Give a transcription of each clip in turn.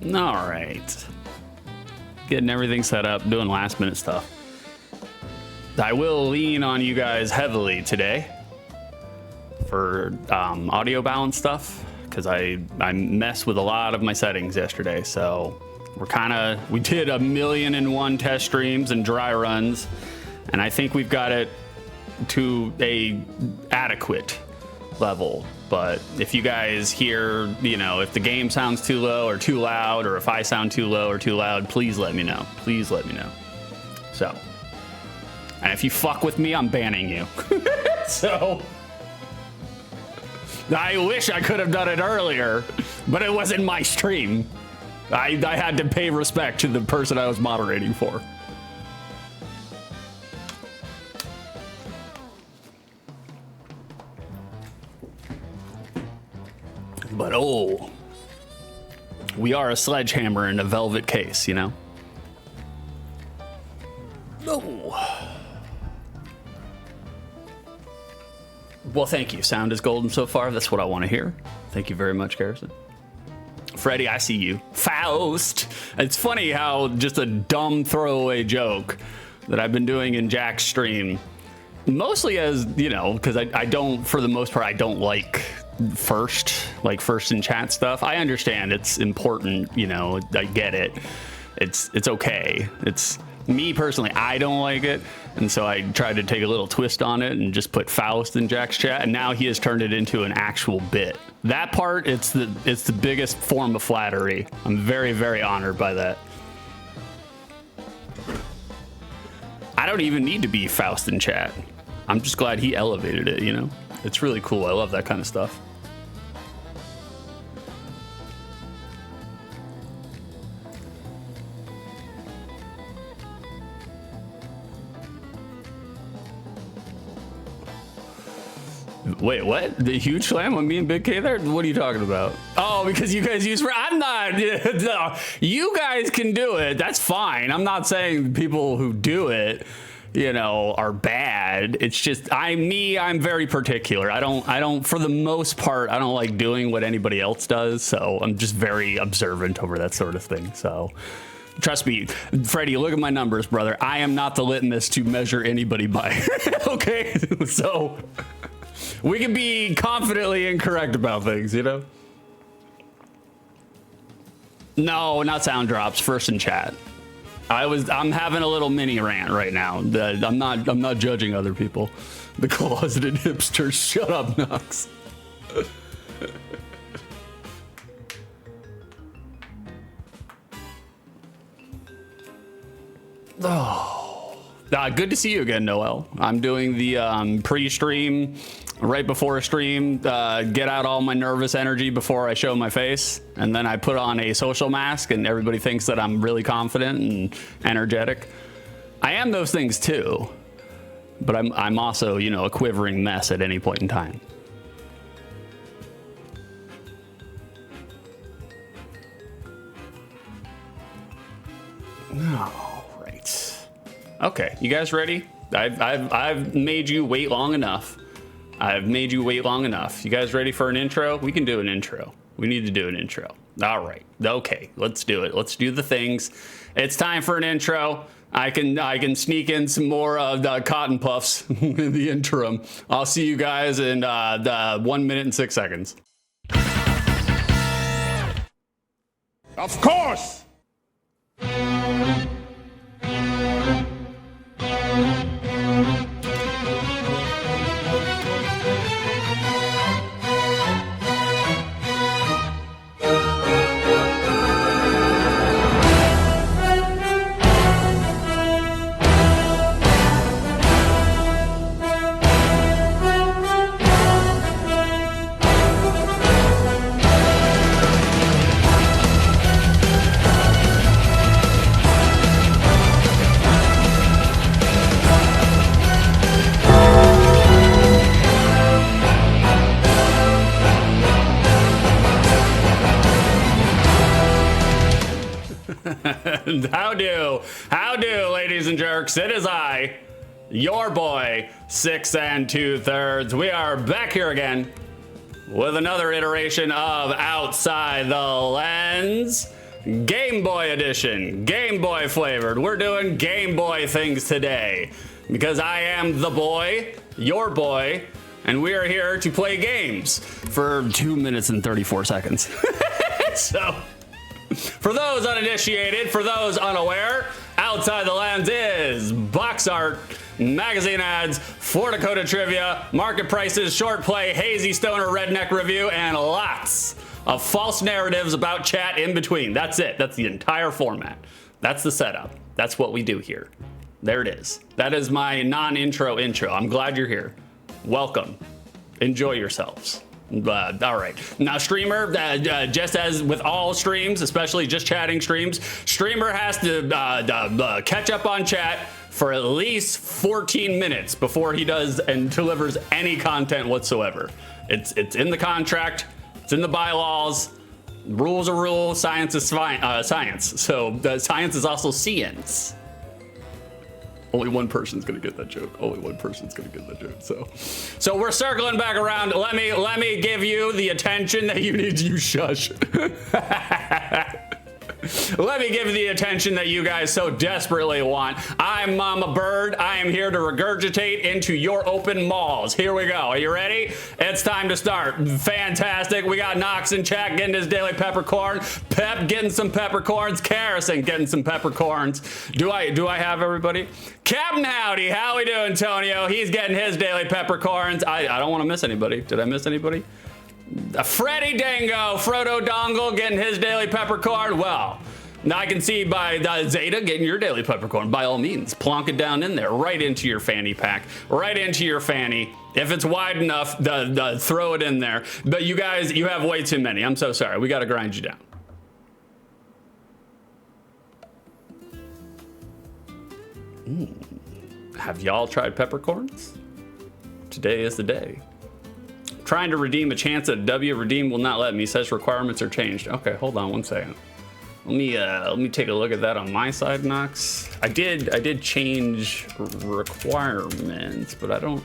All right. Getting everything set up, doing last minute stuff. I will lean on you guys heavily today for audio balance stuff because I messed with a lot of my settings yesterday. So we did 1,000,001 test streams and dry runs, and I think we've got it to a adequate level. But if you guys hear, if the game sounds too low or too loud, or if I sound too low or too loud, please let me know. Please let me know. So, and if you fuck with me, I'm banning you. So, I wish I could have done it earlier, but it wasn't my stream. I had to pay respect to the person I was moderating for. But we are a sledgehammer in a velvet case, Well, thank you. Sound is golden so far. That's what I want to hear. Thank you very much, Garrison. Freddie, I see you. Faust. It's funny how just a dumb throwaway joke that I've been doing in Jack's stream, mostly as, because I don't, for the most part, I don't like first in chat stuff. I understand it's important, I get it. It's okay. It's me personally, I don't like it. And so I tried to take a little twist on it and just put Faust in Jack's chat, and now he has turned it into an actual bit. That part, it's the biggest form of flattery. I'm very, very honored by that. I don't even need to be Faust in chat. I'm just glad he elevated it, It's really cool. I love that kind of stuff. Wait, what? The huge slam on me and Big K there? What are you talking about? Oh, because you guys use... I'm not... No, you guys can do it. That's fine. I'm not saying people who do it, are bad. It's just, I'm very particular. I don't, for the most part, I don't like doing what anybody else does. So I'm just very observant over that sort of thing. So trust me, Freddie, look at my numbers, brother. I am not the litmus to measure anybody by. Okay? So... we can be confidently incorrect about things, No, not sound drops. First in chat. I'm having a little mini rant right now. I'm not judging other people. The closeted hipsters. Shut up, Knox. Good to see you again, Noel. I'm doing the pre-stream right before a stream, get out all my nervous energy before I show my face, and then I put on a social mask and everybody thinks that I'm really confident and energetic. I am those things too, but I'm also, a quivering mess at any point in time. All right. Okay, you guys ready? I've made you wait long enough. I've made you wait long enough. You guys ready for an intro? We can do an intro. We need to do an intro. All right. Okay, let's do it. Let's do the things. It's time for an intro. I can sneak in some more cotton puffs in the interim. I'll see you guys in 1 minute and 6 seconds. Of course! How do, ladies and jerks? It is I, your boy, 6 2/3. We are back here again with another iteration of Outside the Lens. Game Boy edition, Game Boy flavored. We're doing Game Boy things today because I am the boy, your boy, and we are here to play games for 2 minutes and 34 seconds. So, for those uninitiated, for those unaware, Outside the Lens is box art, magazine ads, Florida Dakota trivia, market prices, short play, hazy stoner redneck review, and lots of false narratives about chat in between. That's it. That's the entire format. That's the setup. That's what we do here. There it is. That is my non-intro intro. I'm glad you're here. Welcome. Enjoy yourselves. All right. Now, streamer, just as with all streams, especially just chatting streams, streamer has to catch up on chat for at least 14 minutes before he does and delivers any content whatsoever. It's in the contract. It's in the bylaws. Rules are rules. Science is science. So science is also science. Only one person's gonna get that joke. Only one person's gonna get that joke. So we're circling back around. Let me give you the attention that you need. You shush. Let me give you the attention that you guys so desperately want. I'm Mama Bird. I am here to regurgitate into your open malls. Here we go. Are you ready? It's time to start. Fantastic. We got Knox in chat getting his daily peppercorn. Pep getting some peppercorns. Carrison getting some peppercorns. Do I have everybody? Captain Howdy. How we doing, Tonio? He's getting his daily peppercorns. I don't want to miss anybody. Did I miss anybody? Freddy Dango, Frodo Dongle getting his daily peppercorn. Well, now I can see by Zeta getting your daily peppercorn. By all means, plonk it down in there, right into your fanny pack, right into your fanny. If it's wide enough, throw it in there. But you guys, you have way too many. I'm so sorry. We got to grind you down. Have y'all tried peppercorns? Today is the day. Trying to redeem a chance at a W. Redeem will not let me. Says requirements are changed. Okay, hold on one second. Let me take a look at that on my side, Knox. I did change requirements, but I don't.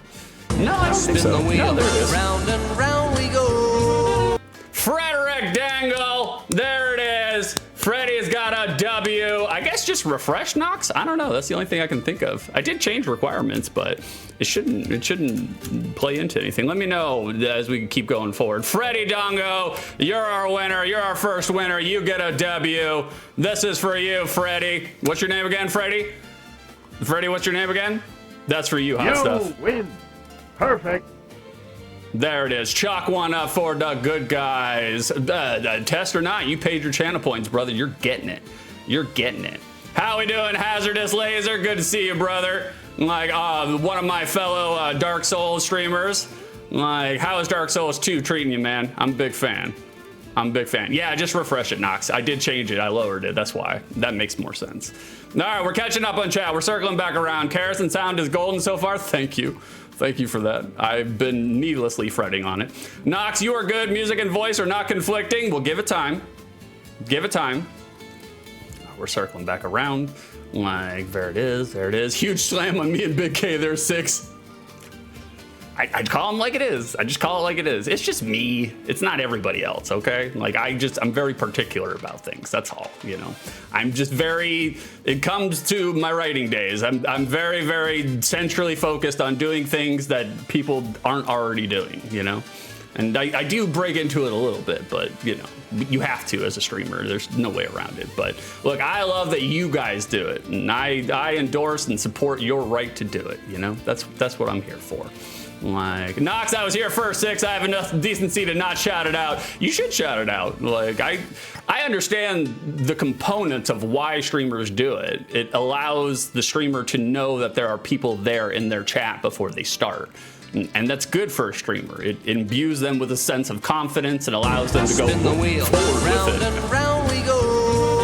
No, I don't think so. No, there it is. Round and round we go. Frederick Dangle. There it is. Freddy's got a W. I guess just refresh, Knox. I don't know. That's the only thing I can think of. I did change requirements, but it shouldn't play into anything. Let me know as we keep going forward. Freddy Dongo, you're our winner. You're our first winner. You get a W. This is for you, Freddy. What's your name again, Freddy? Freddy, what's your name again? That's for you, hot stuff. You win. Perfect. There it is. Chalk one up for the good guys. Test or not, you paid your channel points, brother. You're getting it. You're getting it. How we doing, Hazardous Laser? Good to see you, brother. Like one of my fellow Dark Souls streamers. Like, how is Dark Souls 2 treating you, man? I'm a big fan. I'm a big fan. Yeah, just refresh it, Knox. I did change it. I lowered it. That's why. That makes more sense. All right, we're catching up on chat. We're circling back around. Carrison sound is golden so far. Thank you. Thank you for that. I've been needlessly fretting on it. Knox, you are good. Music and voice are not conflicting. We'll give it time. Give it time. We're circling back around. Like, there it is. There it is. Huge slam on me and Big K. There's 6. I'd call him like it is. I just call it like it is. It's just me. It's not everybody else, okay? Like, I'm very particular about things. That's all, you know? I'm just very, it comes to my writing days. I'm very, very centrally focused on doing things that people aren't already doing, you know? And I do break into it a little bit, but, you know, you have to as a streamer. There's no way around it. But, look, I love that you guys do it. And I endorse and support your right to do it, you know? That's what I'm here for. Like, Knox, I was here first, 6. I have enough decency to not shout it out. You should shout it out. Like, I understand the components of why streamers do it. It allows the streamer to know that there are people there in their chat before they start. And that's good for a streamer. It imbues them with a sense of confidence and allows them to go forward with it. And round we go.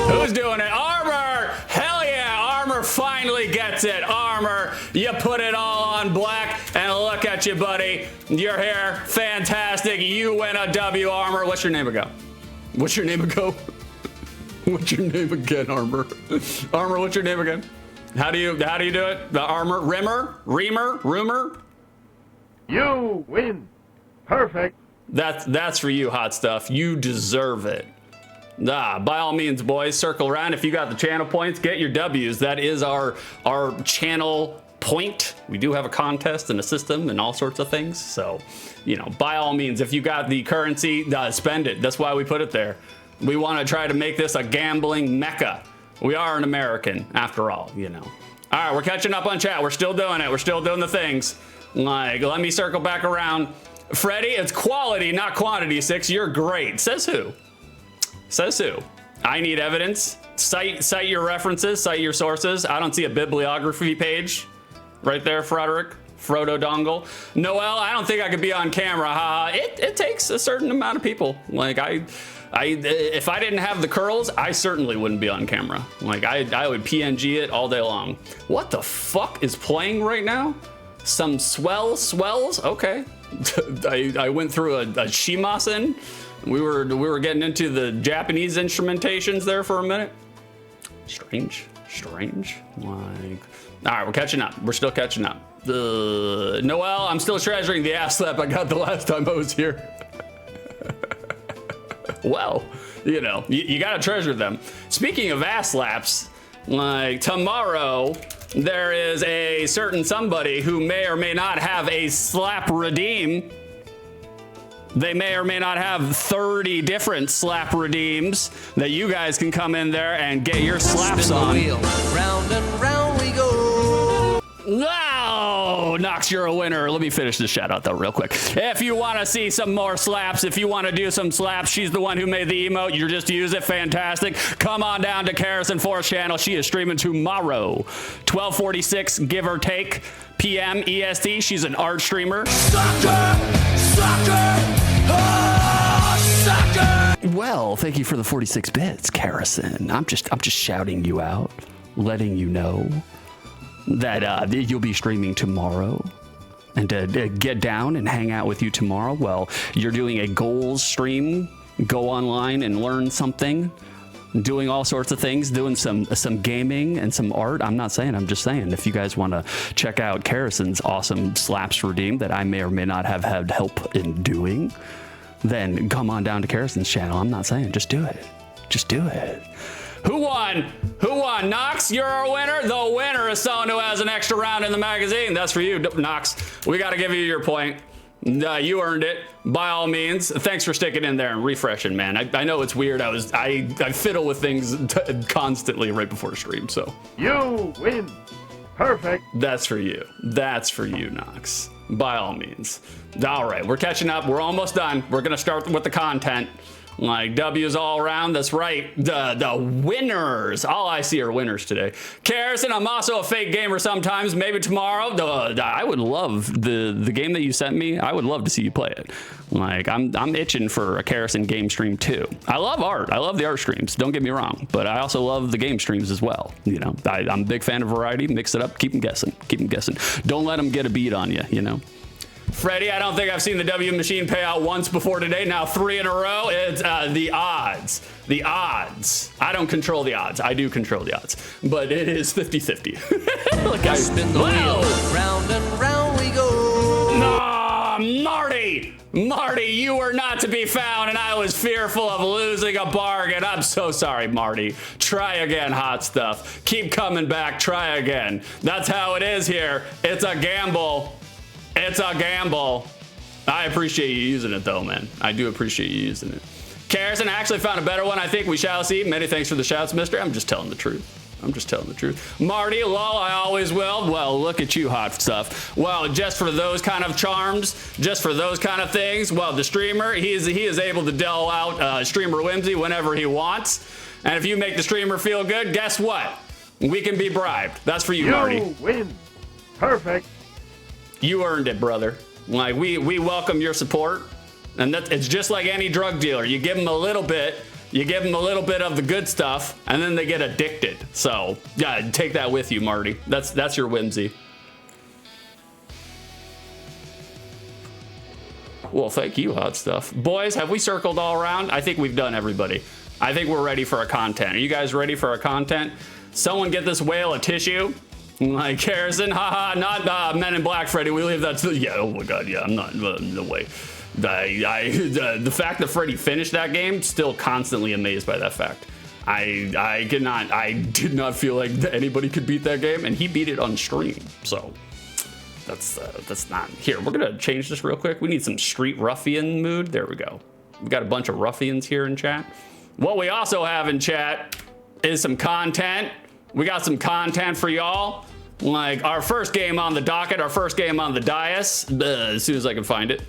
Who's doing it? Armor! Hell yeah! Armor finally gets it. Armor, you put it all on black, and look at you, buddy. You're here. Fantastic. You win a W, Armor. What's your name again? What's your name again? What's your name again, Armor? Armor, what's your name again? How do you do it? The Armor? Rumor? You win. Perfect. That's for you, hot stuff. You deserve it. By all means, boys, circle around. If you got the channel points, get your W's. That is our channel point. We do have a contest and a system and all sorts of things. So, you know, by all means, if you got the currency, spend it. That's why we put it there. We want to try to make this a gambling mecca. We are an American, after all, you know. All right, we're catching up on chat. We're still doing it. We're still doing the things. Like, let me circle back around. Freddie, it's quality, not quantity. 6, you're great. Says who? Says who? I need evidence. Cite your references, cite your sources. I don't see a bibliography page right there, Frederick. Frodo Dongle. Noel, I don't think I could be on camera. It takes a certain amount of people. Like, if I didn't have the curls, I certainly wouldn't be on camera. Like, I would PNG it all day long. What the fuck is playing right now? Some swells? Okay. I went through a shimasen. We were getting into the Japanese instrumentations there for a minute. Strange. Like, all right, we're catching up. We're still catching up. Noel, I'm still treasuring the ass slap I got the last time I was here. Well, you know, you gotta treasure them. Speaking of ass slaps, like tomorrow, there is a certain somebody who may or may not have a slap redeem. They may or may not have 30 different slap redeems that you guys can come in there and get your slaps on. Wheel. Round and round we go. No, Knox, you're a winner. Let me finish this shout out though real quick. If you want to see some more slaps, if you want to do some slaps, she's the one who made the emote. You just use it. Fantastic. Come on down to Karison Force channel. She is streaming tomorrow, 12:46, give or take, PM EST. She's an art streamer. Sucker! Oh, sucker! Well, thank you for the 46 bits, Karison. I'm just shouting you out, letting you know that you'll be streaming tomorrow, and to get down and hang out with you tomorrow. Well, you're doing a goals stream. Go online and learn something, doing all sorts of things, doing some gaming and some art. I'm not saying, I'm just saying, if you guys want to check out Karison's awesome slaps redeem that I may or may not have had help in doing, then come on down to Karison's channel. I'm not saying, just do it. Just do it. Who won? Knox, you're our winner. The winner is someone who has an extra round in the magazine. That's for you, Knox. We got to give you your point. You earned it, by all means. Thanks for sticking in there and refreshing, man. I know it's weird. I fiddle with things constantly right before stream, so. You win. Perfect. That's for you. That's for you, Knox. By all means. All right, we're catching up. We're almost done. We're gonna start with the content. Like W's all around. That's right. The winners. All I see are winners today. Karison, I'm also a fake gamer sometimes. Maybe tomorrow. I would love the game that you sent me. I would love to see you play it. Like I'm itching for a Karison game stream too. I love art. I love the art streams. Don't get me wrong. But I also love the game streams as well. You know, I'm a big fan of variety. Mix it up. Keep them guessing. Keep them guessing. Don't let them get a beat on you. You know. Freddie, I don't think I've seen the W machine pay out once before today. Now 3 in a row. It's the odds. The odds. I don't control the odds. I do control the odds. But it is 50-50. Look, I spin the wheel. Round and round we go. No, Marty, you were not to be found, and I was fearful of losing a bargain. I'm so sorry, Marty. Try again, hot stuff. Keep coming back. Try again. That's how it is here. It's a gamble. It's a gamble. I appreciate you using it though, man. I do appreciate you using it. Karison, I actually found a better one. I think we shall see. Many thanks for the shouts, mister. I'm just telling the truth. I'm just telling the truth. Marty, lol, I always will. Well, look at you, hot stuff. Well, just for those kind of charms, just for those kind of things, well, the streamer, he is able to dole out streamer whimsy whenever he wants. And if you make the streamer feel good, guess what? We can be bribed. That's for you, Marty. You win. Perfect. You earned it, brother. Like we welcome your support, and it's just like any drug dealer. You give them a little bit, of the good stuff, and then they get addicted. So yeah, take that with you, Marty. That's your whimsy. Well, thank you, hot stuff. Boys, have we circled all around? I think we've done everybody. I think we're ready for our content. Are you guys ready for our content? Someone get this whale a tissue. Like Karison, haha, not Men in Black, Freddy. We leave that to, yeah, oh my God, yeah, I'm not, no way. The fact that Freddy finished that game, still constantly amazed by that fact. I did not feel like anybody could beat that game, and he beat it on stream. So that's not here. We're gonna change this real quick. We need some street ruffian mood. There we go. We got a bunch of ruffians here in chat. What we also have in chat is some content. We got some content for y'all. Like our first game on the docket, our first game on the dais. As soon as I can find it,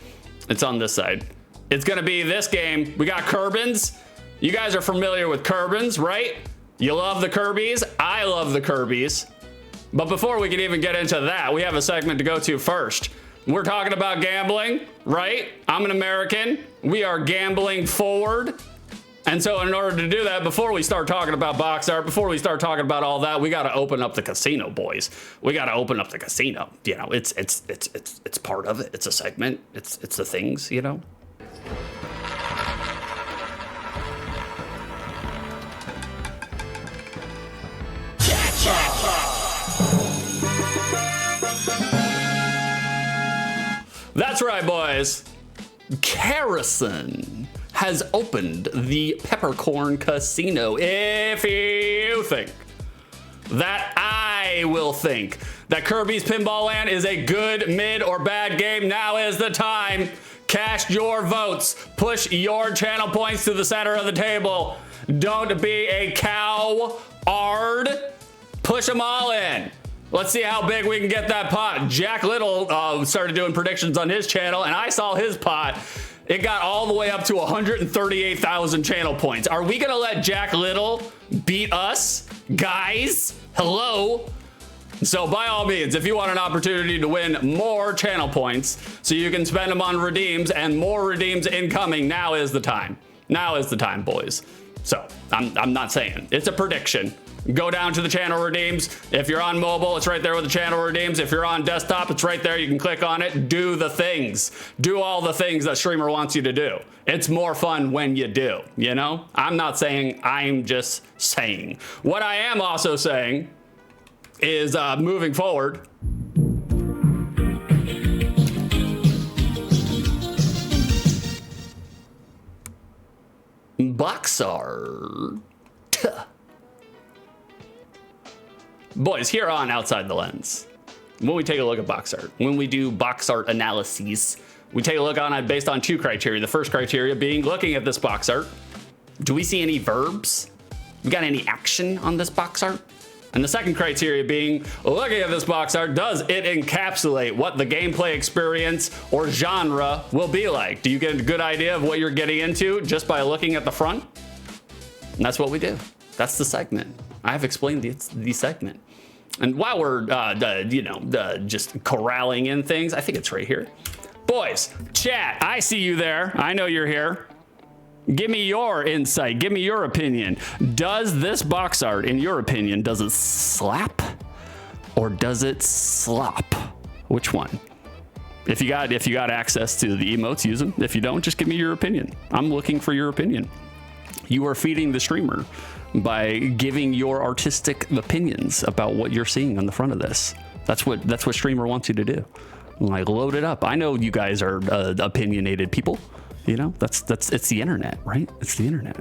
it's on this side. It's gonna be this game. We got Kerbins. You guys are familiar with Kerbins, right? You love the Kirbys. I love the Kirbys. But before we can even get into that, we have a segment to go to first. We're talking about gambling, right? I'm an American. We are gambling forward. And so in order to do that, before we start talking about box art, before we start talking about all that, we got to open up the casino, boys. We got to open up the casino. You know, it's part of it. It's a segment. It's the things, you know. That's right, boys. Kerrison has opened the Peppercorn Casino. If you think that I will think that Kirby's Pinball Land is a good, mid, or bad game, now is the time. Cast your votes. Push your channel points to the center of the table. Don't be a coward. Push them all in. Let's see how big we can get that pot. Jack Little started doing predictions on his channel, and I saw his pot. It got all the way up to 138,000 channel points. Are we gonna let Jack Little beat us? Guys, hello? So by all means, if you want an opportunity to win more channel points so you can spend them on redeems and more redeems incoming, now is the time. Now is the time, boys. So I'm not saying, it's a prediction. Go down to the channel redeems. If you're on mobile, it's right there with the channel redeems. If you're on desktop, it's right there. You can click on it. Do the things. Do all the things that streamer wants you to do. It's more fun when you do, you know? I'm not saying, I'm just saying. What I am also saying is moving forward, box art. Boys, here on Outside the Lens, when we take a look at box art, when we do box art analyses, we take a look on it based on two criteria. The first criteria being looking at this box art. Do we see any verbs? We got any action on this box art? And the second criteria being looking at this box art, does it encapsulate what the gameplay experience or genre will be like? Do you get a good idea of what you're getting into just by looking at the front? And that's what we do. That's the segment. I've explained the segment. And while we're, just corralling in things, I think it's right here. Boys, chat, I see you there. I know you're here. Give me your insight. Give me your opinion. Does this box art, in your opinion, does it slap or does it slop? Which one? If you got access to the emotes, use them. If you don't, just give me your opinion. I'm looking for your opinion. You are feeding the streamer by giving your artistic opinions about what you're seeing on the front of this. That's what streamer wants you to do. Like, load it up. I know you guys are opinionated people. You know, it's the internet, right? It's the internet.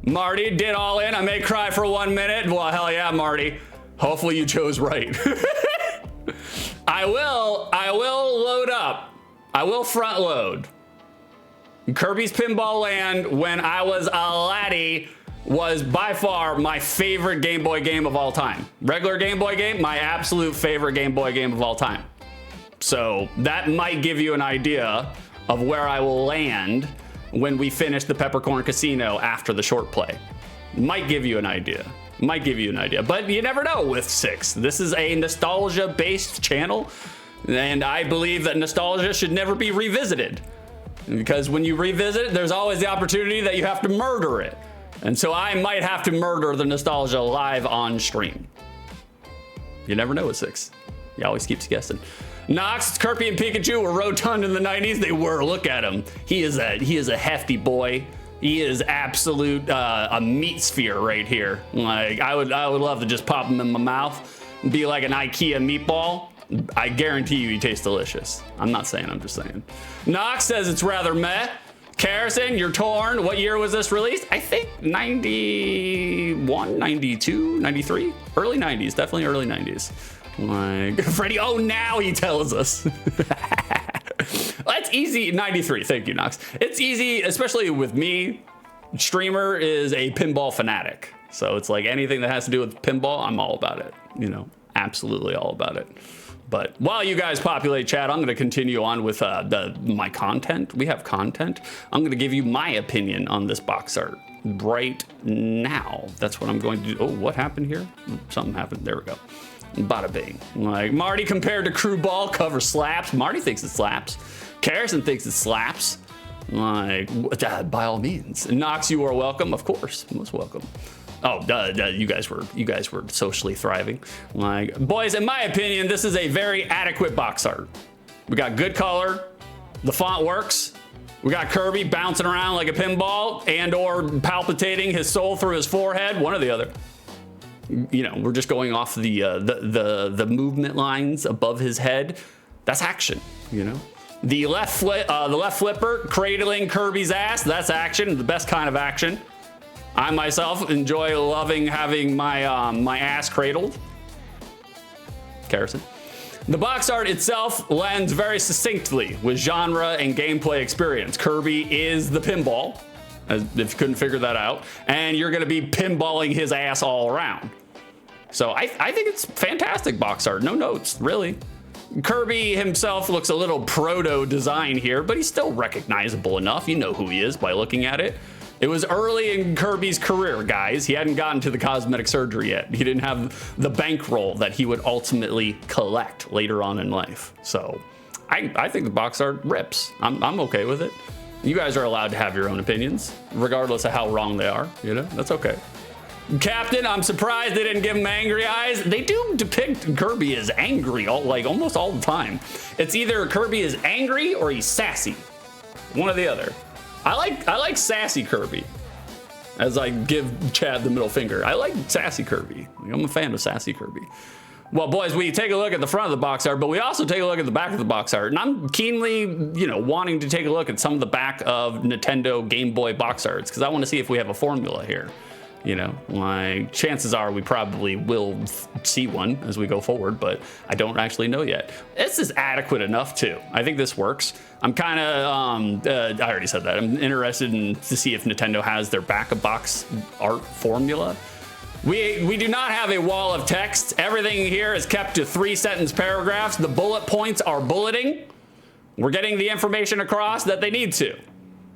Marty did all in. I may cry for 1 minute. Well, hell yeah, Marty. Hopefully you chose right. I will load up. I will front load. Kirby's Pinball Land, when I was a laddie, was by far my favorite Game Boy game of all time. Regular Game Boy game, my absolute favorite Game Boy game of all time. So that might give you an idea of where I will land when we finish the Peppercorn Casino after the short play. Might give you an idea. Might give you an idea. But you never know with 6. This is a nostalgia-based channel, and I believe that nostalgia should never be revisited. Because when you revisit it, there's always the opportunity that you have to murder it. And so I might have to murder the nostalgia live on stream. You never know with 6. He always keeps guessing. Nox, Kirby, and Pikachu were rotund in the 90s. They were. Look at him. He is a hefty boy. He is absolute a meat sphere right here. Like I would love to just pop him in my mouth and be like an IKEA meatball. I guarantee you he tastes delicious. I'm not saying, I'm just saying. Knox says it's rather meh. Carrison, you're torn. What year was this released? I think 91, 92, 93? Early 90s, definitely early 90s. Like, Freddie, oh, now he tells us. That's easy. 93, thank you, Knox. It's easy, especially with me. Streamer is a pinball fanatic. So it's like anything that has to do with pinball, I'm all about it. You know, absolutely all about it. But while you guys populate chat, I'm going to continue on with my content. We have content. I'm going to give you my opinion on this box art right now. That's what I'm going to do. Oh, what happened here? Something happened. There we go. Bada bing. Like, Marty compared to Crew Ball cover slaps. Marty thinks it slaps. Carrison thinks it slaps. Like, by all means. Knox, you are welcome. Of course, most welcome. Oh, you guys were socially thriving. Like, boys, in my opinion, this is a very adequate box art. We got good color. The font works. We got Kirby bouncing around like a pinball and or palpitating his soul through his forehead, one or the other. You know, we're just going off the movement lines above his head. That's action, you know. The left flipper cradling Kirby's ass. That's action, the best kind of action. I myself enjoy loving having my my ass cradled. Carrison. The box art itself lends very succinctly with genre and gameplay experience. Kirby is the pinball, if you couldn't figure that out, and you're going to be pinballing his ass all around. So I think it's fantastic box art. No notes, really. Kirby himself looks a little proto design here, but he's still recognizable enough. You know who he is by looking at it. It was early in Kirby's career, guys. He hadn't gotten to the cosmetic surgery yet. He didn't have the bankroll that he would ultimately collect later on in life. So I think the box art rips. I'm okay with it. You guys are allowed to have your own opinions, regardless of how wrong they are. You know, that's okay. Captain, I'm surprised they didn't give him angry eyes. They do depict Kirby as angry, almost all the time. It's either Kirby is angry or he's sassy. One or the other. I like sassy Kirby. As I give Chad the middle finger, I like sassy Kirby. I'm a fan of sassy Kirby. Well, boys, we take a look at the front of the box art, but we also take a look at the back of the box art. And I'm keenly, wanting to take a look at some of the back of Nintendo Game Boy box arts because I want to see if we have a formula here. You know, like chances are we probably will see one as we go forward, but I don't actually know yet. This is adequate enough too. I think this works. I'm kind of, I already said that. I'm interested to see if Nintendo has their back of box art formula. We do not have a wall of text. Everything here is kept to 3-sentence paragraphs. The bullet points are bulleting. We're getting the information across that they need to.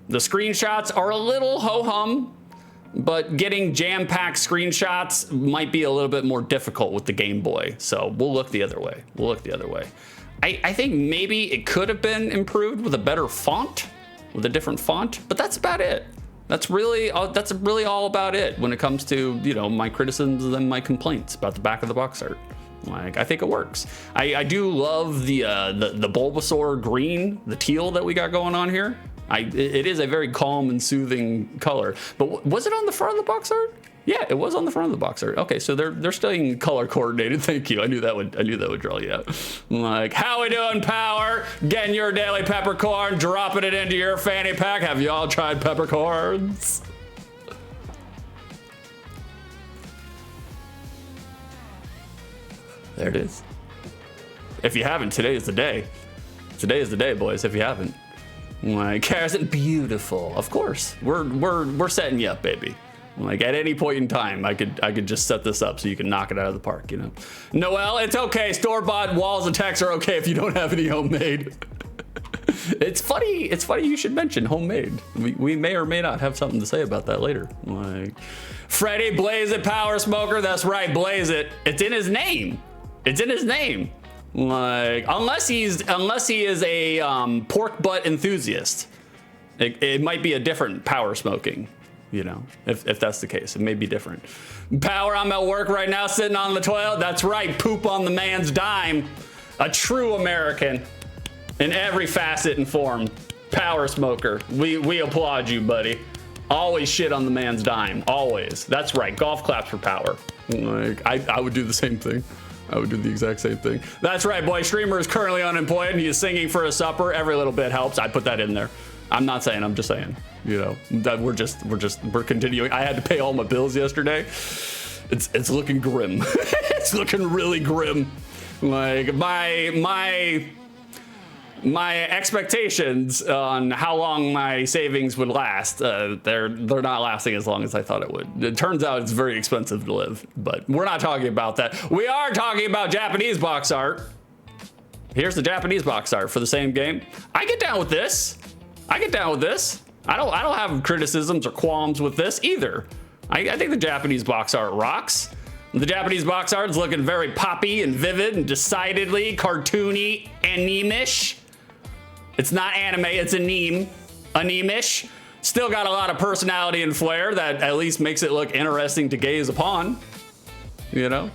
The screenshots are a little ho-hum, but getting jam-packed screenshots might be a little bit more difficult with the Game Boy. So we'll look the other way. I think maybe it could have been improved with a better font, with a different font, but that's about it. That's really all about it when it comes to, my criticisms and my complaints about the back of the box art. Like, I think it works. I do love the Bulbasaur green, the teal that we got going on here. It is a very calm and soothing color. But was it on the front of the box art? Yeah, it was on the front of the box art. Okay, so they're staying color coordinated. Thank you. I knew that would draw you out. Like, how we doing, Power? Getting your daily peppercorn, dropping it into your fanny pack. Have you all tried peppercorns? There it is. If you haven't, today is the day. Today is the day, boys. If you haven't. Like, Carrison, beautiful. Of course, we're setting you up, baby. Like, at any point in time, I could just set this up so you can knock it out of the park, Noel, it's okay. Store-bought walls of text are okay if you don't have any homemade. It's funny you should mention homemade. We may or may not have something to say about that later. Like, Freddie, blaze it, Power Smoker. That's right, blaze it. It's in his name. Like, unless he is a pork butt enthusiast, it might be a different Power Smoking. If that's the case, it may be different. Power, I'm at work right now sitting on the toilet. That's right, poop on the man's dime. A true American in every facet and form. Power Smoker, we applaud you, buddy. Always shit on the man's dime, always. That's right, golf claps for Power. Like, I would do the same thing. I would do the exact same thing. That's right, boy. Streamer is currently unemployed and he is singing for his supper. Every little bit helps. I put that in there. I'm not saying, I'm just saying, you know, that we're continuing. I had to pay all my bills yesterday. It's looking grim. It's looking really grim. Like my expectations on how long my savings would last, they're not lasting as long as I thought it would. It turns out it's very expensive to live, but we're not talking about that. We are talking about Japanese box art. Here's the Japanese box art for the same game. I get down with this. I don't have criticisms or qualms with this either. I think the Japanese box art rocks. The Japanese box art is looking very poppy and vivid and decidedly cartoony, anime-ish. It's not anime, it's anime-ish. Still got a lot of personality and flair that at least makes it look interesting to gaze upon. You know?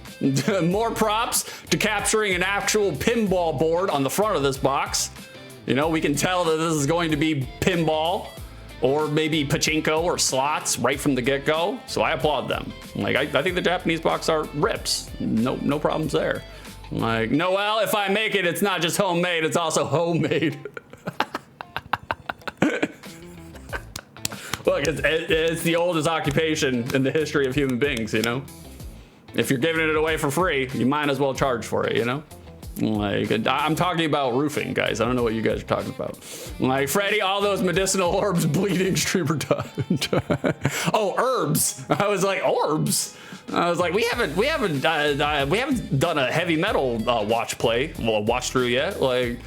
More props to capturing an actual pinball board on the front of this box. You know, we can tell that this is going to be pinball or maybe pachinko or slots right from the get-go. So I applaud them. Like, I think the Japanese box art rips. No problems there. Like, Noel, if I make it, it's not just homemade, it's also homemade. Look, it's the oldest occupation in the history of human beings, you know? If you're giving it away for free, you might as well charge for it, you know? Like, I'm talking about roofing, guys. I don't know what you guys are talking about. Like, Freddy, all those medicinal orbs, bleeding streamer died. Oh, herbs. I was like, orbs. I was like, we haven't done a heavy metal watch through yet. Like,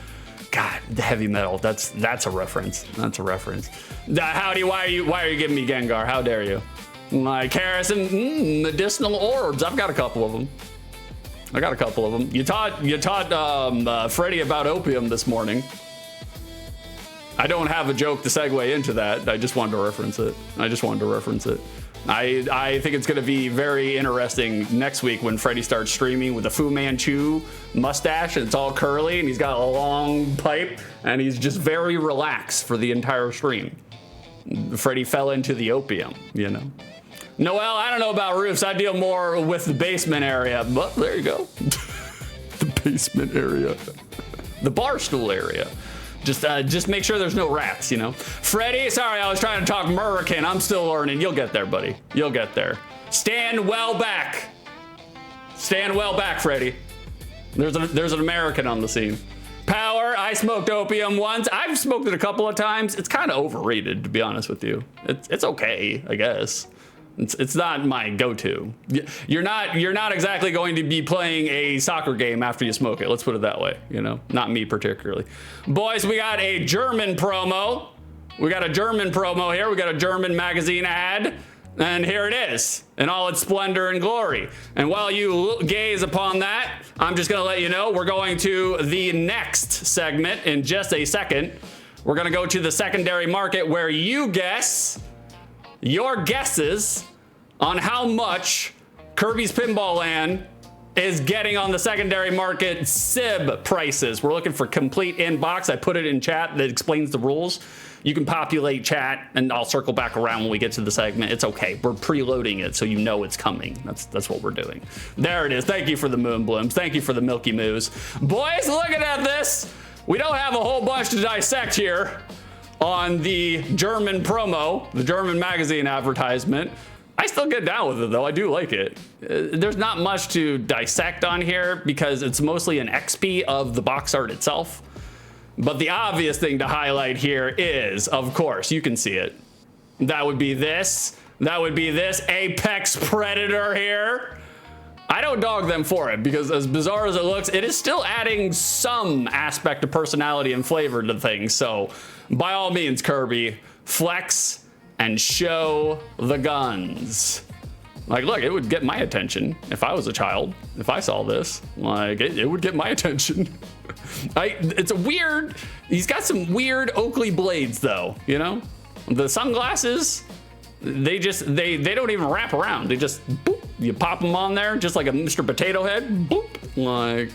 God, the heavy metal. That's a reference. That's a reference. Howdy, why are you giving me Gengar? How dare you? Like, Harrison, medicinal orbs. I've got a couple of them. You taught Freddy about opium this morning. I don't have a joke to segue into that. I just wanted to reference it. I think it's going to be very interesting next week when Freddy starts streaming with a Fu Manchu mustache and it's all curly and he's got a long pipe and he's just very relaxed for the entire stream. Freddy fell into the opium, you know. Noel, I don't know about roofs. I deal more with the basement area, but there you go. The basement area. The bar stool area. Just make sure there's no rats, you know. Freddy, sorry, I was trying to talk American. I'm still learning. You'll get there, buddy. You'll get there. Stand well back. Stand well back, Freddy. There's an American on the scene. Power, I smoked opium once. I've smoked it a couple of times. It's kind of overrated, to be honest with you. It's okay, I guess. It's not my go-to. You're not exactly going to be playing a soccer game after you smoke it. Let's put it that way, you know? Not me particularly. Boys, we got a German promo. We got a German promo here. We got a German magazine ad. And here it is in all its splendor and glory. And while you gaze upon that, I'm just gonna let you know we're going to the next segment in just a second. We're gonna go to the secondary market where you guess your guesses on how much Kirby's Pinball Land is getting on the secondary market SIB prices. We're looking for complete inbox. I put it in chat that explains the rules. You can populate chat and I'll circle back around when we get to the segment. It's okay. We're preloading it so you know it's coming. That's what we're doing. There it is. Thank you for the moon blooms. Thank you for the Milky Moos. Boys, looking at this, we don't have a whole bunch to dissect here on the German promo, the German magazine advertisement. I still get down with it though. I do like it. There's not much to dissect on here because it's mostly an XP of the box art itself. But the obvious thing to highlight here is, of course, you can see it. That would be this. That would be this Apex Predator here. I don't dog them for it because as bizarre as it looks, it is still adding some aspect of personality and flavor to things. So by all means, Kirby, flex and show the guns. Like, look, it would get my attention if I was a child. If I saw this, like, it would get my attention. It's a weird, he's got some weird Oakley blades though, you know? The sunglasses, they don't even wrap around. They just, boop, you pop them on there just like a Mr. Potato Head, boop, like,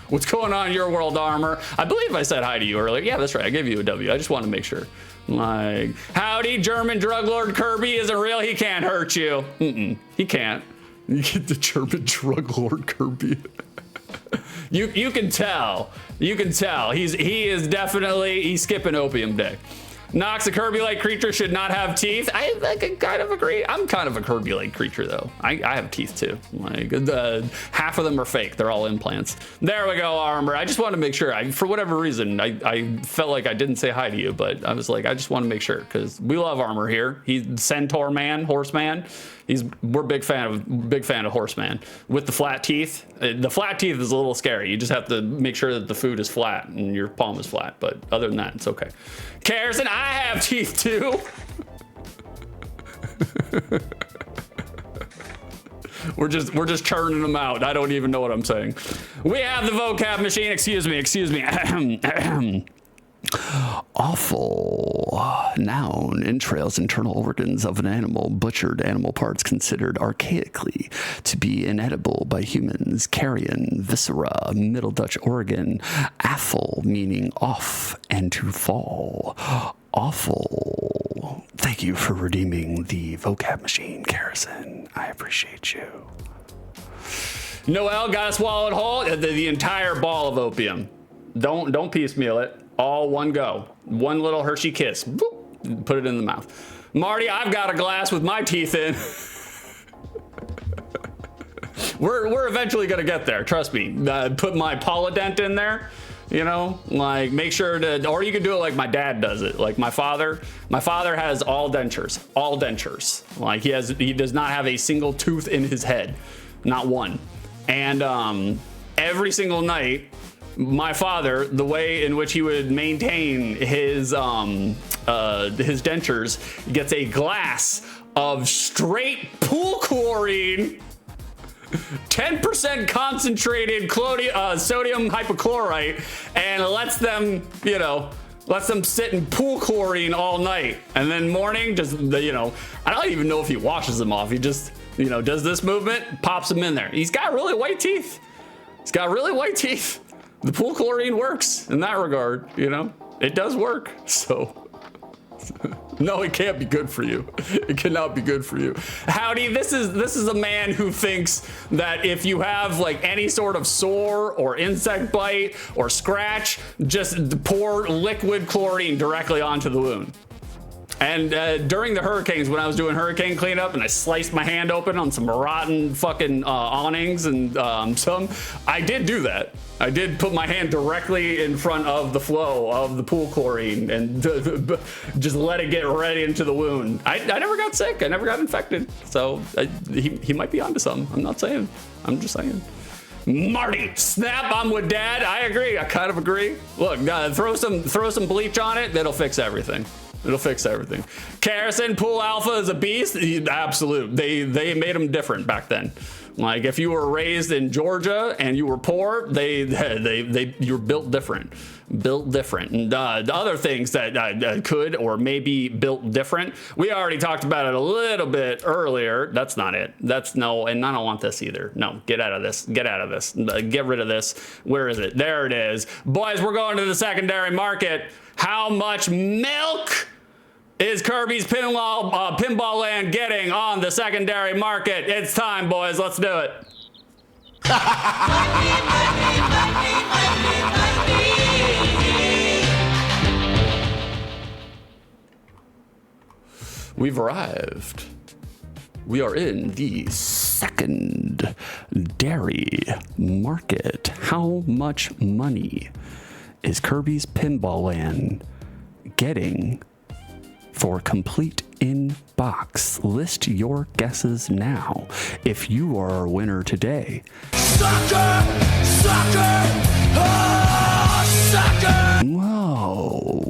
what's going on in your world, Armor? I believe I said hi to you earlier. Yeah, that's right, I gave you a W. I just want to make sure. Like, howdy, German drug lord Kirby isn't real. He can't hurt you. He can't. You get the German drug lord Kirby. You can tell. You can tell. He's skipping opium day. Knox, a Kirby-like creature should not have teeth. I can kind of agree. I'm kind of a Kirby-like creature, though. I have teeth, too. Like, half of them are fake. They're all implants. There we go, Armor. I just wanted to make sure. For whatever reason, I felt like I didn't say hi to you, but I was like, I just want to make sure, because we love Armor here. He's Centaur Man, Horseman. We're big fan of Horseman with the flat teeth. The flat teeth is a little scary. You just have to make sure that the food is flat and your palm is flat. But other than that, it's okay. Carson, I have teeth too. We're just churning them out. I don't even know what I'm saying. We have the vocab machine. Excuse me. Awful. Noun, entrails, internal organs of an animal, butchered animal parts considered archaically to be inedible by humans. Carrion, viscera, Middle Dutch organ. Affle, meaning off and to fall. Awful. Thank you for redeeming the vocab machine, Carson. I appreciate you. Noel, gotta swallow it whole. The entire ball of opium. Don't piecemeal it. All one go. One little Hershey kiss. Boop, put it in the mouth. Marty, I've got a glass with my teeth in. We're eventually gonna get there. Trust me. Put my polydent in there. You know, like make sure to, or you can do it like my dad does it. Like my father has all dentures. Like he does not have a single tooth in his head, not one. And every single night, my father, the way in which he would maintain his dentures, gets a glass of straight pool chlorine, 10% concentrated sodium hypochlorite, and lets them sit in pool chlorine all night. And then morning, just, I don't even know if he washes them off. He just, does this movement, pops them in there. He's got really white teeth. The pool chlorine works in that regard, it does work. So no, it can't be good for you. It cannot be good for you. Howdy, this is a man who thinks that if you have like any sort of sore or insect bite or scratch, just pour liquid chlorine directly onto the wound. And during the hurricanes, when I was doing hurricane cleanup and I sliced my hand open on some rotten fucking awnings and I did do that. I did put my hand directly in front of the flow of the pool chlorine and just let it get right into the wound. I never got sick. I never got infected. So he might be onto something. I'm not saying. I'm just saying. Marty, snap, I'm with Dad. I agree. I kind of agree. Look, throw some bleach on it. That'll fix everything. It'll fix everything. Carson, Pool Alpha is a beast. Absolute. They made them different back then. Like if you were raised in Georgia and you were poor, you're built different. And the other things that could or maybe built different, we already talked about it a little bit earlier. That's not it. And I don't want this either. No, get out of this. Get rid of this. Where is it? There it is. Boys, we're going to the secondary market. How much milk is Kirby's Pinball Land getting on the secondary market? It's time, boys. Let's do it. We've arrived. We are in the secondary market. How much money is Kirby's Pinball Land getting for complete in-box? List your guesses now. If you are our winner today. Sucker! Oh, sucker! Whoa.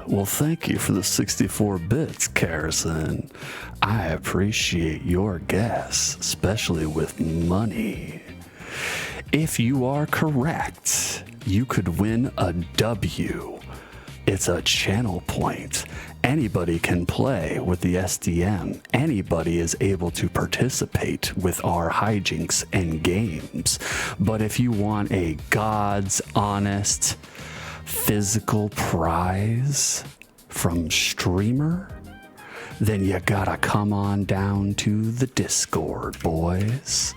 Well, thank you for the 64 bits, Carson. I appreciate your guess, especially with money. If you are correct, you could win a W. It's a channel point. Anybody can play with the SDM. Anybody is able to participate with our hijinks and games. But if you want a God's honest physical prize from Streamer, then you gotta come on down to the Discord, boys.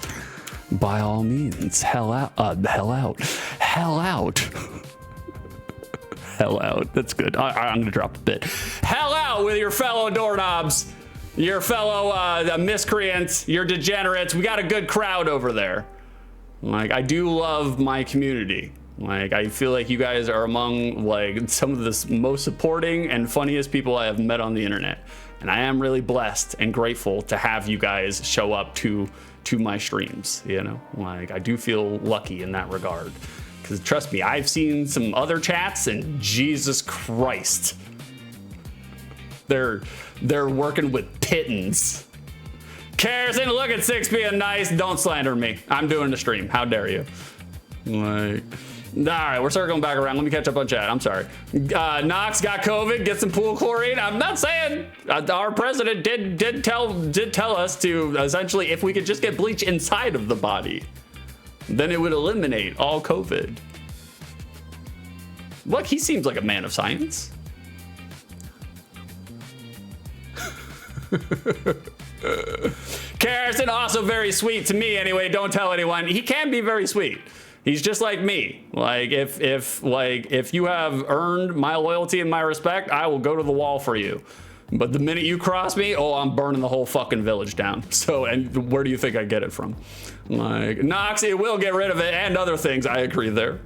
By all means, hell out. Hell out. That's good. I'm gonna drop a bit. Hell out with your fellow doorknobs, your fellow miscreants, your degenerates. We got a good crowd over there. Like, I do love my community. Like, I feel like you guys are among like some of the most supporting and funniest people I have met on the internet. And I am really blessed and grateful to have you guys show up to my streams, you know? Like, I do feel lucky in that regard. Because trust me, I've seen some other chats and Jesus Christ. They're working with pittance. Carson, look at 6 being nice. Don't slander me. I'm doing the stream. How dare you? Like, all right, we're circling back around. Let me catch up on chat. I'm sorry. Knox got COVID. Get some pool chlorine. I'm not saying. Our president did tell us to essentially, if we could just get bleach inside of the body, then it would eliminate all COVID. Look, he seems like a man of science. Carson, also very sweet to me anyway. Don't tell anyone. He can be very sweet. He's just like me. Like, if you have earned my loyalty and my respect, I will go to the wall for you. But the minute you cross me, oh, I'm burning the whole fucking village down. So, and where do you think I get it from? Like, Knox, it will get rid of it and other things. I agree there.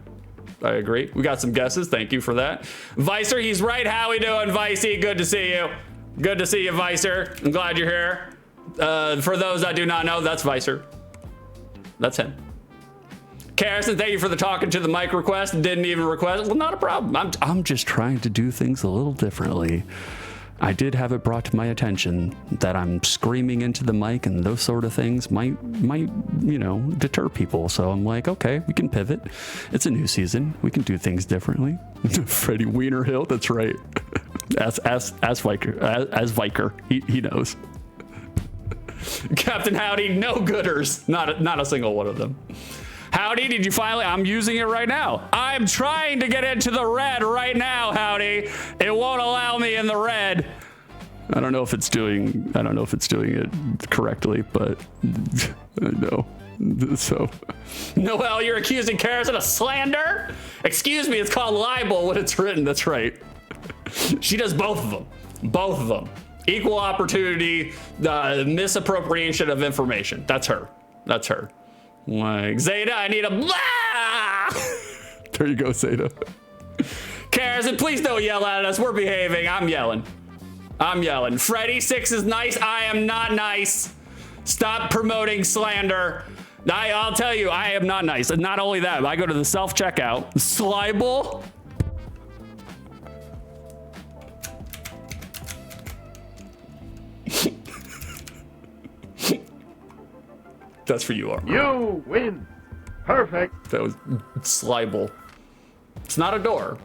I agree. We got some guesses. Thank you for that. Vicer, he's right. How we doing, Vicey? Good to see you. Good to see you, Vicer. I'm glad you're here. For those that do not know, that's Vicer. That's him. Carson, thank you for the talking to the mic request. Didn't even request. Well, not a problem. I'm just trying to do things a little differently. I did have it brought to my attention that I'm screaming into the mic and those sort of things might, you know, deter people. So I'm like, okay, we can pivot. It's a new season. We can do things differently. Freddie Wienerhill, that's right. As Viker, he knows. Captain Howdy, no gooders. Not a single one of them. Howdy, did you finally? I'm using it right now. I'm trying to get into the red right now, Howdy. It won't allow me in the red. I don't know if it's doing it correctly, but no. So, Noel, you're accusing Carson of slander? Excuse me, it's called libel when it's written. That's right. She does both of them. Both of them. Equal opportunity, misappropriation of information. That's her. That's her. Like, Zeta, I need a blah! There you go, Zeta. Carson, please don't yell at us. We're behaving. I'm yelling. Freddy, 6 is nice. I am not nice. Stop promoting slander. I'll tell you, I am not nice. And not only that, I go to the self-checkout. Slibel. That's for you, Armor. You win. Perfect. That was Slibel. It's not a door.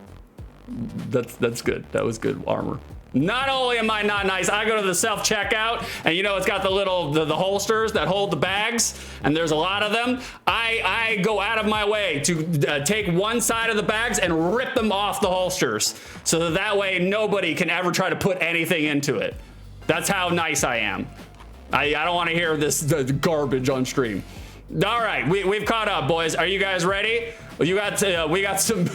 That's good. That was good, Armor. Not only am I not nice, I go to the self-checkout, and you know it's got the little the holsters that hold the bags, and there's a lot of them. I go out of my way to take one side of the bags and rip them off the holsters, so that way nobody can ever try to put anything into it. That's how nice I am. I don't want to hear this garbage on stream. All right, we've caught up, boys. Are you guys ready? We got some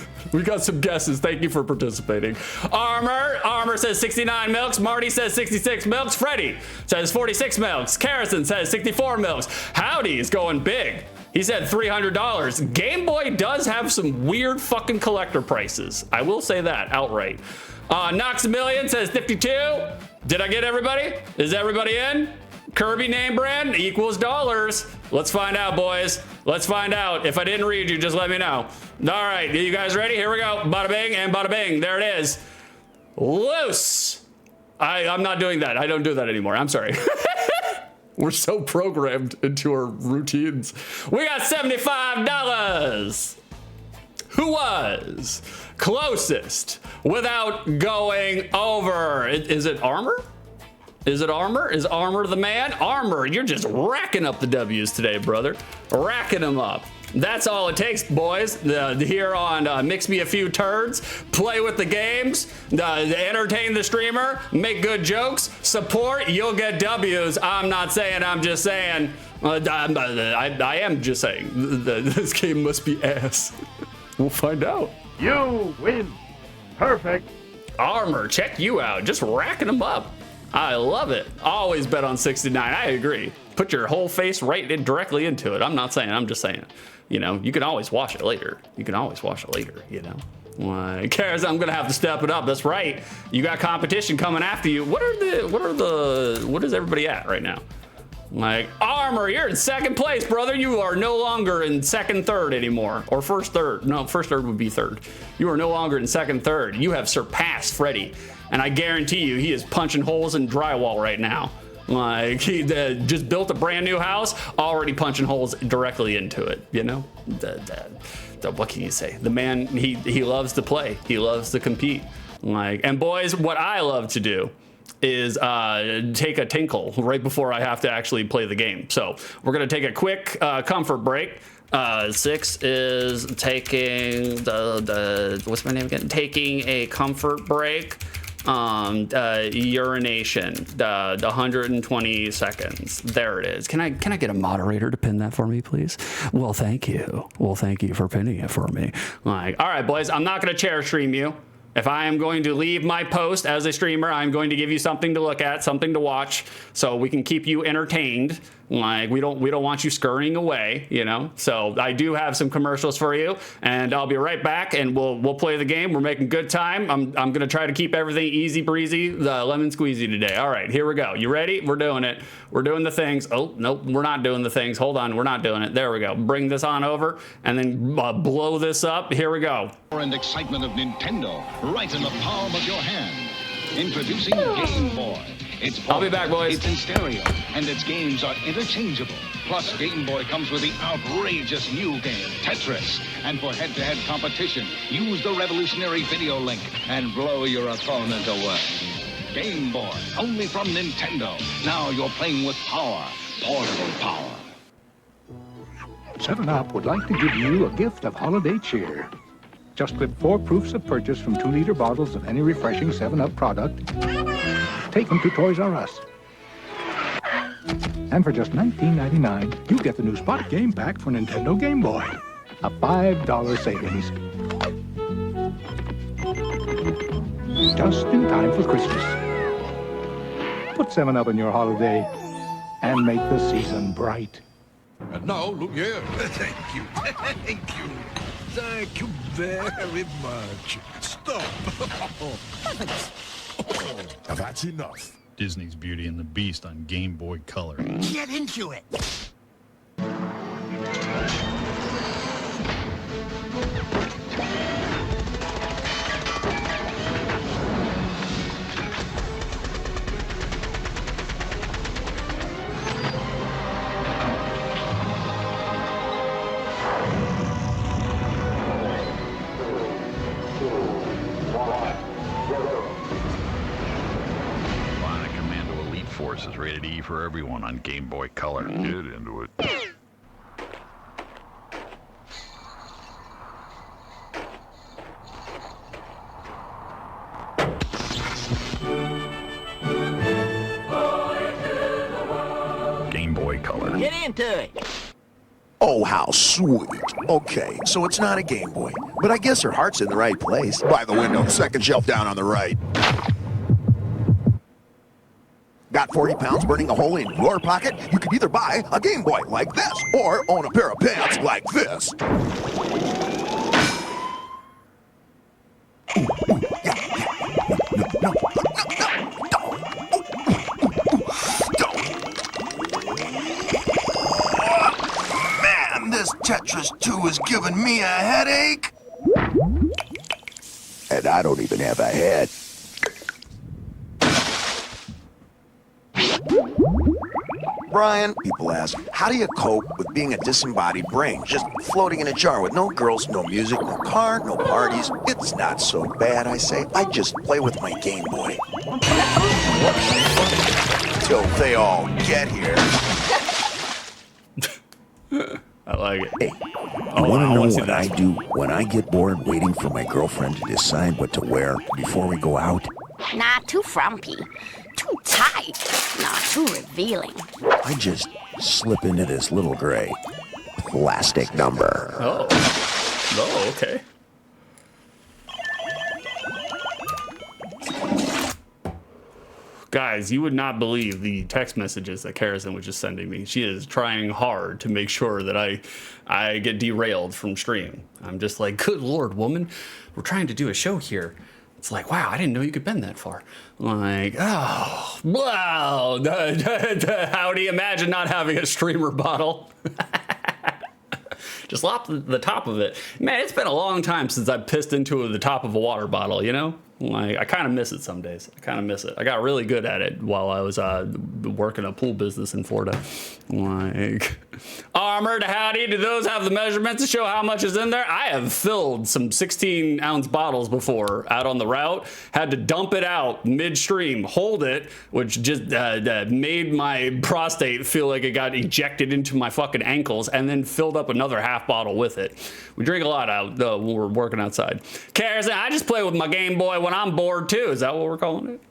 guesses. Thank you for participating. Armor says 69 milks. Marty says 66 milks. Freddie says 46 milks. Carson says 64 milks. Howdy is going big. He said $300. Game Boy does have some weird fucking collector prices. I will say that outright. Knox a Million says 52. Did I get everybody? Is everybody in? Kirby name brand equals dollars. Let's find out, boys. Let's find out. If I didn't read you, just let me know. All right, you guys ready? Here we go. Bada bing and bada bing. There it is. Loose. I'm not doing that. I don't do that anymore. I'm sorry. We're so programmed into our routines. We got $75. Who was closest without going over? Is it Armor? Is it Armor? Is Armor the man? Armor, you're just racking up the W's today, brother. Racking them up. That's all it takes, boys. Here on Mix Me a Few Turds, play with the games, entertain the streamer, make good jokes, support, you'll get W's. I'm not saying, I'm just saying. I am just saying. This game must be ass. We'll find out. You win. Perfect. Armor, check you out. Just racking them up. I love it. Always bet on 69. I agree. Put your whole face directly into it. I'm not saying, I'm just saying. You know, you can always wash it later. You know. Cares, I'm gonna have to step it up. That's right. You got competition coming after you. What is everybody at right now? Like, Armor, you're in second place, brother. You are no longer in second, third anymore. Or first, third. No, first, third would be third. You are no longer in second, third. You have surpassed Freddy. And I guarantee you, he is punching holes in drywall right now. Like, he just built a brand new house, already punching holes directly into it, you know? What can you say? The man, he loves to play. He loves to compete. Like, and boys, what I love to do is take a tinkle right before I have to actually play the game. So we're gonna take a quick comfort break. 6 is taking what's my name again? Taking a comfort break. Urination, the 120 seconds. There it is. Can I get a moderator to pin that for me, please? Well, thank you. Well, thank you for pinning it for me. Like, all right, boys, I'm not gonna chair stream you. If I am going to leave my post as a streamer, I'm going to give you something to look at, something to watch, so we can keep you entertained. Like, we don't want you scurrying away, you know. So I do have some commercials for you, and I'll be right back, and we'll play the game. We're making good time. I'm gonna try to keep everything easy breezy, the lemon squeezy today. All right, here we go. You ready? We're doing it. We're doing the things. Oh nope, we're not doing the things. Hold on, we're not doing it. There we go. Bring this on over, and then blow this up. Here we go. And excitement of Nintendo right in the palm of your hand. Introducing Game Boy. I'll be back, boys. It's in stereo, and its games are interchangeable. Plus, Game Boy comes with the outrageous new game, Tetris. And for head-to-head competition, use the revolutionary video link and blow your opponent away. Game Boy, only from Nintendo. Now you're playing with power, portable power. 7-Up would like to give you a gift of holiday cheer. Just clip 4 proofs of purchase from 2-liter bottles of any refreshing 7-Up product. Take them to Toys R Us. And for just $19.99, you get the new Spot Game Pack for Nintendo Game Boy. A $5 savings. Just in time for Christmas. Put 7-Up in your holiday and make the season bright. And now, look here. Thank you. Thank you. Thank you very much. Stop. Now that's enough. Disney's Beauty and the Beast on Game Boy Color. Get into it. Is rated E for everyone on Game Boy Color. Get into it. Game Boy Color. Get into it. Oh, how sweet. Okay, so it's not a Game Boy, but I guess her heart's in the right place. By the window, second shelf down on the right. Got 40 pounds burning a hole in your pocket? You could either buy a Game Boy like this or own a pair of pants like this. Man, this Tetris 2 is giving me a headache. And I don't even have a head. Brian, people ask, how do you cope with being a disembodied brain, just floating in a jar with no girls, no music, no car, no parties? It's not so bad, I say. I just play with my Game Boy. Till they all get here. I like it. Hey, Oh, you want I to know wanna see what this I do when I get bored waiting for my girlfriend to decide what to wear before we go out? Not too frumpy, too tight, not too revealing. I just slip into this little gray plastic number. Oh. Oh, okay. Guys, you would not believe the text messages that Karison was just sending me. She is trying hard to make sure that I get derailed from stream. I'm just like, good Lord, woman, we're trying to do a show here. It's like, wow, I didn't know you could bend that far. Like, oh, wow. How do you imagine not having a streamer bottle? Just lop the top of it. Man, it's been a long time since I pissed into the top of a water bottle, you know? Like, I kind of miss it some days. I kind of miss it. I got really good at it while I was working a pool business in Florida. Like, Armored, howdy. Do those have the measurements to show how much is in there? I have filled some 16-ounce bottles before out on the route. Had to dump it out midstream, hold it, which just made my prostate feel like it got ejected into my fucking ankles, and then filled up another half bottle with it. We drink a lot out when we're working outside. Karison, I just play with my Game Boy when I'm bored too. Is that what we're calling it?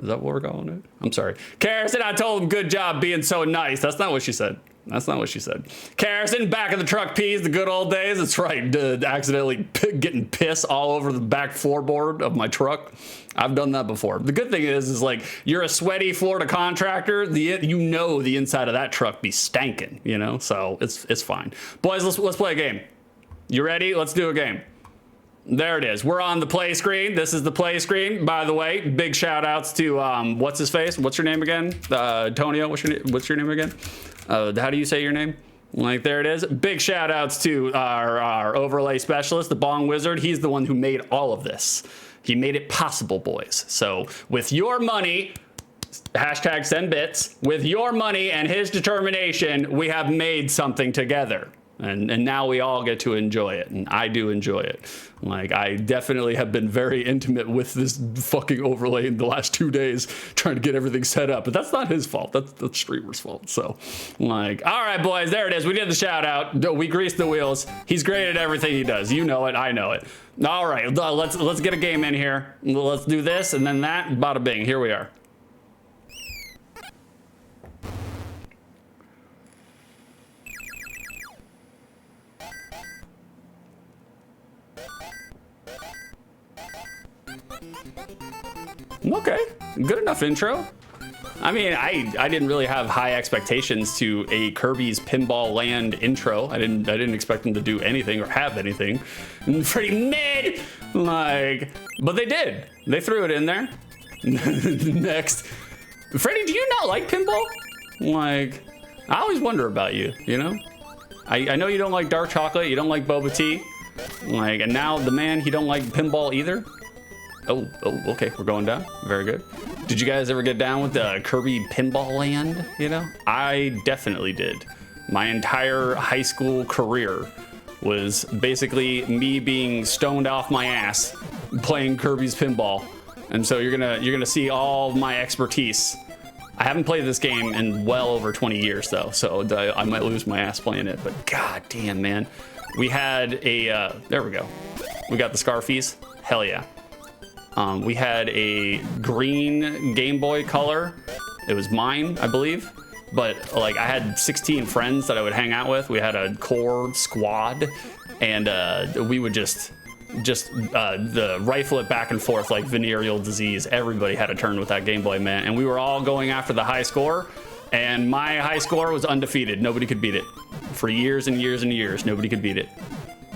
Is that what we're calling it? I'm sorry. Karison, I told him good job being so nice. That's not what she said. That's not what she said. Karison, back of the truck peas, the good old days. That's right. Accidentally getting piss all over the back floorboard of my truck. I've done that before. The good thing is like you're a sweaty Florida contractor. You know the inside of that truck be stanking. You know, so it's fine. Boys, let's play a game. You ready? Let's do a game. There it is. We're on the play screen. This is the play screen. By the way, big shout outs to what's his face? What's your name again? Antonio. What's your name again? How do you say your name? Like, there it is. Big shout outs to our overlay specialist, the Bong Wizard. He's the one who made all of this. He made it possible, boys. So with your money, hashtag send bits, with your money and his determination, we have made something together. And now we all get to enjoy it, and I do enjoy it. Like, I definitely have been very intimate with this fucking overlay in the last 2 days, trying to get everything set up. But that's not his fault. That's the streamer's fault. So, like, all right, boys, there it is. We did the shout out. We greased the wheels. He's great at everything he does. You know it. I know it. All right, let's get a game in here. Let's do this and then that. Bada bing. Here we are. Okay, good enough intro. I mean, I didn't really have high expectations to a Kirby's Pinball Land intro. I didn't expect them to do anything or have anything. Pretty mid, like, but they did. They threw it in there. Next, Freddie, do you not like pinball? Like, I always wonder about you. You know, I know you don't like dark chocolate. You don't like boba tea. Like, and now the man, he don't like pinball either. Oh, okay, we're going down. Very good. Did you guys ever get down with the Kirby Pinball Land, you know? I definitely did. My entire high school career was basically me being stoned off my ass playing Kirby's Pinball. And so you're gonna see all of my expertise. I haven't played this game in well over 20 years though, so I might lose my ass playing it, but god damn, man. We had a, there we go. We got the Scarfies, hell yeah. We had a green Game Boy Color. It was mine, I believe. But like, I had 16 friends that I would hang out with. We had a core squad, and we would just rifle it back and forth like venereal disease. Everybody had a turn with that Game Boy, man. And we were all going after the high score. And my high score was undefeated. Nobody could beat it. For years and years and years, nobody could beat it.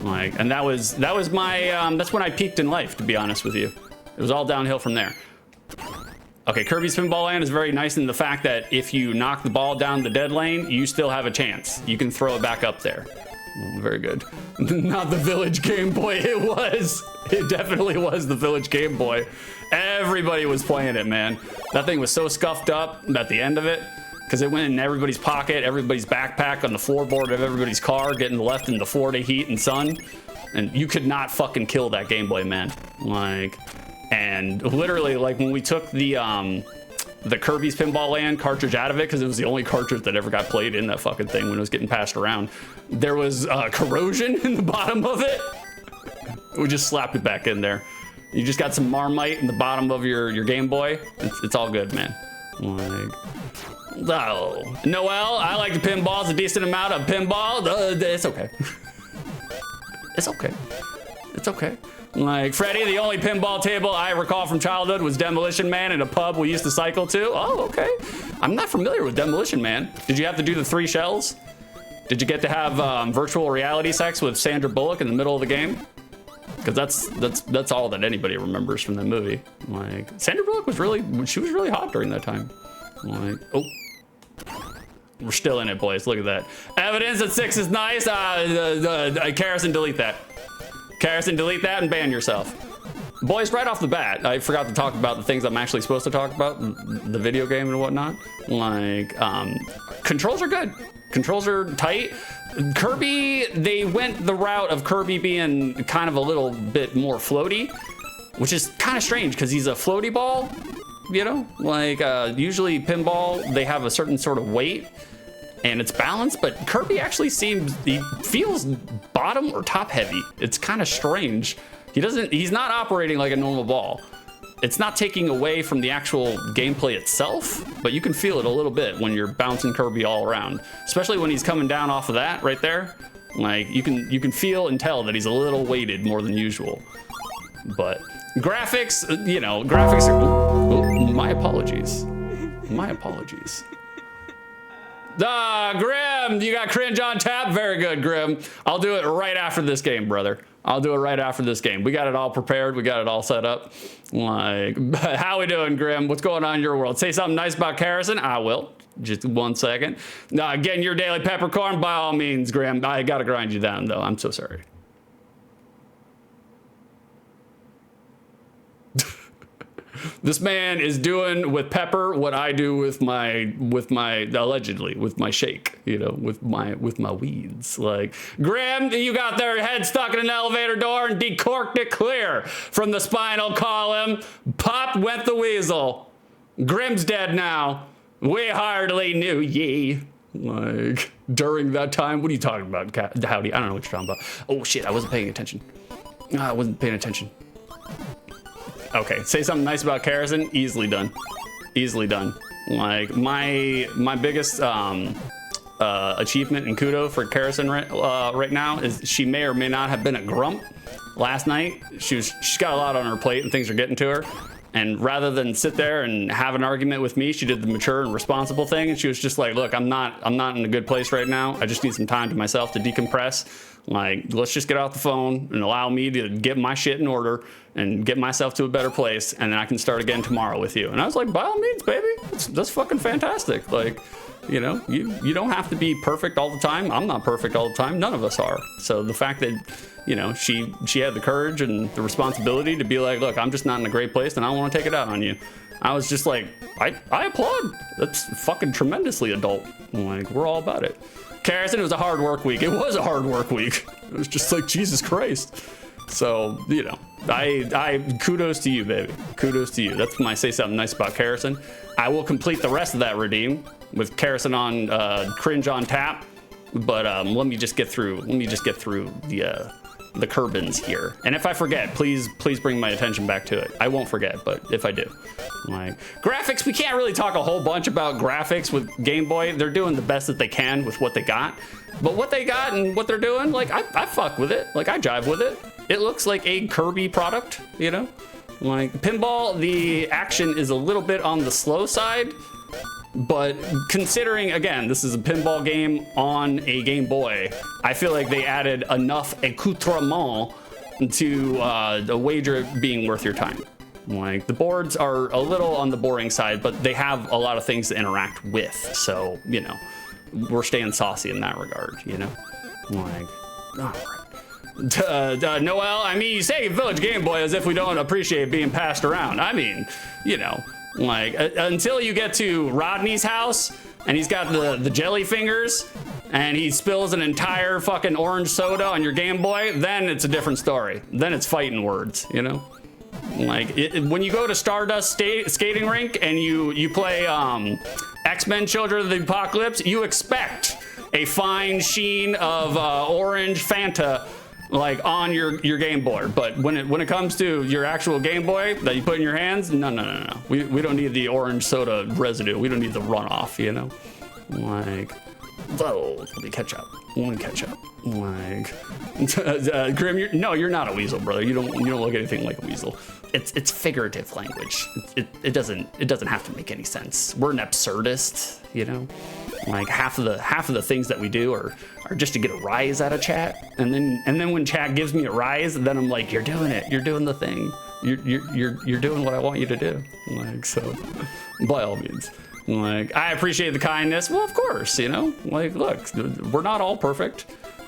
Like, and that was my that's when I peaked in life, to be honest with you. It was all downhill from there. Okay, Kirby's Pinball Land is very nice in the fact that if you knock the ball down the dead lane, you still have a chance. You can throw it back up there. Very good. Not the Village Game Boy. It was. It definitely was the Village Game Boy. Everybody was playing it, man. That thing was so scuffed up at the end of it, because it went in everybody's pocket, everybody's backpack, on the floorboard of everybody's car, getting left in the Florida heat and sun. And you could not fucking kill that Game Boy, man. Like... And literally, like, when we took the the Kirby's Pinball Land cartridge out of it because it was the only cartridge that ever got played in that fucking thing when it was getting passed around. There was corrosion in the bottom of it. We just slapped it back in there. You just got some Marmite in the bottom of your Game Boy. It's all good, man. Like, oh, Noel, I like the pinballs, a decent amount of pinball. It's okay. It's okay. It's okay. Like, Freddie, the only pinball table I recall from childhood was Demolition Man in a pub we used to cycle to. Oh, okay. I'm not familiar with Demolition Man. Did you have to do the 3 shells? Did you get to have virtual reality sex with Sandra Bullock in the middle of the game? Because that's all that anybody remembers from the movie. Like, Sandra Bullock was really hot during that time. Like, oh. We're still in it, boys. Look at that. Evidence that 6 is nice. Karrison, delete that. Karrison, delete that and ban yourself. Boys, right off the bat, I forgot to talk about the things I'm actually supposed to talk about, the video game and whatnot. Like, controls are good. Controls are tight. Kirby, they went the route of Kirby being kind of a little bit more floaty, which is kind of strange because he's a floaty ball, you know? Like, usually pinball, they have a certain sort of weight and it's balanced, but Kirby actually he feels bottom or top heavy. It's kind of strange. He's not operating like a normal ball. It's not taking away from the actual gameplay itself, but you can feel it a little bit when you're bouncing Kirby all around, especially when he's coming down off of that right there. Like, you can feel and tell that he's a little weighted more than usual. But graphics, you know, graphics are, oh, my apologies. My apologies. Grim, you got cringe on tap? Very good, Grim. I'll do it right after this game, brother. I'll do it right after this game. We got it all prepared. We got it all set up. Like, how we doing, Grim? What's going on in your world? Say something nice about Karrison? I will. Just 1 second. Getting your daily peppercorn, by all means, Grim. I got to grind you down, though. I'm so sorry. This man is doing with pepper what I do with my allegedly with my shake, you know, with my weeds. Like, Grim, you got their head stuck in an elevator door and decorked it clear from the spinal column. Pop went the weasel. Grim's dead now. We hardly knew ye. Like, during that time, what are you talking about, Howdy? I don't know what you're talking about. Oh shit, I wasn't paying attention. I wasn't paying attention. Okay, say something nice about Karrison. Easily done. Easily done. Like, my biggest achievement and kudo for Karrison right now is she may or may not have been a grump last night. She's got a lot on her plate and things are getting to her. And rather than sit there and have an argument with me, she did the mature and responsible thing. And she was just like, look, I'm not in a good place right now. I just need some time to myself to decompress. Like, let's just get off the phone and allow me to get my shit in order and get myself to a better place, and then I can start again tomorrow with you. And I was like, by all means, baby, that's fucking fantastic. Like, you know, you don't have to be perfect all the time. I'm not perfect all the time. None of us are. So the fact that, you know, she had the courage and the responsibility to be like, look, I'm just not in a great place and I don't want to take it out on you. I was just like, I applaud. That's fucking tremendously adult. Like, we're all about it. Karrison, it was a hard work week. It was a hard work week. It was just like, Jesus Christ. So, you know, I kudos to you, baby. Kudos to you. That's my say something nice about Karrison. I will complete the rest of that redeem with Karrison on cringe on tap. But let me just get through the Kerbins here. And if I forget, please bring my attention back to it. I won't forget, but if I do. Like, graphics, we can't really talk a whole bunch about graphics with Game Boy. They're doing the best that they can with what they got. But what they got and what they're doing, like, I fuck with it. Like, I jive with it. It looks like a Kirby product, you know? Like, Pinball, the action is a little bit on the slow side. But considering, again, this is a pinball game on a Game Boy, I feel like they added enough accoutrement to the wager being worth your time. Like, the boards are a little on the boring side, but they have a lot of things to interact with. So, you know, we're staying saucy in that regard, you know? Like, all right. Noel, I mean, you say Village Game Boy as if we don't appreciate being passed around. I mean, you know, like, until you get to Rodney's house and he's got the jelly fingers and he spills an entire fucking orange soda on your Game Boy, then it's a different story. Then it's fighting words, you know? Like when you go to Stardust skating rink and you play X-Men Children of the Apocalypse, you expect a fine sheen of orange Fanta like on your Game Boy. But when it comes to your actual Game Boy that you put in your hands, no. We don't need the orange soda residue. We don't need the runoff, you know? Like, whoa, let me catch up. Like, Grim, you're not a weasel, brother. You don't look anything like a weasel. It's figurative language. It doesn't have to make any sense. We're an absurdist, you know. Like half of the things that we do are just to get a rise out of chat, and then when chat gives me a rise, then I'm like, you're doing it. You're doing the thing. You're doing what I want you to do. Like, so, by all means. Like, I appreciate the kindness. Well, of course, you know. Like, look, we're not all perfect.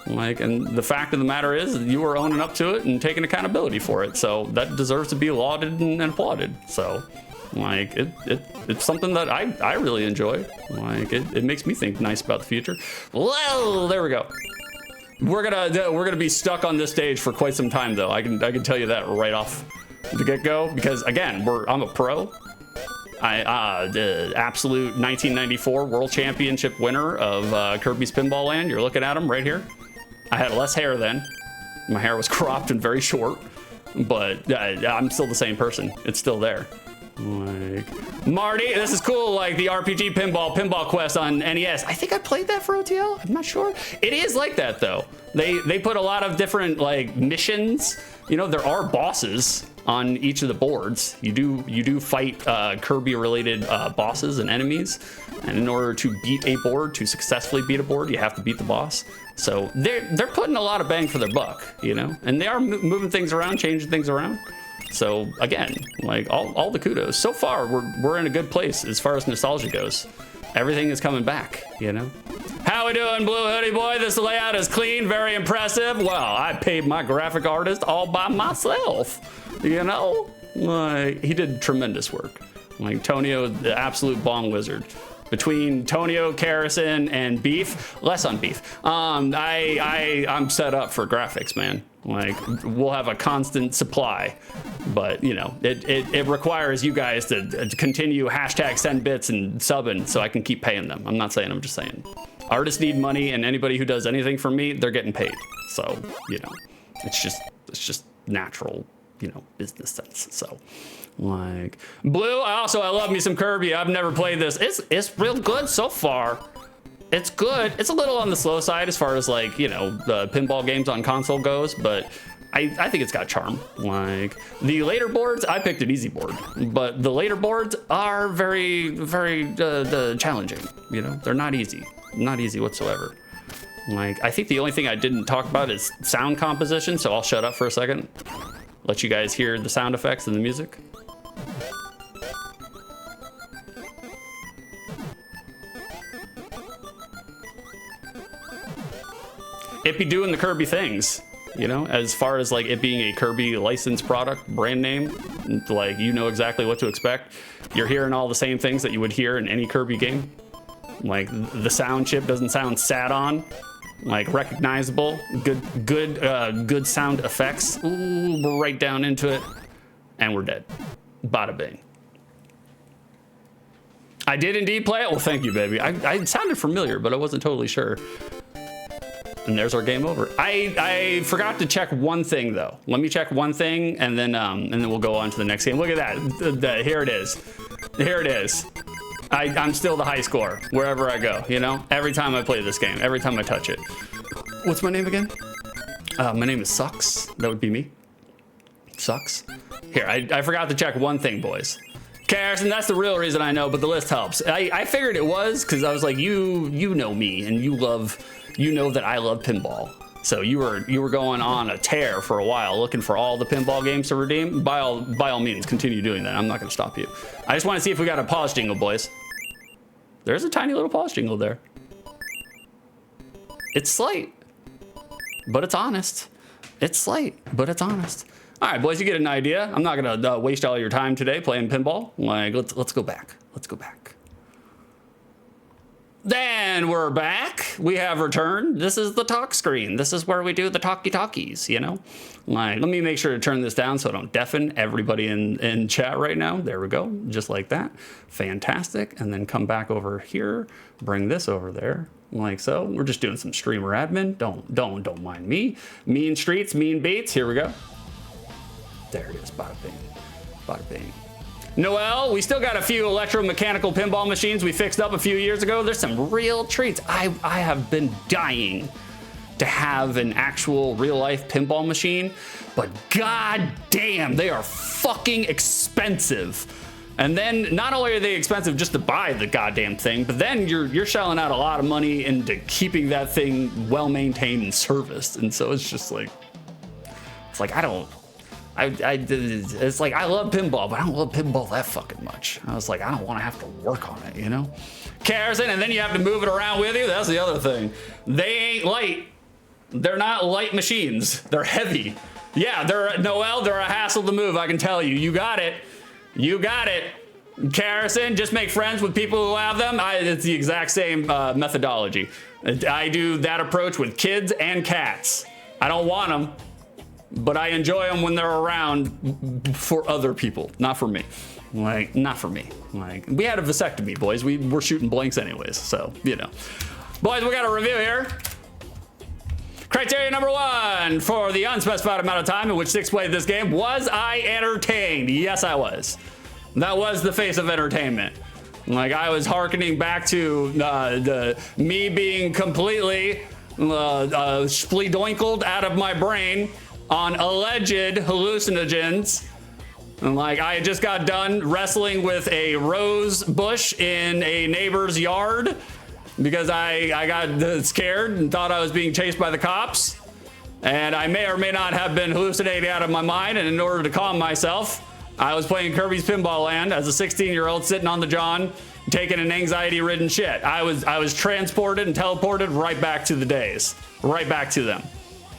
Like, and the fact of the matter is, you are owning up to it and taking accountability for it. So that deserves to be lauded and applauded. So, like, it's something that I really enjoy. Like, it makes me think nice about the future. Well, there we go. We're gonna be stuck on this stage for quite some time, though. I can tell you that right off the get-go, because again, I'm a pro. The absolute 1994 World Championship winner of Kirby's Pinball Land. You're looking at him right here. I had less hair then. My hair was cropped and very short, but I'm still the same person. It's still there. Like, Marty, this is cool. Like the RPG Pinball Quest on NES. I think I played that for OTL. I'm not sure. It is like that though. They put a lot of different like missions. You know, there are bosses on each of the boards. You do fight Kirby related bosses and enemies, and in order to beat a board, to successfully beat a board, you have to beat the boss. So they're putting a lot of bang for their buck, you know, and they are moving things around, changing things around. So again, like all the kudos. So far, we're in a good place as far as nostalgia goes. Everything is coming back, you know. How we doing, Blue Hoodie Boy? This layout is clean, very impressive. Well, I paid my graphic artist all by myself, you know. Like, he did tremendous work. Like Tonio, the absolute bong wizard. Between Tonio, Carrison, and Beef, less on Beef. I'm set up for graphics, man. Like, we'll have a constant supply, but you know, it requires you guys to continue hashtag send bits and subbing so I can keep paying them. I'm not saying, I'm just saying. Artists need money, and anybody who does anything for me, they're getting paid. So, you know, it's just natural, you know, business sense. So, like, Blue, I love me some Kirby. I've never played this. It's real good so far. It's good. It's a little on the slow side as far as like, you know, the pinball games on console goes, but I think it's got charm. Like the later boards, I picked an easy board, but the later boards are very, very challenging. You know, they're not easy whatsoever. Like, I think the only thing I didn't talk about is sound composition, so I'll shut up for a second. Let you guys hear the sound effects and the music. It be doing the Kirby things, you know, as far as like it being a Kirby licensed product, brand name, like you know exactly what to expect. You're hearing all the same things that you would hear in any Kirby game. Like the sound chip doesn't sound sat on, like recognizable, good sound effects. Ooh, we're right down into it, and we're dead. Bada bing. I did indeed play it. Well, thank you, baby. I sounded familiar, but I wasn't totally sure. And there's our game over. I forgot to check one thing though. Let me check one thing, and then we'll go on to the next game. Look at that. Here it is. Here it is. I'm still the high score wherever I go. You know, every time I play this game, every time I touch it. What's my name again? My name is Sucks. That would be me. Sucks. Here, I forgot to check one thing, boys. Carrison, that's the real reason I know, but the list helps. I figured it was because I was like, you know me, and you know that I love pinball. So you were going on a tear for a while, looking for all the pinball games to redeem. By all means, continue doing that. I'm not going to stop you. I just want to see if we got a polish jingle, boys. There's a tiny little polish jingle there. It's slight, but it's honest. It's slight, but it's honest. All right, boys, you get an idea. I'm not going to waste all your time today playing pinball. Like, let's go back. Let's go back. Then we're back. We have returned. This is the talk screen. This is where we do the talkies, you know? Like, let me make sure to turn this down so I don't deafen everybody in chat right now. There we go, just like that. Fantastic. And then come back over here, bring this over there, like so. We're just doing some streamer admin. Don't mind me. Mean streets, mean beats. Here we go. There it is. Bada bing, bada bing. Noel, we still got a few electromechanical pinball machines we fixed up a few years ago. There's some real treats. I have been dying to have an actual real life pinball machine, but god damn, they are fucking expensive. And then not only are they expensive just to buy the goddamn thing, but then you're shelling out a lot of money into keeping that thing well maintained and serviced. And so it's just like, it's like it's like I love pinball, but I don't love pinball that fucking much. I was like, I don't want to have to work on it, you know? Kerosene, and then you have to move it around with you. That's the other thing. They ain't light. They're not light machines. They're heavy. Yeah, they're a hassle to move, I can tell you. You got it. You got it. Kerosene, just make friends with people who have them. It's the exact same methodology. I do that approach with kids and cats. I don't want them, but I enjoy them when they're around for other people, not for me. Like, not for me. Like, we had a vasectomy, boys. We were shooting blanks anyways, so, you know. Boys, we got a review here. Criteria number 1 for the unspecified amount of time in which Six played this game. Was I entertained? Yes, I was. That was the face of entertainment. Like, I was hearkening back to me being completely spleedoinkled out of my brain on alleged hallucinogens. And like, I just got done wrestling with a rose bush in a neighbor's yard because I got scared and thought I was being chased by the cops. And I may or may not have been hallucinating out of my mind. And in order to calm myself, I was playing Kirby's Pinball Land as a 16-year-old sitting on the john, taking an anxiety-ridden shit. I was transported and teleported right back to the days, right back to them.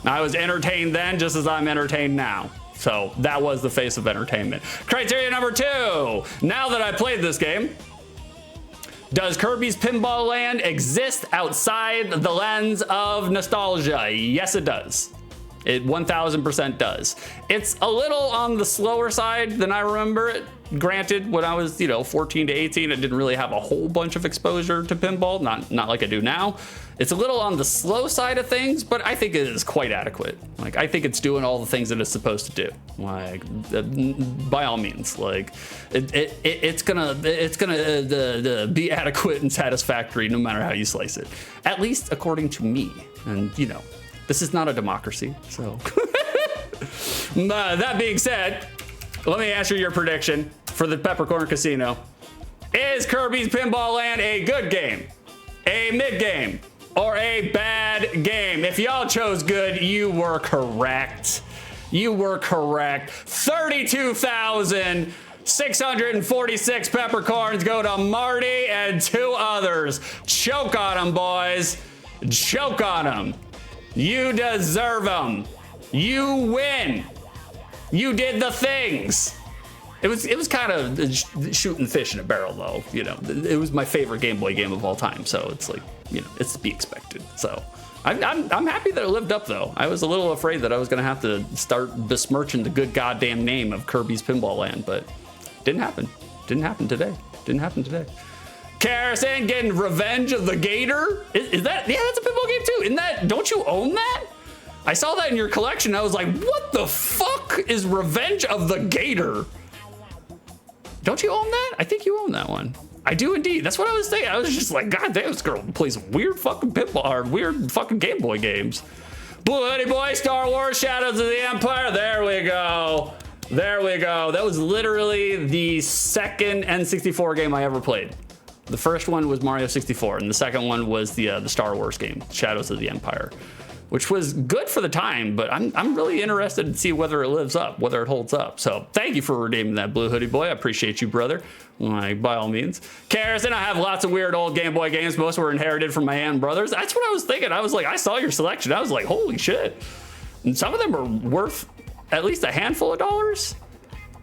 I was entertained then just as I'm entertained now. So that was the face of entertainment. Criteria number 2. Now that I played this game, does Kirby's Pinball Land exist outside the lens of nostalgia? Yes, it does. It 1000% does. It's a little on the slower side than I remember it. Granted, when I was, 14 to 18, I didn't really have a whole bunch of exposure to pinball, not like I do now. It's a little on the slow side of things, but I think it is quite adequate. Like, I think it's doing all the things that it's supposed to do. Like, by all means, like, it's gonna be adequate and satisfactory no matter how you slice it. At least according to me. And, this is not a democracy, so. That being said, let me answer your prediction for the Peppercorn Casino. Is Kirby's Pinball Land a good game, a mid game, or a bad game? If y'all chose good, you were correct. You were correct. 32,646 peppercorns go to Marty and 2 others. Choke on them, boys. Choke on them. You deserve them. You win. You did the things. It was kind of shooting fish in a barrel, though. It was my favorite Game Boy game of all time, so it's like, it's to be expected. So I'm happy that it lived up, though. I was a little afraid that I was gonna have to start besmirching the good goddamn name of Kirby's Pinball Land, but didn't happen. Didn't happen today. Didn't happen today. Kerosene getting Revenge of the Gator. Is that? Yeah, that's a pinball game too. Don't you own that? I saw that in your collection. I was like, what the fuck is Revenge of the Gator? Don't you own that? I think you own that one. I do indeed. That's what I was thinking. I was just like, God damn, this girl plays weird fucking pinball or weird fucking Game Boy games. Blue Hoodie Boy, Star Wars, Shadows of the Empire. There we go. There we go. That was literally the second N64 game I ever played. The first one was Mario 64, and the second one was the Star Wars game, Shadows of the Empire, which was good for the time, but I'm really interested to see whether it lives up, whether it holds up. So thank you for redeeming that, Blue Hoodie Boy. I appreciate you, brother. Like, by all means. Kerosene, I have lots of weird old Game Boy games. Most were inherited from my aunt and brothers. That's what I was thinking. I was like, I saw your selection. I was like, holy shit. And some of them are worth at least a handful of dollars.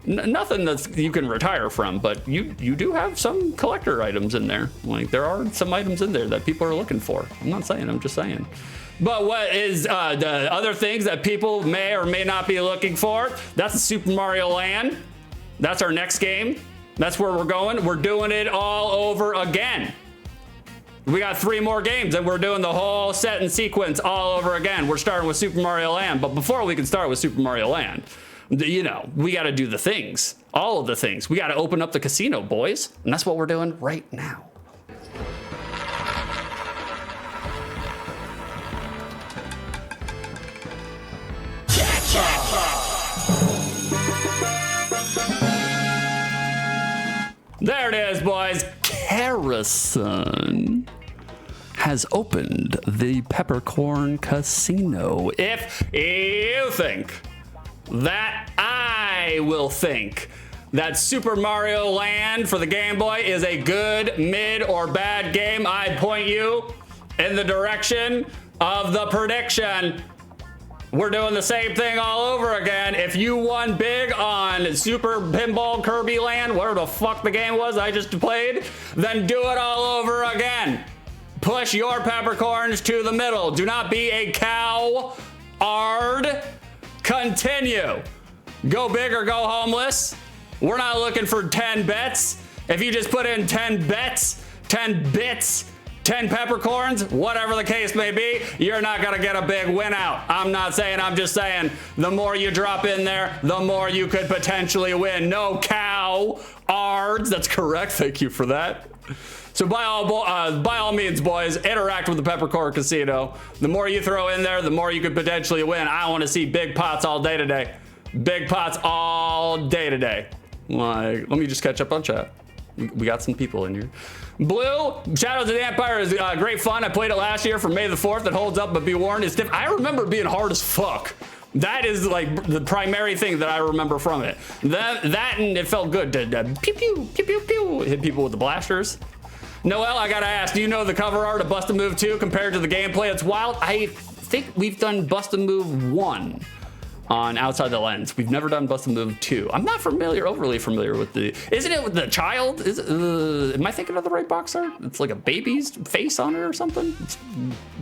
Nothing that you can retire from, but you do have some collector items in there. Like, there are some items in there that people are looking for. I'm not saying, I'm just saying. But what is the other things that people may or may not be looking for? That's the Super Mario Land. That's our next game. That's where we're going. We're doing it all over again. We got 3 more games and we're doing the whole set and sequence all over again. We're starting with Super Mario Land, but before we can start with Super Mario Land, you know, we got to do the things, all of the things. We got to open up the casino, boys, and that's what we're doing right now. There it is, boys. Harrison has opened the Peppercorn Casino. If you think that I will think that Super Mario Land for the Game Boy is a good, mid, or bad game, I point you in the direction of the prediction. We're doing the same thing all over again. If you won big on Super Pinball Kirby Land, whatever the fuck the game was I just played, then do it all over again. Push your peppercorns to the middle. Do not be a coward. Continue. Go big or go homeless. We're not looking for 10 bets. If you just put in 10 bets, 10 bits, 10 peppercorns, whatever the case may be, you're not gonna get a big win out. I'm not saying, I'm just saying, the more you drop in there, the more you could potentially win. No cowards. That's correct. Thank you for that. So by all means, boys, interact with the Peppercorn Casino. The more you throw in there, the more you could potentially win. I want to see big pots all day today. Big pots all day today. Like, let me just catch up on chat. We got some people in here. Blue, Shadows of the Empire is great fun. I played it last year for May the 4th. It holds up, but be warned, it's I remember it being hard as fuck. That is like the primary thing that I remember from it. That and it felt good to pew pew pew pew pew hit people with the blasters. Noel, I gotta ask, do you know the cover art of Bust a Move 2 compared to the gameplay? It's wild. I think we've done Bust a Move 1 on Outside the Lens. We've never done Bust a Move 2. I'm not overly familiar with isn't it with the child? Am I thinking of the right box art? It's like a baby's face on it or something? It's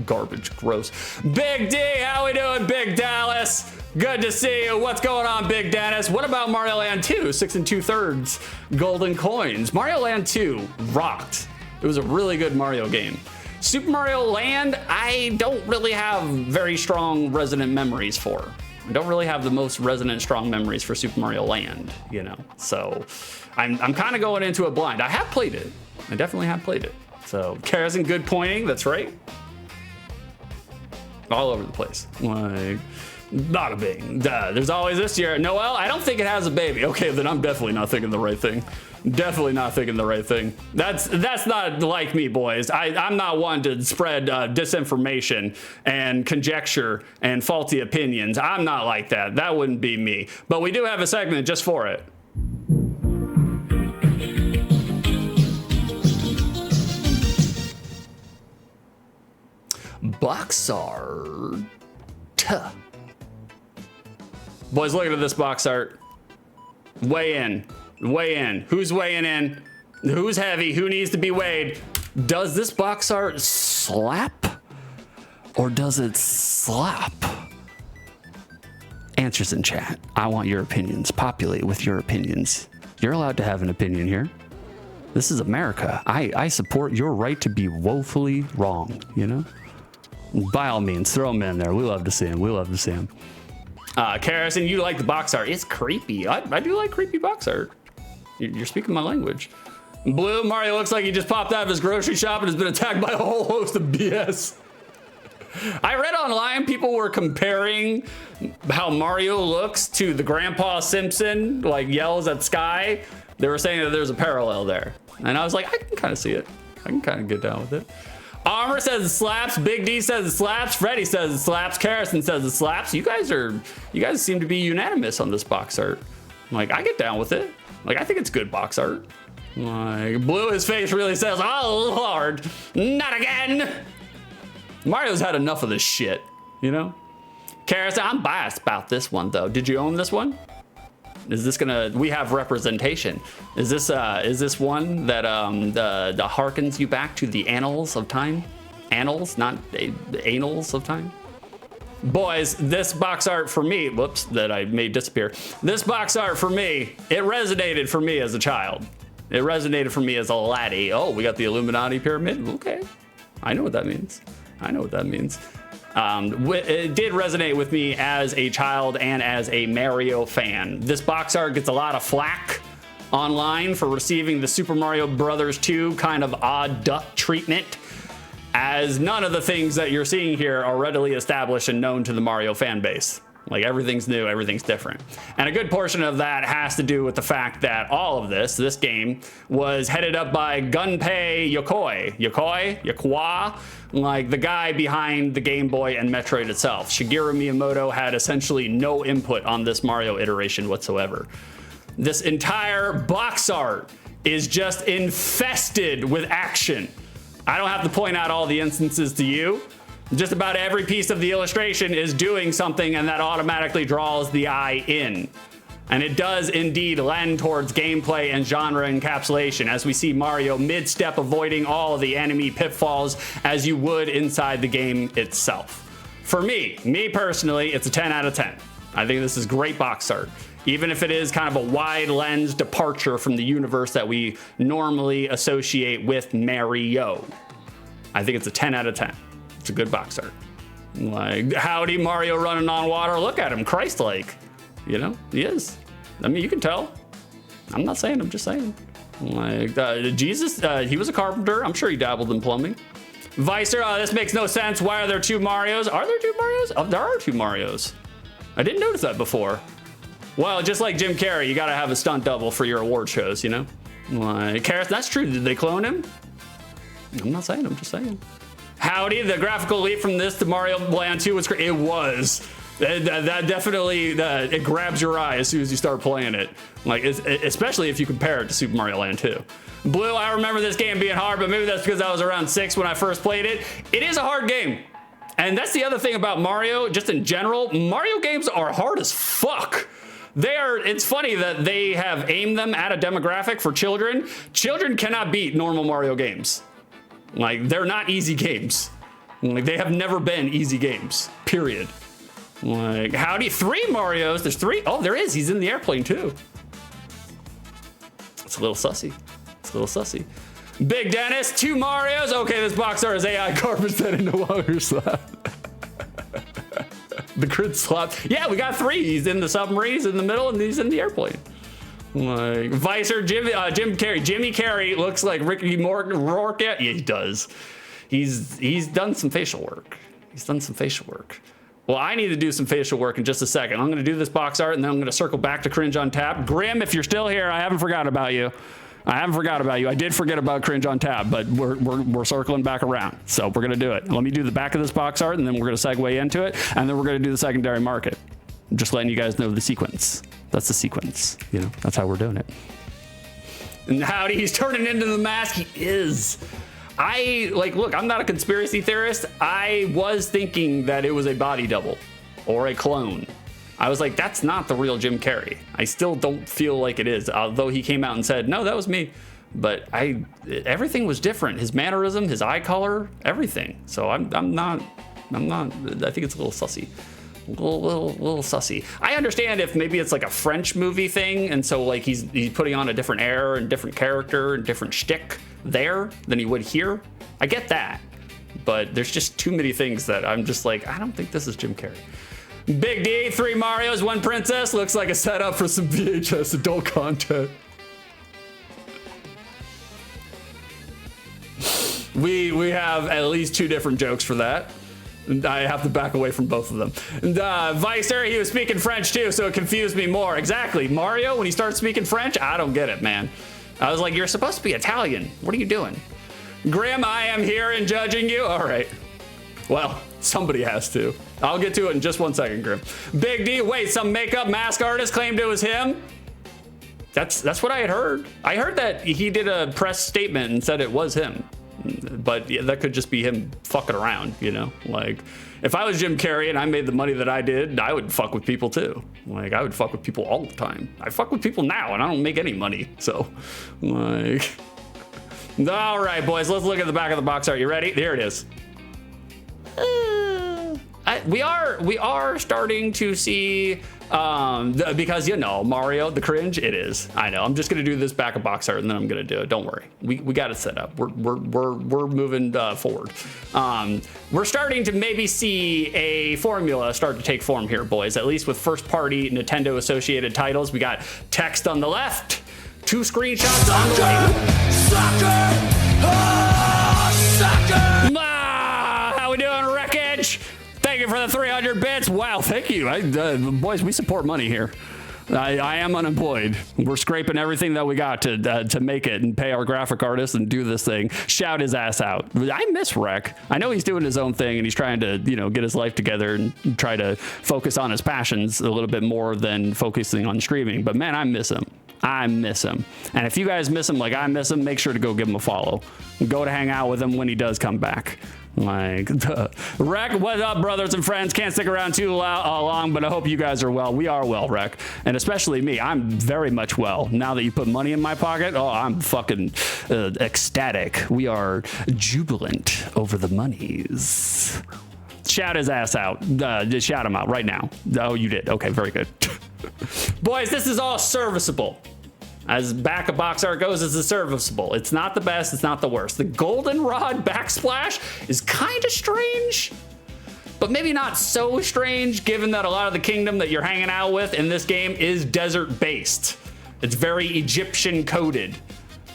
garbage, gross. Big D, how we doing, Big Dallas? Good to see you. What's going on, Big Dennis? What about Mario Land 2, 6 2/3 golden coins? Mario Land 2 rocked. It was a really good Mario game. Super Mario Land, I don't really have very strong resonant memories for. I don't really have the most resonant strong memories for Super Mario Land, you know? So I'm kind of going into it blind. I have played it. I definitely have played it. So Harrison, good pointing, that's right. All over the place. Like, not a big, there's always this year. Noel, I don't think it has a baby. Okay, then I'm definitely not thinking the right thing. Definitely not thinking the right thing. That's not like me, boys. I'm not one to spread disinformation and conjecture and faulty opinions. I'm not like that. That wouldn't be me. But we do have a segment just for it. Box art. Boys, look at this box art. Weigh in. Weigh in. Who's weighing in? Who's heavy? Who needs to be weighed? Does this box art slap? Or does it slap? Answers in chat. I want your opinions. Populate with your opinions. You're allowed to have an opinion here. This is America. I support your right to be woefully wrong, you know? By all means, throw them in there. We love to see them. We love to see them. Harrison, you like the box art. It's creepy. I do like creepy box art. You're speaking my language. Blue, Mario looks like he just popped out of his grocery shop and has been attacked by a whole host of BS. I read online people were comparing how Mario looks to the Grandpa Simpson, like yells at Sky. They were saying that there's a parallel there. And I was like, I can kind of see it. I can kind of get down with it. Armor says it slaps. Big D says it slaps. Freddy says it slaps. Harrison says it slaps. You guys seem to be unanimous on this box art. Like, I get down with it. Like, I think it's good box art. Like, Blue, his face really says, oh Lord, not again. Mario's had enough of this shit, you know? Harrison, I'm biased about this one though. Did you own this one? Is this gonna? We have representation. Is this one that the harkens you back to the annals of time? Annals, not annals of time. Boys, this box art for me, whoops, that I made disappear. This box art for me, it resonated for me as a child. It resonated for me as a laddie. Oh, we got the Illuminati pyramid. Okay, I know what that means. I know what that means. It did resonate with me as a child and as a Mario fan. This box art gets a lot of flack online for receiving the Super Mario Bros. 2 kind of odd duck treatment, as none of the things that you're seeing here are readily established and known to the Mario fan base. Like, everything's new, everything's different. And a good portion of that has to do with the fact that all of this game, was headed up by Gunpei Yokoi, like the guy behind the Game Boy and Metroid itself. Shigeru Miyamoto had essentially no input on this Mario iteration whatsoever. This entire box art is just infested with action. I don't have to point out all the instances to you. Just about every piece of the illustration is doing something, and that automatically draws the eye in. And it does indeed lend towards gameplay and genre encapsulation, as we see Mario mid-step avoiding all of the enemy pitfalls as you would inside the game itself. For me personally, it's a 10 out of 10. I think this is great box art. Even if it is kind of a wide lens departure from the universe that we normally associate with Mario. I think it's a 10 out of 10. It's a good box art. Like, howdy, Mario running on water. Look at him, Christ-like. You know, he is. I mean, you can tell. I'm not saying, I'm just saying. Like, Jesus, he was a carpenter. I'm sure he dabbled in plumbing. Vicer, this makes no sense. Why are there 2 Marios? Are there 2 Marios? Oh, there are 2 Marios. I didn't notice that before. Well, just like Jim Carrey, you gotta have a stunt double for your award shows, you know? Like, Karras, that's true. Did they clone him? I'm not saying, I'm just saying. Howdy, the graphical leap from this to Mario Land 2 was great. It was. That definitely, it grabs your eye as soon as you start playing it. Like, especially if you compare it to Super Mario Land 2. Blue, I remember this game being hard, but maybe that's because I was around 6 when I first played it. It is a hard game. And that's the other thing about Mario, just in general. Mario games are hard as fuck. It's funny that they have aimed them at a demographic for children. Children cannot beat normal Mario games. Like, they're not easy games. Like, they have never been easy games, period. Like, howdy, 3 Marios. There's 3. Oh, there is. He's in the airplane too. It's a little sussy. It's a little sussy. Big Dennis, 2 Marios. Okay, this box art is AI garbage that in no longer slap. The grid slap. Yeah, we got 3. He's in the submarine, he's in the middle, and he's in the airplane. Like, Vicer, Jim Carrey. Jimmy Carrey looks like Ricky Rourke. Yeah, he does. He's done some facial work. He's done some facial work. Well, I need to do some facial work in just a second. I'm going to do this box art, and then I'm going to circle back to Cringe on Tap. Grim, if you're still here, I haven't forgot about you. I did forget about Cringe on Tab, but we're circling back around. So we're going to do it. Let me do the back of this box art, and then we're going to segue into it, and then we're going to do the secondary market. I'm just letting you guys know the sequence. That's the sequence. You know, that's how we're doing it. And howdy, he's turning into the mask. He is. Look, I'm not a conspiracy theorist. I was thinking that it was a body double or a clone. I was like, that's not the real Jim Carrey. I still don't feel like it is, although he came out and said, no, that was me. But everything was different. His mannerism, his eye color, everything. So I'm not, I think it's a little sussy. A little sussy. I understand if maybe it's like a French movie thing, and so like he's putting on a different air and different character and different shtick there than he would here. I get that, but there's just too many things that I'm just like, I don't think this is Jim Carrey. Big D, 3 Marios, 1 princess. Looks like a setup for some VHS adult content. We have at least 2 different jokes for that. I have to back away from both of them. And Vicer, he was speaking French too, so it confused me more. Exactly. Mario, when he starts speaking French, I don't get it, man. I was like, you're supposed to be Italian. What are you doing? Grim, I am here and judging you. All right. Well, somebody has to. I'll get to it in just 1 second, Grim. Big D, wait, some makeup mask artist claimed it was him? That's what I had heard. I heard that he did a press statement and said it was him. But yeah, that could just be him fucking around, you know? Like, if I was Jim Carrey and I made the money that I did, I would fuck with people too. Like, I would fuck with people all the time. I fuck with people now and I don't make any money. So, like... All right, boys, let's look at the back of the box art. You ready? Here it is. We are starting to see, because, you know, Mario, the cringe, it is. I know. I'm just going to do this back of box art and then I'm going to do it. Don't worry. We got it set up. We're moving forward. We're starting to maybe see a formula start to take form here, boys, at least with first party Nintendo associated titles. We got text on the left, 2 screenshots on the right. Sucker! Oh, sucker! How we doing, Wreckage? Thank you for the 300 bits. Wow, thank you. Boys, we support money here. I am unemployed. We're scraping everything that we got to make it and pay our graphic artists and do this thing. Shout his ass out. I miss Rec. I know he's doing his own thing and he's trying to, you know, get his life together and try to focus on his passions a little bit more than focusing on streaming. But man, I miss him. I miss him. And if you guys miss him like I miss him, make sure to go give him a follow. Go to hang out with him when he does come back. Like, Rec, what up, brothers and friends? Can't stick around too long, but I hope you guys are well. We are well, Rec. And especially me. I'm very much well. Now that you put money in my pocket, oh, I'm fucking ecstatic. We are jubilant over the monies. Shout his ass out. Just shout him out right now. Oh, you did. Okay, very good. Boys, this is all serviceable. As back of box art goes, this is serviceable. It's not the best, it's not the worst. The goldenrod backsplash is kind of strange, but maybe not so strange given that a lot of the kingdom that you're hanging out with in this game is desert based. It's very Egyptian coded.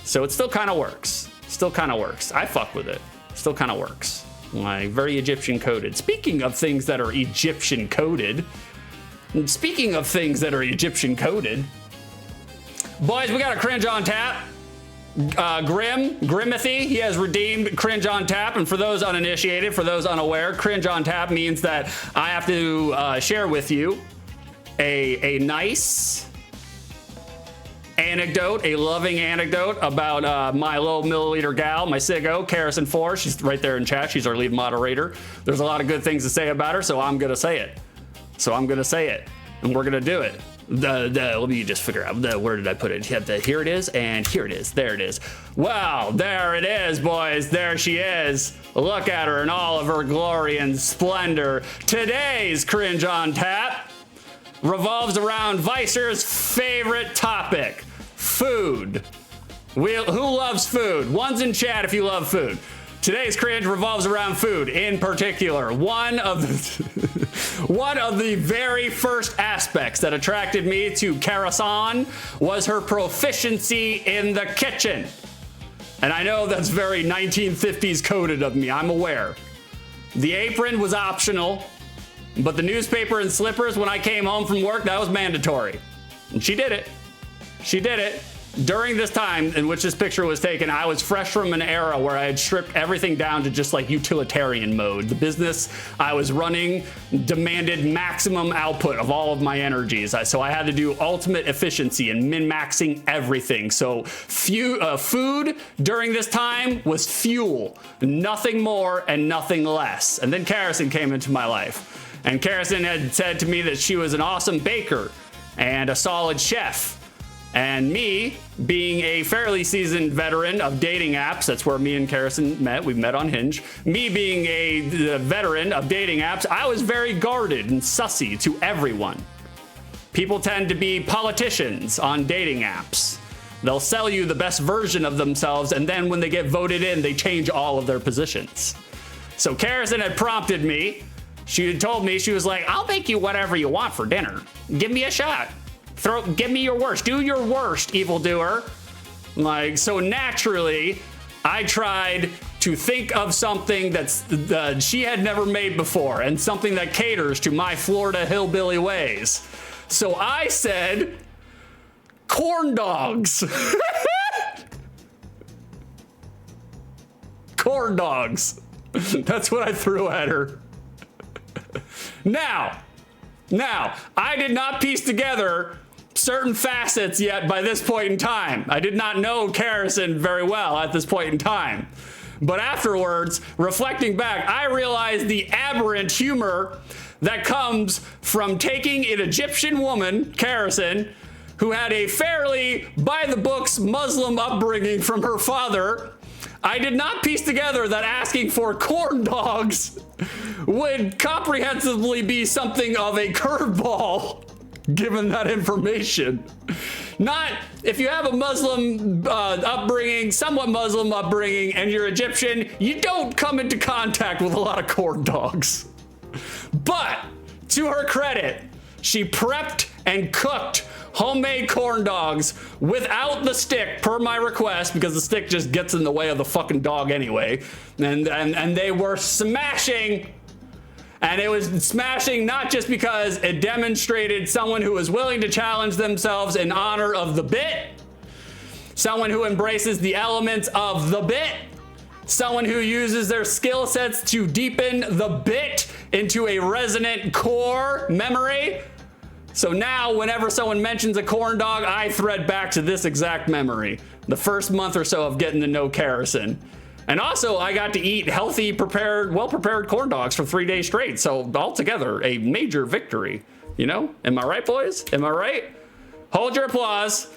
So it still kind of works. Still kind of works. I fuck with it. Still kind of works. Like, very Egyptian coded. Speaking of things that are Egyptian coded, boys, we got a cringe on tap. Grimothy, he has redeemed cringe on tap. And for those uninitiated, for those unaware, cringe on tap means that I have to share with you a nice anecdote, a loving anecdote about my low milliliter gal, my Siggo, Carrison4. She's right there in chat. She's our lead moderator. There's a lot of good things to say about her, so I'm going to say it. And we're going to do it. Let me just figure out where did I put it? Here it is, and here it is. There it is. Wow, there it is, boys. There she is. Look at her in all of her glory and splendor. Today's cringe on tap revolves around Vicer's favorite topic: food. Who loves food? One's in chat if you love food. Today's cringe revolves around food. In particular, one of the very first aspects that attracted me to Karasan was her proficiency in the kitchen. And I know that's very 1950s coded of me, I'm aware. The apron was optional, but the newspaper and slippers when I came home from work, that was mandatory. And she did it. She did it. During this time in which this picture was taken, I was fresh from an era where I had stripped everything down to just like utilitarian mode. The business I was running demanded maximum output of all of my energies. So I had to do ultimate efficiency and min-maxing everything. So food during this time was fuel, nothing more and nothing less. And then Karrison came into my life. And Karrison had said to me that she was an awesome baker and a solid chef. And me, being a fairly seasoned veteran of dating apps, that's where me and Karrison met. We met on Hinge. Me being a veteran of dating apps, I was very guarded and sussy to everyone. People tend to be politicians on dating apps. They'll sell you the best version of themselves, and then when they get voted in, they change all of their positions. So Karrison had prompted me. She had told me, she was like, I'll make you whatever you want for dinner. Give me a shot. Give me your worst. Do your worst, evildoer. Like, so naturally, I tried to think of something that she had never made before and something that caters to my Florida hillbilly ways. So I said, corn dogs. Corn dogs. That's what I threw at her. Now, I did not piece together certain facets yet by this point in time. I did not know Karrison very well at this point in time. But afterwards, reflecting back, I realized the aberrant humor that comes from taking an Egyptian woman, Karison, who had a fairly by-the-books Muslim upbringing from her father. I did not piece together that asking for corn dogs would comprehensively be something of a curveball, given that information. Not if you have a Muslim upbringing, somewhat Muslim upbringing, and you're Egyptian, you don't come into contact with a lot of corn dogs. But to her credit, she prepped and cooked homemade corn dogs without the stick, per my request, because the stick just gets in the way of the fucking dog anyway. And they were smashing. And it was smashing not just because it demonstrated someone who was willing to challenge themselves in honor of the bit, someone who embraces the elements of the bit, someone who uses their skill sets to deepen the bit into a resonant core memory. So now whenever someone mentions a corn dog, I thread back to this exact memory, the first month or so of getting to know Karison. And also, I got to eat healthy, well-prepared corn dogs for 3 days straight. So altogether, a major victory. You know? Am I right, boys? Am I right? Hold your applause.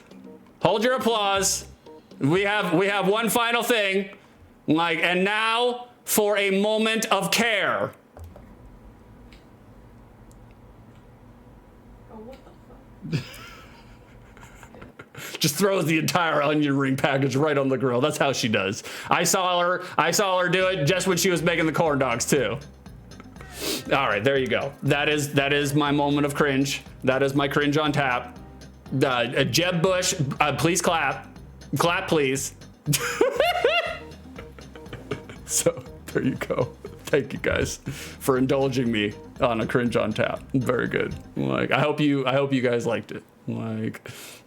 Hold your applause. We have one final thing. And now for a moment of care. Oh, what the fuck? Just throws the entire onion ring package right on the grill. That's how she does. I saw her do it just when she was making the corn dogs too. All right, there you go. That is my moment of cringe. That is my cringe on tap. Jeb Bush, please clap. Clap, please. So there you go. Thank you guys for indulging me on a cringe on tap. Very good. I hope you guys liked it.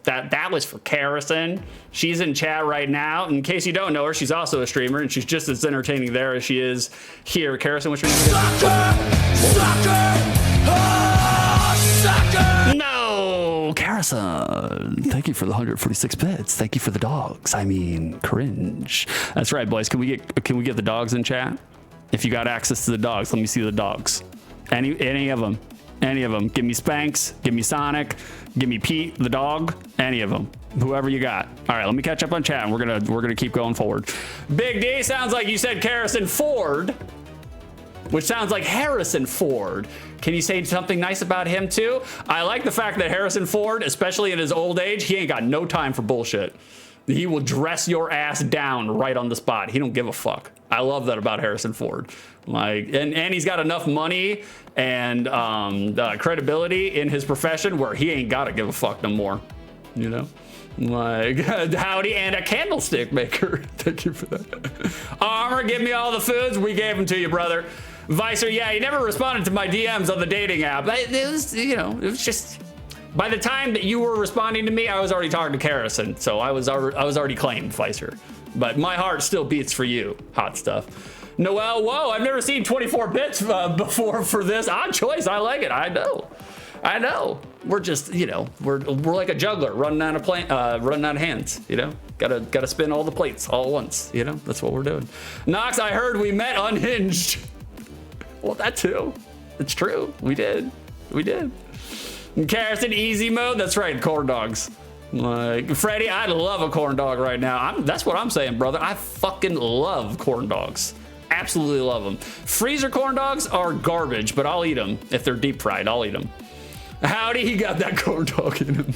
That was for Karison. She's in chat right now. In case you don't know her, she's also a streamer, and she's just as entertaining there as she is here. Karison, what's your name again? No, Karison. Thank you for the 146 bits. Thank you for the dogs. I mean, cringe. That's right, boys. Can we get the dogs in chat? If you got access to the dogs, let me see the dogs. Any of them. Any of them. Give me Spanx. Give me Sonic. Give me Pete, the dog. Any of them. Whoever you got. All right, let me catch up on chat, and we're gonna keep going forward. Big D, sounds like you said Harrison Ford, which sounds like Harrison Ford. Can you say something nice about him too? I like the fact that Harrison Ford, especially in his old age, he ain't got no time for bullshit. He will dress your ass down right on the spot. He don't give a fuck. I love that about Harrison Ford. And he's got enough money and credibility in his profession where he ain't gotta give a fuck no more. You know? Howdy, and a candlestick maker. Thank you for that. Armor, give me all the foods. We gave them to you, brother. Vicer, yeah, he never responded to my DMs on the dating app. It was just... By the time that you were responding to me, I was already talking to Karison, so I was already claimed, Vicer. But my heart still beats for you, hot stuff. Noel, whoa, I've never seen 24 bits before for this. Odd choice, I like it. I know. We're just, we're like a juggler running out of hands. Gotta spin all the plates all at once. That's what we're doing. Knox, I heard we met unhinged. Well, that too. It's true. We did. Karison, easy mode. That's right, corn dogs. Freddie, I love a corn dog right now. That's what I'm saying, brother. I fucking love corn dogs. Absolutely love them. Freezer corn dogs are garbage, but I'll eat them. If they're deep fried, I'll eat them. Howdy, he got that corn dog in him.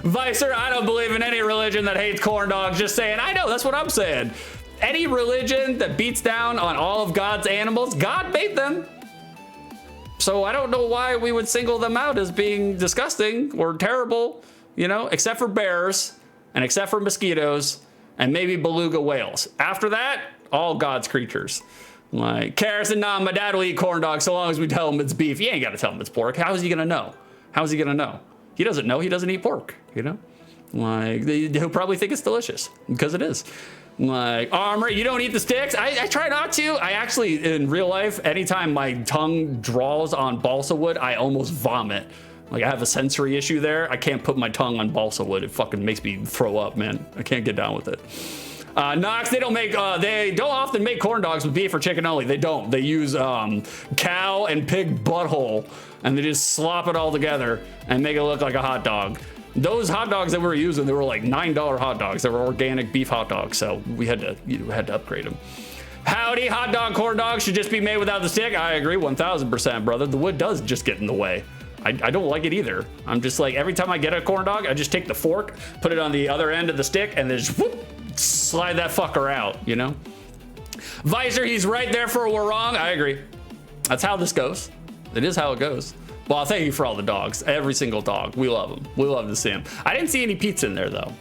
Vicer, I don't believe in any religion that hates corn dogs. Just saying, I know, that's what I'm saying. Any religion that beats down on all of God's animals, God made them. So I don't know why we would single them out as being disgusting or terrible, except for bears and except for mosquitoes and maybe beluga whales. After that, all God's creatures. Karison, nah, my dad will eat corn dogs so long as we tell him it's beef. You ain't got to tell him it's pork. How is he going to know? He doesn't know. He doesn't eat pork, he'll probably think it's delicious because it is. Armor, you don't eat the sticks? I try not to. I actually, in real life, anytime my tongue draws on balsa wood, I almost vomit. I have a sensory issue there. I can't put my tongue on balsa wood. It fucking makes me throw up, man. I can't get down with it. Knox, they don't often make corn dogs with beef or chicken only. They don't. They use cow and pig butthole, and they just slop it all together and make it look like a hot dog. Those hot dogs that we were using, they were like $9 hot dogs. They were organic beef hot dogs, so we had to upgrade them. Howdy, hot dog, corn dogs should just be made without the stick. I agree 1000%, brother. The wood does just get in the way. I don't like it either. I'm just like, every time I get a corn dog, I just take the fork, put it on the other end of the stick, and then just whoop, slide that fucker out, you know? Visor, he's right there for we're wrong. I agree. That's how this goes. It is how it goes. Well, I'll thank you for all the dogs. Every single dog. We love them. We love to see them. I didn't see any Pete's in there, though.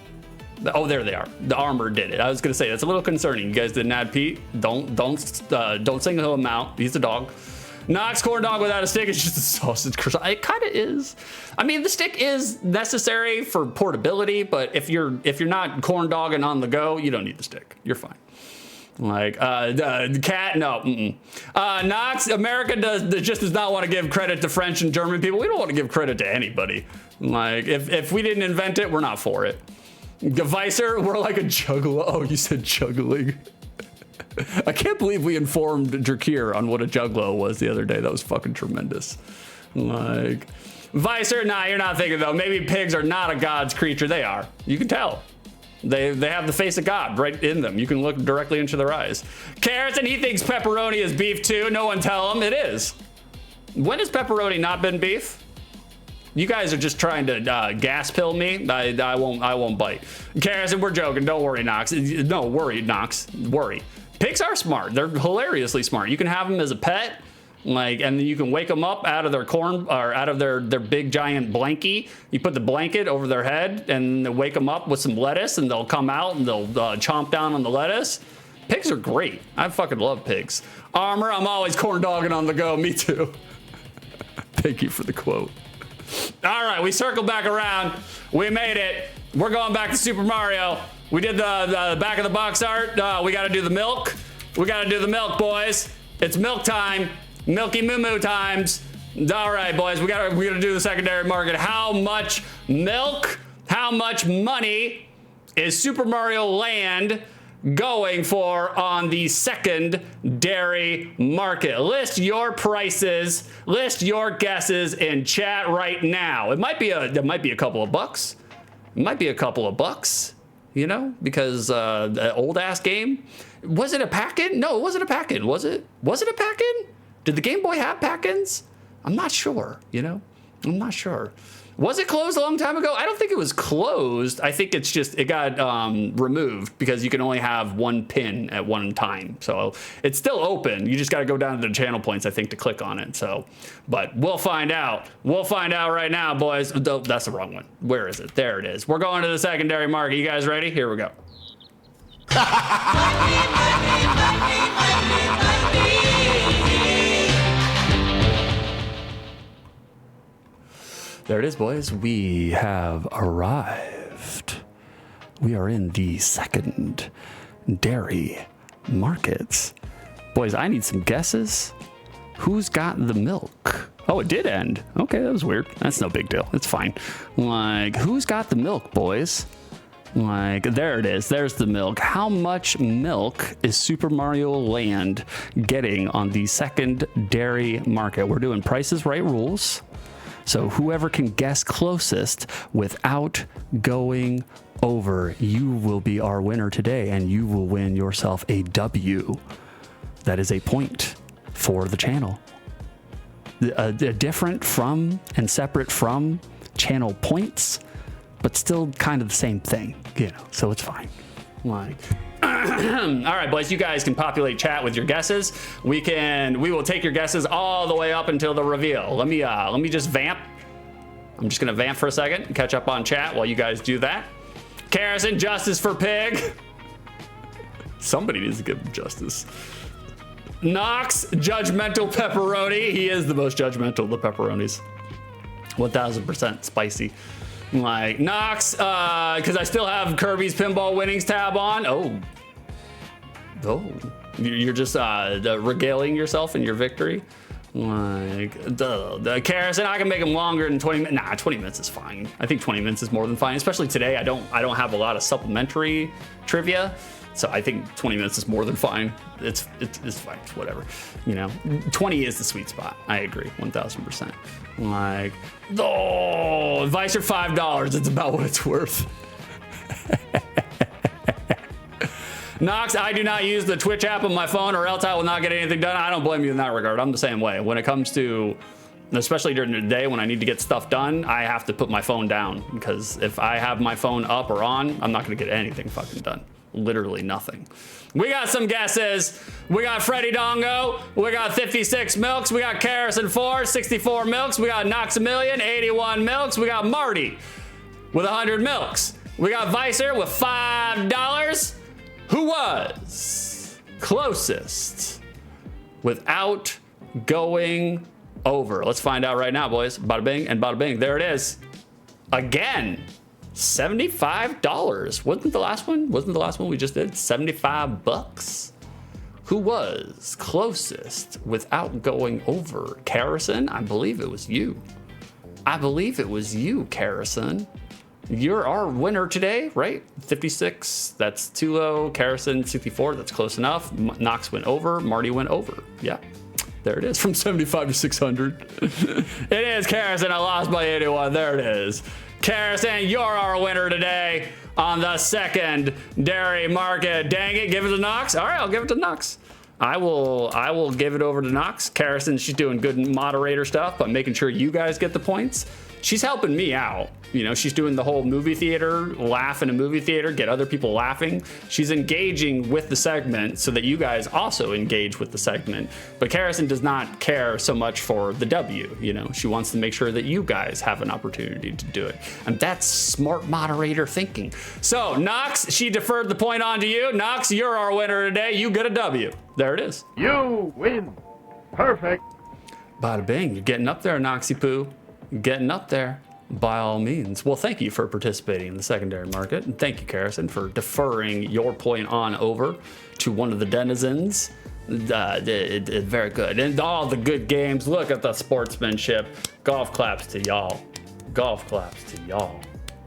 Oh, there they are. The armor did it. I was gonna say that's a little concerning. You guys didn't add Pete. Don't single him out. He's a dog. Knox corn dog without a stick is just a sausage croissant. It kind of is. I mean, the stick is necessary for portability, but if you're not corn dogging on the go, you don't need the stick. You're fine. Like the cat, no. Knox, America does not want to give credit to French and German people. We don't want to give credit to anybody. Like if we didn't invent it, we're not for it. Visor, we're like a juggler. Oh, you said juggling. I can't believe we informed Drakir on what a juggalo was the other day. That was fucking tremendous. Like, Visor, nah, you're not thinking though. Maybe pigs are not a god's creature. They are. You can tell. They have the face of God right in them. You can look directly into their eyes. Carrots, and he thinks pepperoni is beef too. No one tell him it is. When has pepperoni not been beef? You guys are just trying to gas pill me. I won't bite. Carrots, and we're joking. Don't worry, Knox. No, worry, Knox. Worry. Pigs are smart. They're hilariously smart. You can have them as a pet, like, and then you can wake them up out of their corn or out of their big giant blankie. You put the blanket over their head and wake them up with some lettuce, and they'll come out and they'll chomp down on the lettuce. Pigs are great. I fucking love pigs. Armor, I'm always corn dogging on the go. Me too. Thank you for the quote. All right, we circled back around. We made it. We're going back to Super Mario. We did the back of the box art. We got to do the milk. We got to do the milk, boys. It's milk time. Milky Moo Moo times. All right, boys. We got to do the secondary market. How much milk? How much money is Super Mario Land going for on the secondary market? List your prices, list your guesses in chat right now. It might be a couple of bucks. It might be a couple of bucks, you know, because the old ass game. Was it a pack-in? No, it wasn't a pack-in, was it? Was it a pack-in? Did the Game Boy have pack-ins? I'm not sure, you know? I'm not sure. Was it closed a long time ago? I don't think it was closed. I think it's just, it got removed because you can only have one pin at one time. So it's still open. You just got to go down to the channel points, I think, to click on it. So, but we'll find out. We'll find out right now, boys. Oh, that's the wrong one. Where is it? There it is. We're going to the secondary market. You guys ready? Here we go. There it is, boys. We have arrived. We are in the secondary markets. Boys, I need some guesses. Who's got the milk? Oh, it did end. Okay, that was weird. That's no big deal. It's fine. Like, who's got the milk, boys? Like, there it is. There's the milk. How much milk is Super Mario Land getting on the secondary market? We're doing Price is Right rules. So whoever can guess closest without going over, you will be our winner today, and you will win yourself a W. That is a point for the channel. Different from and separate from channel points, but still kind of the same thing, you know, so it's fine. Like, all right, boys, you guys can populate chat with your guesses. We will take your guesses all the way up until the reveal. Let me just vamp. I'm just gonna vamp for a second and catch up on chat while you guys do that. Carrison, justice for pig. Somebody needs to give him justice. Knox, judgmental pepperoni. He is the most judgmental of the pepperonis. 1000% spicy. Like, Knox, because I still have Kirby's Pinball Winnings tab on. Oh, you're just regaling yourself in your victory. Like, the Carrison, I can make them longer than 20 minutes. Nah, 20 minutes is fine. I think 20 minutes is more than fine, especially today. I don't have a lot of supplementary trivia. So I think 20 minutes is more than fine. It's fine, it's whatever. You know, 20 is the sweet spot. I agree, 1,000%. Like, oh, Vicer $5. It's about what it's worth. Knox, I do not use the Twitch app on my phone, or else I will not get anything done. I don't blame you in that regard. I'm the same way. When it comes to, especially during the day when I need to get stuff done, I have to put my phone down, because if I have my phone up or on, I'm not gonna get anything fucking done. Literally nothing. We got some guesses. We got Freddy Dongo. We got 56 milks. We got Karrison 4, 64 milks. We got Noxamillion, 81 milks. We got Marty with 100 milks. We got Vicer with $5. Who was closest without going over? Let's find out right now, boys. Bada bing and bada bing. There it is. Again, $75. Wasn't the last one? Wasn't the last one we just did? 75 bucks. Who was closest without going over? Karrison? I believe it was you. I believe it was you, Karrison. You're our winner today, right? 56, that's too low. Karrison, 64, that's close enough. Knox went over, Marty went over. Yeah, there it is, from 75 to 600. It is Karrison, I lost by 81, there it is. Karrison, you're our winner today on the secondary market. Dang it, give it to Knox. All right, I'll give it to Knox. I will give it over to Knox. Karrison, she's doing good moderator stuff, but making sure you guys get the points. She's helping me out. You know, she's doing the whole movie theater, laugh in a movie theater, get other people laughing. She's engaging with the segment so that you guys also engage with the segment. But Karrison does not care so much for the W, you know. She wants to make sure that you guys have an opportunity to do it. And that's smart moderator thinking. So, Knox, she deferred the point on to you. Knox, you're our winner today. You get a W. There it is. You win. Perfect. Bada bing, you're getting up there, Noxy Poo. Getting up there, by all means. Well, thank you for participating in the secondary market. And thank you, Karrison, for deferring your point on over to one of the denizens. Very good. And all the good games. Look at the sportsmanship. Golf claps to y'all. Golf claps to y'all.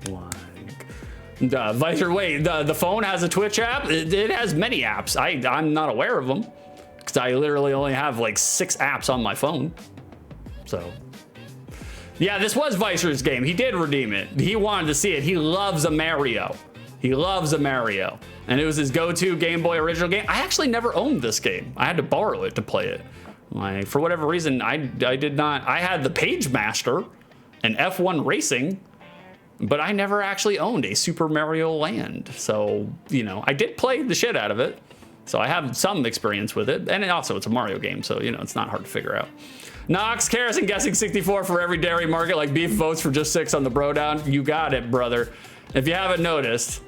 Like, Vicer, wait, the phone has a Twitch app? It has many apps. I'm not aware of them, because I literally only have like 6 apps on my phone. So... yeah, this was Vicer's game. He did redeem it. He wanted to see it. He loves a Mario. He loves a Mario. And it was his go-to Game Boy original game. I actually never owned this game. I had to borrow it to play it. Like, for whatever reason, I did not. I had the Page Master and F1 Racing, but I never actually owned a Super Mario Land. So, you know, I did play the shit out of it. So I have some experience with it. And also, it's a Mario game, so, you know, it's not hard to figure out. Knox, Karrison guessing 64 for every dairy market, like beef votes for just 6 on the bro down. You got it, brother. If you haven't noticed,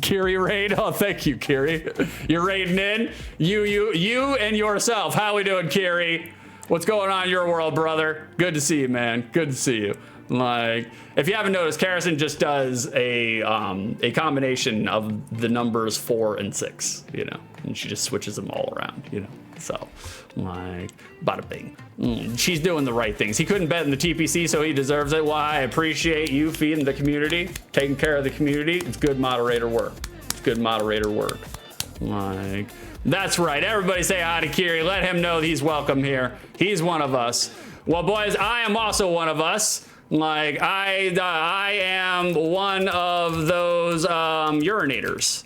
Kiri raid. Oh, thank you, Kiri. You're raiding in. You and yourself. How we doing, Kiri? What's going on in your world, brother? Good to see you, man. Good to see you. Like, if you haven't noticed, Karrison just does a combination of the numbers 4 and 6, you know, and she just switches them all around, you know. So, like, bada bing. She's doing the right things. He couldn't bet in the TPC, so he deserves it. Why? I appreciate you feeding the community, taking care of the community. It's good moderator work. It's good moderator work. Like, that's right. Everybody say hi to Kiri. Let him know he's welcome here. He's one of us. Well, boys, I am also one of us. Like, I am one of those urinators.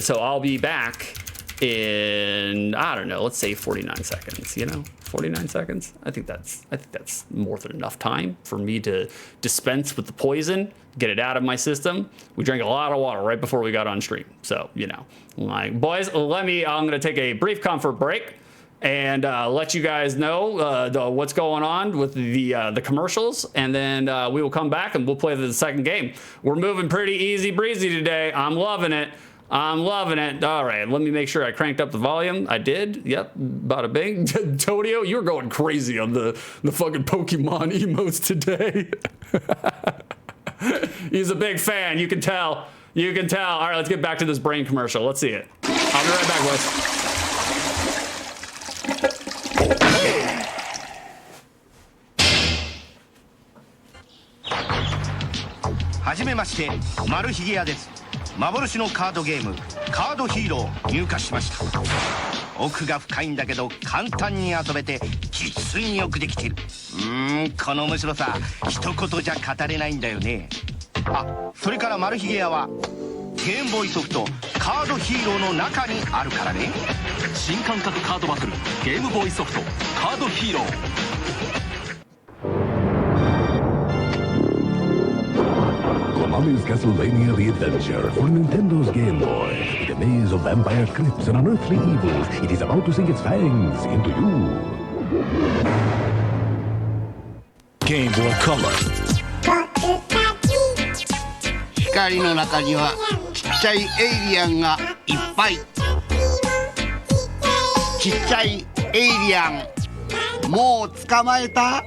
So I'll be back in, I don't know, let's say 49 seconds, you know? 49 seconds? I think that's more than enough time for me to dispense with the poison, get it out of my system. We drank a lot of water right before we got on stream. So, you know, like, boys, I'm gonna take a brief comfort break and let you guys know what's going on with the commercials, and then we will come back and we'll play the second game. We're moving pretty easy breezy today. I'm loving it. I'm loving it. All right, let me make sure I cranked up the volume. I did. Yep, bada bing. Todio, you're going crazy on the fucking Pokemon emotes today. He's a big fan. You can tell. You can tell. All right, let's get back to this brain commercial. Let's see it. I'll be right back, boys. 始めましてマルヒゲ屋です。幻のカードゲームカードヒーロー入荷しました。奥が深いんだけど簡単に遊べて実によくできてる。この面白さ一言じゃ語れないんだよね。あ、それからマルヒゲ屋はゲームボーイソフトカードヒーローの中にあるからね。新感覚カードバトルゲームボーイソフトカードヒーロー。Konami's Castlevania The Adventure for Nintendo's Game Boy. In a maze of vampire crypts and unearthly evils, it is about to sink its fangs into you. Game Boy Color. 光の中にはちっちゃいエイリアンがいっぱい。ちっちゃいエイリアンもう捕まえた？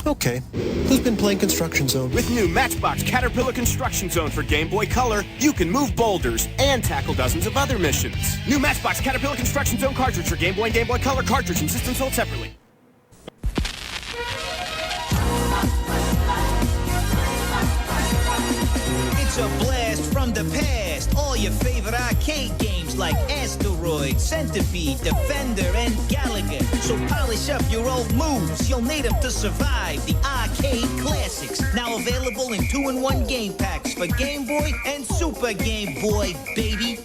Okay, who's been playing Construction Zone? With new Matchbox Caterpillar Construction Zone for Game Boy Color, you can move boulders and tackle dozens of other missions. New Matchbox Caterpillar Construction Zone cartridge for Game Boy and Game Boy Color cartridge and system sold separately. It's a blast from the past. All your favorite arcade games like Asteroid, Centipede, Defender, and Gallagher. So polish up your old moves. You'll need them to survive the arcade classics. Now available in 2-in-1 game packs for Game Boy and Super Game Boy, baby.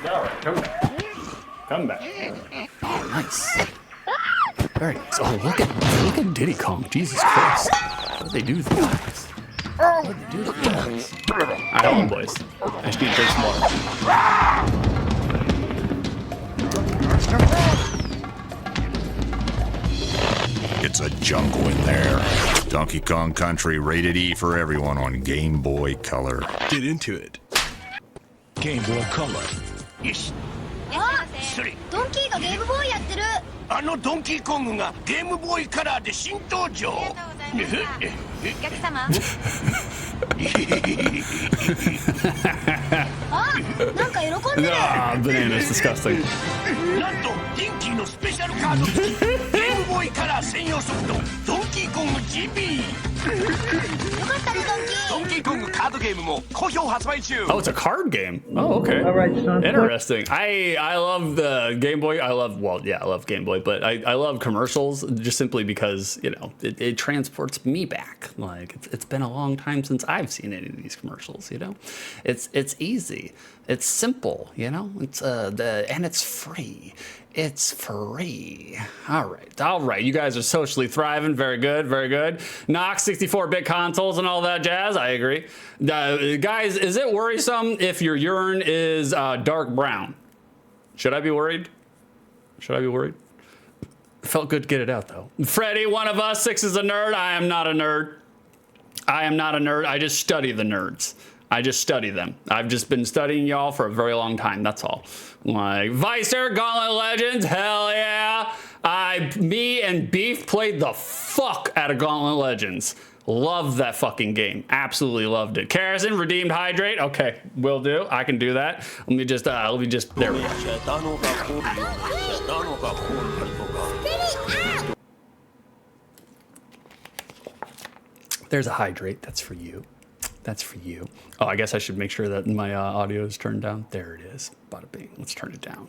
All right, come back. Come back. Oh, nice. Very nice. Oh, look at Diddy Kong. Jesus Christ. What did they do to the guys? What did they do to the guys? Alright, hold on, boys. I just need to drink some water. It's a jungle in there. Donkey Kong Country rated E for everyone on Game Boy Color. Get into it. Game Boy Color. Yes. あ、ドンキーがゲームボーイやってる。あのドンキーコングがゲームボーイカラーで新登場。お客様。あ、なんか喜んでる。Ah, bananas, disgusting. なんとディンキーのスペシャルカード付きゲームボーイカラー専用ソフトドンキーコング GB。よかったねドンキー。ドンキーコングカードゲームも好評発売中。Oh, it's a card game. Oh, okay. All right, son. Interesting. I love the Game Boy. I love Game Boy, but I love commercials just simply because, you know, it transports me back. Like it's been a long time since I've seen any of these commercials, you know. It's easy. It's simple, you know. It's and it's free. It's free. All right. You guys are socially thriving. Very good, very good. Knox 64-bit consoles and all that jazz. I agree. Guys, is it worrisome if your urine is dark brown? Should I be worried? Felt good to get it out though. Freddie, one of us. 6 is a nerd. I am not a nerd. I just study the nerds. I just study them. I've just been studying y'all for a very long time. That's all. Like Vicer, Gauntlet Legends, hell yeah. Me and Beef played the fuck out of Gauntlet Legends. Love that fucking game. Absolutely loved it. Karrison, redeemed hydrate. Okay, will do. I can do that. Let me just, there we go. There's a hydrate. That's for you. That's for you. Oh, I guess I should make sure that my audio is turned down. There it is. Bada bing. Let's turn it down.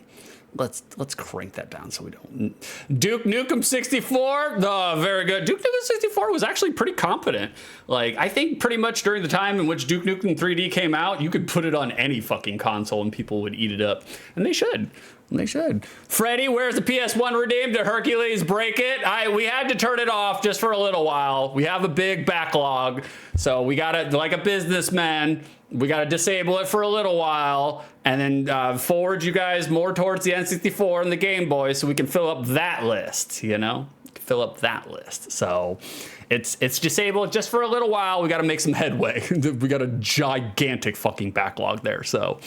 Let's crank that down so we don't. Duke Nukem 64. Very good. Duke Nukem 64 was actually pretty competent. Like, I think pretty much during the time in which Duke Nukem 3D came out, you could put it on any fucking console and people would eat it up. And they should. They should. Freddie, where's the PS1 redeemed? Did Hercules break it? We had to turn it off just for a little while. We have a big backlog. So we gotta, like a businessman, we gotta disable it for a little while and then forward you guys more towards the N64 and the Game Boy so we can fill up that list, you know? Fill up that list. So It's disabled just for a little while. We got to make some headway. We got a gigantic fucking backlog there. So,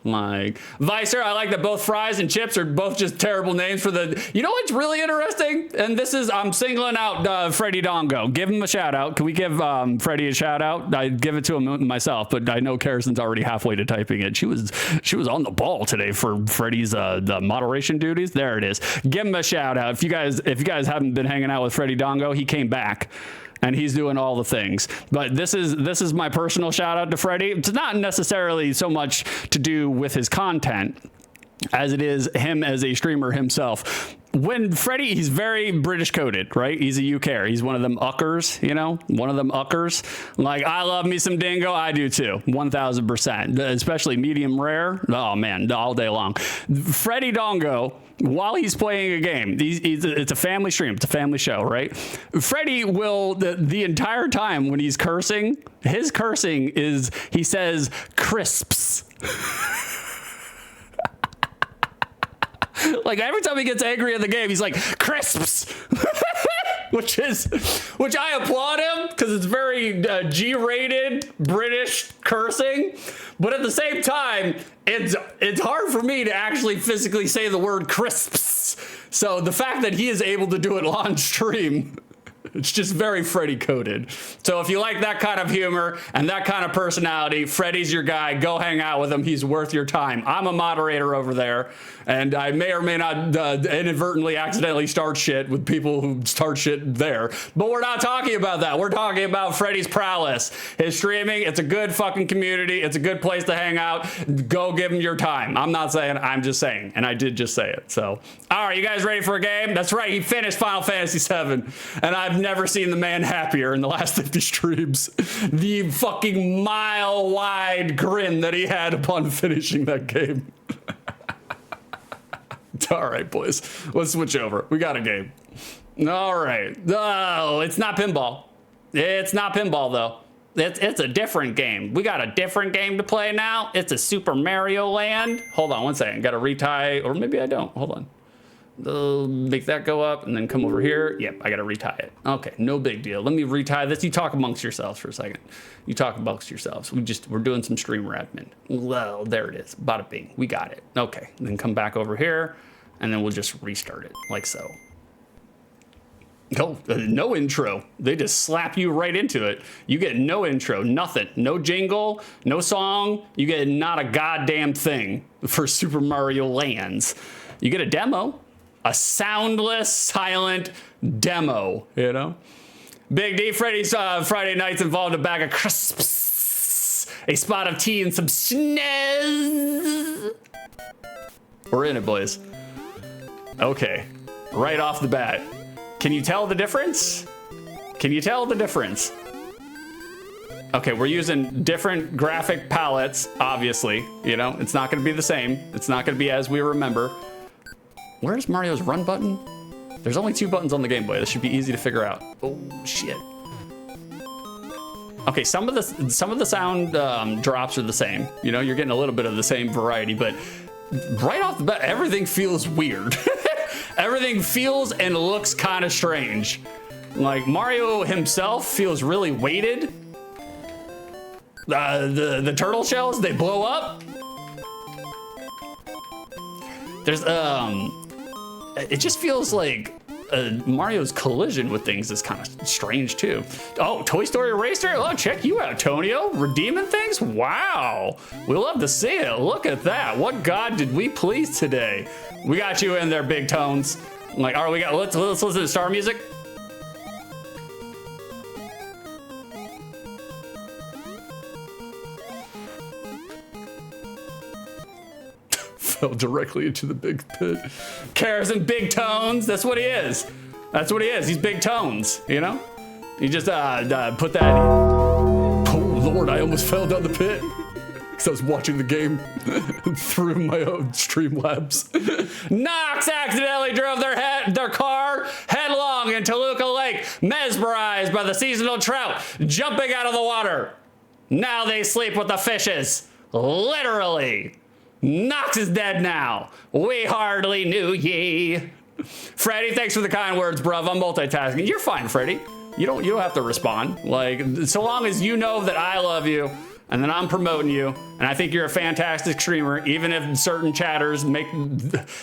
like, Vicer, I like that both fries and chips are both just terrible names for the. You know what's really interesting? And this is, I'm singling out Freddie Dongo. Give him a shout out. Can we give Freddie a shout out? I'd give it to him myself, but I know Harrison's already halfway to typing it. She was on the ball today for Freddie's the moderation duties. There it is. Give him a shout out. If you guys haven't been hanging out with Freddie Dongo, he came back. And he's doing all the things. But this is my personal shout out to Freddie. It's not necessarily so much to do with his content as it is him as a streamer himself. When Freddie, he's very British coded, right? He's a UKer. He's one of them uckers, you know? One of them uckers. Like, I love me some dingo. I do too. 1000%. Especially medium rare. Oh man, all day long. Freddie Dongo, while he's playing a game, it's a family stream. It's a family show, right? Freddie will, the entire time when he's cursing, his cursing is, he says, crisps. Like every time he gets angry in the game, he's like, crisps. which I applaud him because it's very G-rated British cursing. But at the same time, it's hard for me to actually physically say the word crisps. So the fact that he is able to do it on stream, it's just very Freddie coded. So if you like that kind of humor and that kind of personality, Freddie's your guy. Go hang out with him. He's worth your time. I'm a moderator over there, and I may or may not inadvertently accidentally start shit with people who start shit there. But we're not talking about that. We're talking about Freddie's prowess. His streaming, it's a good fucking community. It's a good place to hang out. Go give him your time. I'm not saying, I'm just saying. And I did just say it. So, all right, you guys ready for a game? That's right. He finished Final Fantasy VII. And I've never seen the man happier in the last 50 streams. The fucking mile-wide grin that he had upon finishing that game. All right, boys. Let's switch over. We got a game. All right. Oh, it's not pinball. It's not pinball, though. It's a different game. We got a different game to play now. It's a Super Mario Land. Hold on one second. Got to retie, or maybe I don't. Hold on. Make that go up and then come over here. Yep, I gotta retie it. Okay, no big deal. Let me retie this. You talk amongst yourselves for a second. You talk amongst yourselves. We're doing some streamer admin. Well, there it is. Bada bing. We got it. Okay, then come back over here and then we'll just restart it like so. No intro. They just slap you right into it. You get no intro, nothing. No jingle, no song. You get not a goddamn thing for Super Mario Lands. You get a demo. A soundless, silent demo, you know? Big D, Freddy's Friday nights involved a bag of crisps, a spot of tea, and some snez. We're in it, boys. Okay, right off the bat. Can you tell the difference? Can you tell the difference? Okay, we're using different graphic palettes, obviously. You know, it's not gonna be the same. It's not gonna be as we remember. Where's Mario's run button? There's only 2 buttons on the Game Boy. This should be easy to figure out. Oh shit. Okay, some of the sound drops are the same. You know, you're getting a little bit of the same variety, but right off the bat, everything feels weird. Everything feels and looks kind of strange. Like Mario himself feels really weighted. The turtle shells, they blow up. There's it just feels like Mario's collision with things is kind of strange too. Oh, Toy Story Racer? Oh, check you out, Tonio. Redeeming things? Wow. We love to see it. Look at that. What god did we please today? We got you in there, Big Tones. Like, all right, let's listen to star music. Fell directly into the big pit. Cares and Big Tones. That's what he is. That's what he is. He's Big Tones, you know? You just put that in. Oh, Lord, I almost fell down the pit. Because I was watching the game through my own Streamlabs. Knox accidentally drove their car headlong into Toluca Lake, mesmerized by the seasonal trout jumping out of the water. Now they sleep with the fishes. Literally. Knox is dead now. We hardly knew ye. Freddie, thanks for the kind words, bruv. I'm multitasking. You're fine, Freddie. You don't have to respond. Like, so long as you know that I love you and that I'm promoting you, and I think you're a fantastic streamer, even if certain chatters make,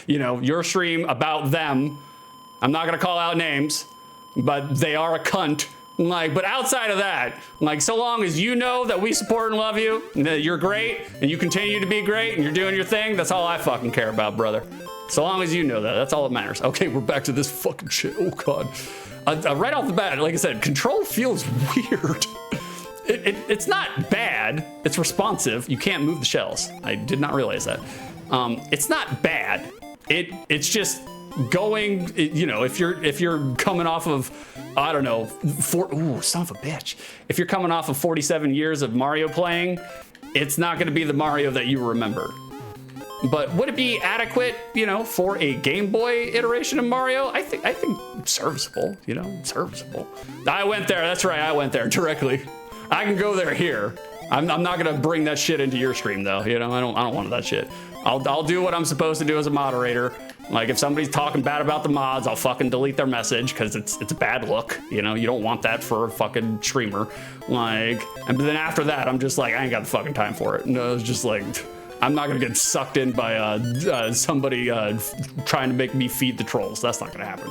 you know, your stream about them. I'm not gonna call out names, but they are a cunt. Like, but outside of that, like, so long as you know that we support and love you, and that you're great, and you continue to be great, and you're doing your thing, that's all I fucking care about, brother. So long as you know that, that's all that matters. Okay, we're back to this fucking shit. Oh God. Right off the bat, like I said, control feels weird. It's not bad. It's responsive. You can't move the shells. I did not realize that. It's not bad. It's just going, you know, if you're coming off of, I don't know, son of a bitch. If you're coming off of 47 years of Mario playing, it's not going to be the Mario that you remember. But would it be adequate, you know, for a Game Boy iteration of Mario? I think serviceable, you know, serviceable. I went there. That's right. I went there directly. I can go there here. I'm not gonna bring that shit into your stream though. You know, I don't want that shit. I'll do what I'm supposed to do as a moderator. Like if somebody's talking bad about the mods, I'll fucking delete their message because it's a bad look. You know, you don't want that for a fucking streamer. Like, and then after that, I'm just like, I ain't got the fucking time for it. No, it's just like, I'm not gonna get sucked in by somebody trying to make me feed the trolls. That's not gonna happen.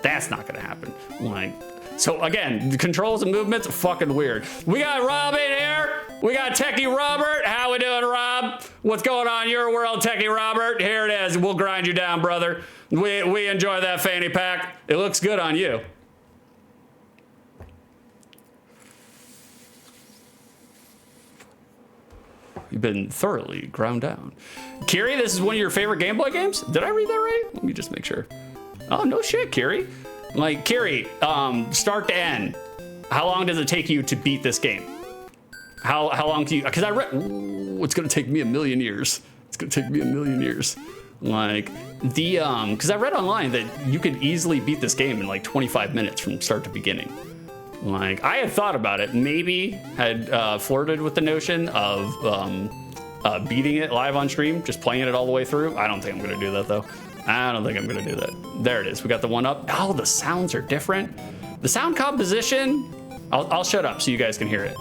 That's not gonna happen. Like, so again, the controls and movements are fucking weird. We got Rob in here. We got Techie Robert. How we doing, Rob? What's going on in your world, Techie Robert? Here it is. We'll grind you down, brother. We enjoy that fanny pack. It looks good on you. You've been thoroughly ground down. Kiri, this is one of your favorite Game Boy games? Did I read that right? Let me just make sure. Oh, no shit, Kiri. Like, Kiri, start to end, how long does it take you to beat this game? How long do you, because I read, it's gonna take me a million years. It's gonna take me a million years. Like, the, because I read online that you could easily beat this game in like 25 minutes from start to beginning. Like, I had thought about it, maybe had flirted with the notion of beating it live on stream, just playing it all the way through. I don't think I'm gonna do that though. I don't think I'm gonna do that. There it is. We got the one up. Oh, the sounds are different. The sound composition, I'll shut up so you guys can hear it.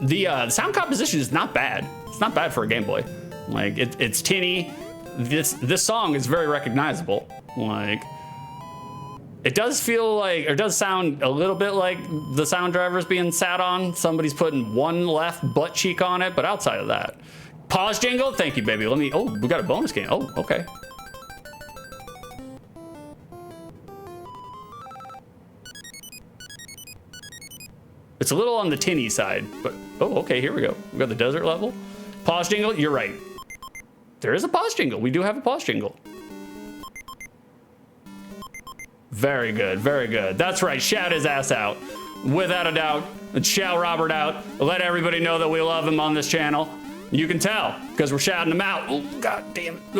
The sound composition is not bad. It's not bad for a Game Boy. Like, it's tinny. This song is very recognizable. Like, it does feel like, or does sound a little bit like the sound driver's being sat on. Somebody's putting one left butt cheek on it, but outside of that. Pause jingle, thank you, baby. Let me, oh, we got a bonus game. Oh, okay. It's a little on the tinny side, but, oh, okay, here we go. We got the desert level. Pause jingle, you're right. There is a pause jingle. We do have a pause jingle. Very good, very good. That's right, shout his ass out. Without a doubt, shout Robert out. Let everybody know that we love him on this channel. You can tell, because we're shouting him out. Oh, God damn it.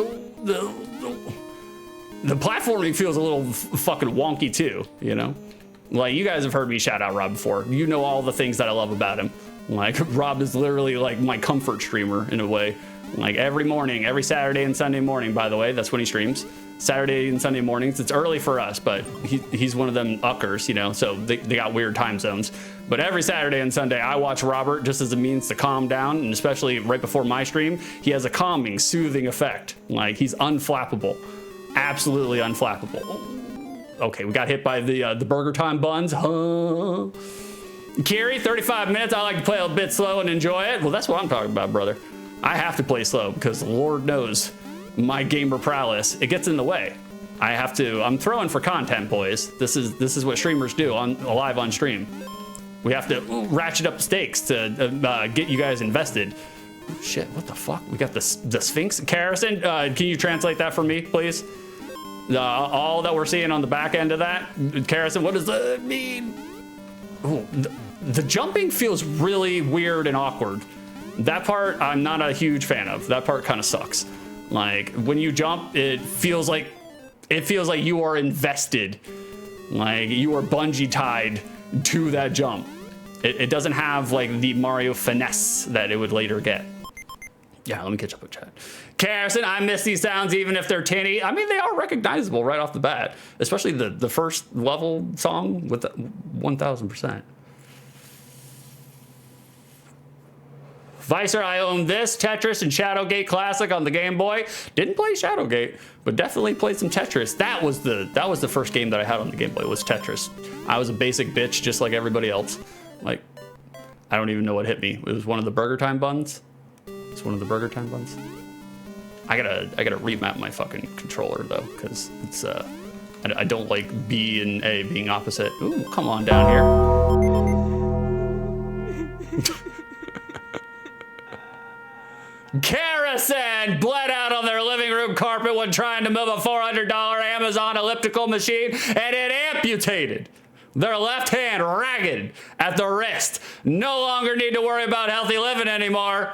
The platforming feels a little fucking wonky too, you know? Like, you guys have heard me shout out Rob before. You know all the things that I love about him. Like, Rob is literally like my comfort streamer in a way. Like, every morning, every Saturday and Sunday morning, by the way, that's when he streams. Saturday and Sunday mornings. It's early for us, but he's one of them uckers, you know, so they got weird time zones. But every Saturday and Sunday, I watch Robert just as a means to calm down, and especially right before my stream, he has a calming, soothing effect. Like, he's unflappable. Absolutely unflappable. Okay, we got hit by the Burger Time buns. Huh? Kiri, 35 minutes. I like to play a bit slow and enjoy it. Well, that's what I'm talking about, brother. I have to play slow because Lord knows my gamer prowess, it gets in the way. I have to, I'm throwing for content, boys. This is what streamers do live on stream. We have to ratchet up the stakes to get you guys invested. Oh, shit, what the fuck? We got the Sphinx. Carrison, can you translate that for me, please? All that we're seeing on the back end of that. Carrison, what does that mean? Ooh, the jumping feels really weird and awkward. That part, I'm not a huge fan of. That part kind of sucks. Like, when you jump, it feels like you are invested. Like, you are bungee tied to that jump. It doesn't have, like, the Mario finesse that it would later get. Yeah, let me catch up with chat. Carson, I miss these sounds even if they're tinny. I mean, they are recognizable right off the bat, especially the first level song with 1000%. Vicer, I own this, Tetris, and Shadowgate Classic on the Game Boy. Didn't play Shadowgate, but definitely played some Tetris. That was the first game that I had on the Game Boy, was Tetris. I was a basic bitch just like everybody else. Like, I don't even know what hit me. It was one of the Burger Time buns. It's one of the Burger Time buns. I gotta remap my fucking controller though, because it's I don't like B and A being opposite. Ooh, come on down here. Kerosene bled out on their living room carpet when trying to move a $400 Amazon elliptical machine, and it amputated their left hand ragged at the wrist. No longer need to worry about healthy living anymore.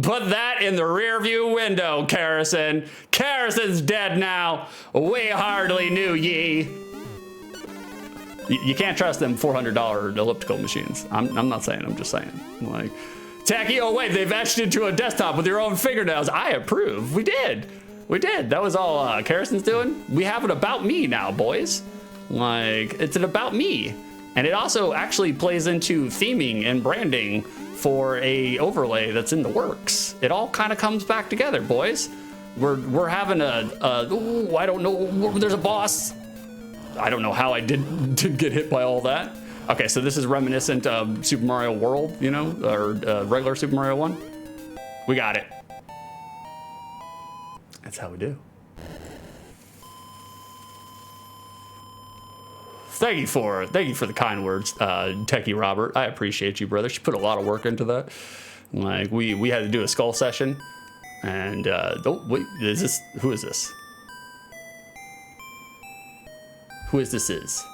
Put that in the rearview window, Kerosene. Kerosene's dead now. We hardly knew ye. You can't trust them $400 elliptical machines. I'm not saying, I'm just saying. Like, Tacky, oh wait, they've etched into a desktop with your own fingernails. I approve. We did. That was all Kerosene's doing. We have an about me now, boys. Like, it's an about me. And it also actually plays into theming and branding for a overlay that's in the works. It all kind of comes back together, boys. We're having ooh, I don't know, there's a boss. I don't know how I did get hit by all that. Okay, so this is reminiscent of Super Mario World, you know, or regular Super Mario 1. We got it. That's how we do. Thank you for the kind words, Techie Robert. I appreciate you, brother. She put a lot of work into that. Like, we had to do a skull session, and oh wait, who is this? Who is this?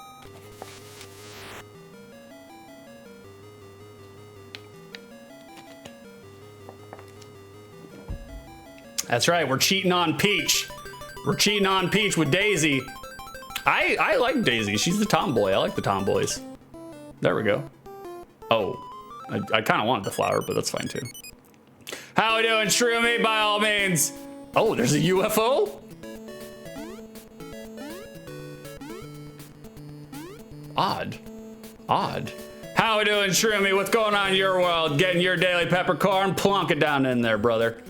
That's right, we're cheating on Peach. We're cheating on Peach with Daisy. I like Daisy. She's the tomboy. I like the tomboys. There we go. Oh, I kind of wanted the flower, but that's fine too. How we doing, Shroomy? By all means. Oh, there's a UFO? Odd. How we doing, Shroomy? What's going on in your world? Getting your daily peppercorn? Plunk it down in there, brother.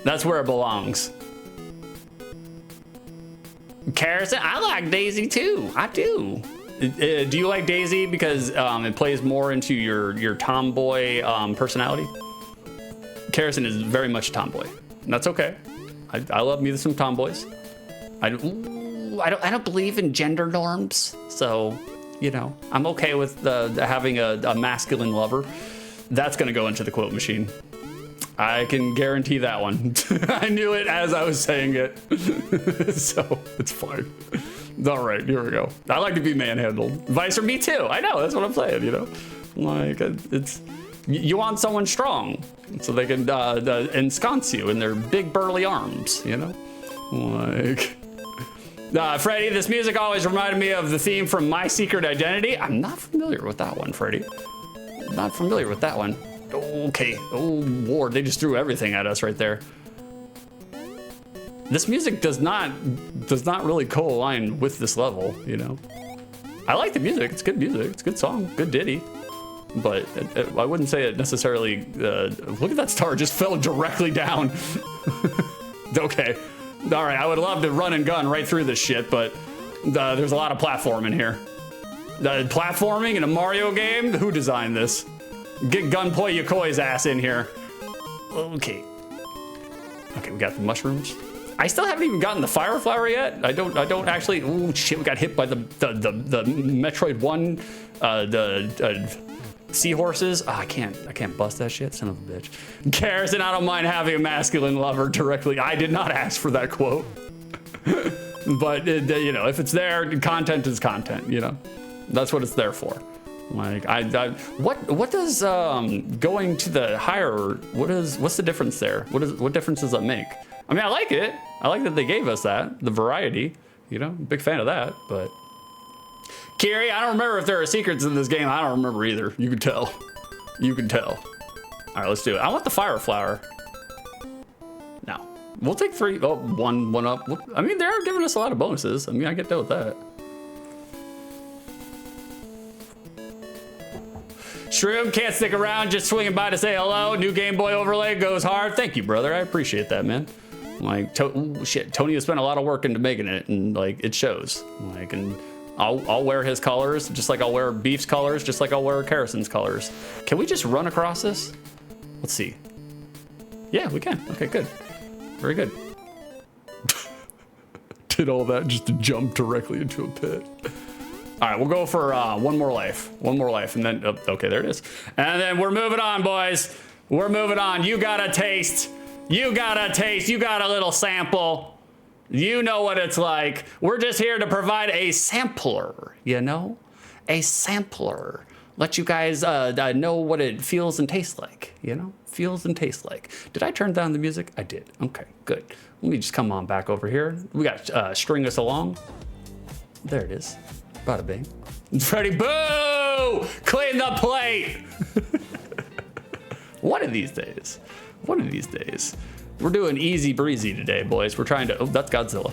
That's where it belongs. Kerosene, I like Daisy too. I do. Do you like Daisy because it plays more into your tomboy personality? Kerosene is very much a tomboy. And that's okay. I love me some tomboys. I don't believe in gender norms, so you know I'm okay with having a masculine lover. That's gonna go into the quote machine. I can guarantee that one. I knew it as I was saying it. So it's fine. All right, here we go. I like to be manhandled. Vice or me too. I know, that's what I'm saying, you know? Like, it's, you want someone strong so they can ensconce you in their big burly arms, you know? Like, Freddie, this music always reminded me of the theme from My Secret Identity. I'm not familiar with that one, Freddie. Not familiar with that one. Okay, oh Lord, they just threw everything at us right there. This music does not really co-align with this level, you know. I like the music, it's good music, it's a good song, good ditty. But I wouldn't say it necessarily, look at that star, just fell directly down. Okay, all right, I would love to run and gun right through this shit, but there's a lot of platforming here. Platforming in a Mario game? Who designed this? Get Gunpei Yokoi's ass in here. Okay. Okay, we got the mushrooms. I still haven't even gotten the fire flower yet. I don't actually. Oh shit, we got hit by the Metroid 1, the seahorses. Oh, I can't bust that shit, son of a bitch. Kerosene, I don't mind having a masculine lover directly. I did not ask for that quote. But you know, if it's there, content is content. You know, that's what it's there for. Like what does going to the higher, what's the difference there? What difference does that make? I mean, I like it. I like that they gave us that, the variety, you know, big fan of that, but Kiri, I don't remember if there are secrets in this game. I don't remember either. You can tell. All right, let's do it. I want the fire flower. We'll take 3. Oh, one up. I mean, they are giving us a lot of bonuses. I mean, I get deal with that. Shroom can't stick around, just swinging by to say hello. New Game Boy overlay goes hard. Thank you, brother. I appreciate that, man. Like, shit, Tony has spent a lot of work into making it, and like, it shows. Like, and I'll wear his colors, just like I'll wear Beef's colors, just like I'll wear Harrison's colors. Can we just run across this? Let's see. Yeah, we can. Okay, good. Very good. Did all that just to jump directly into a pit. All right, we'll go for one more life. One more life, and then, oh, okay, there it is. And then we're moving on, boys. We're moving on. You got a taste. You got a taste. You got a little sample. You know what it's like. We're just here to provide a sampler, you know? A sampler. Let you guys know what it feels and tastes like, you know? Feels and tastes like. Did I turn down the music? I did. Okay, good. Let me just come on back over here. We got String Us Along. There it is. Bada bing. Ready, boo! Clean the plate! One of these days. One of these days. We're doing easy breezy today, boys. We're trying to, oh, that's Godzilla.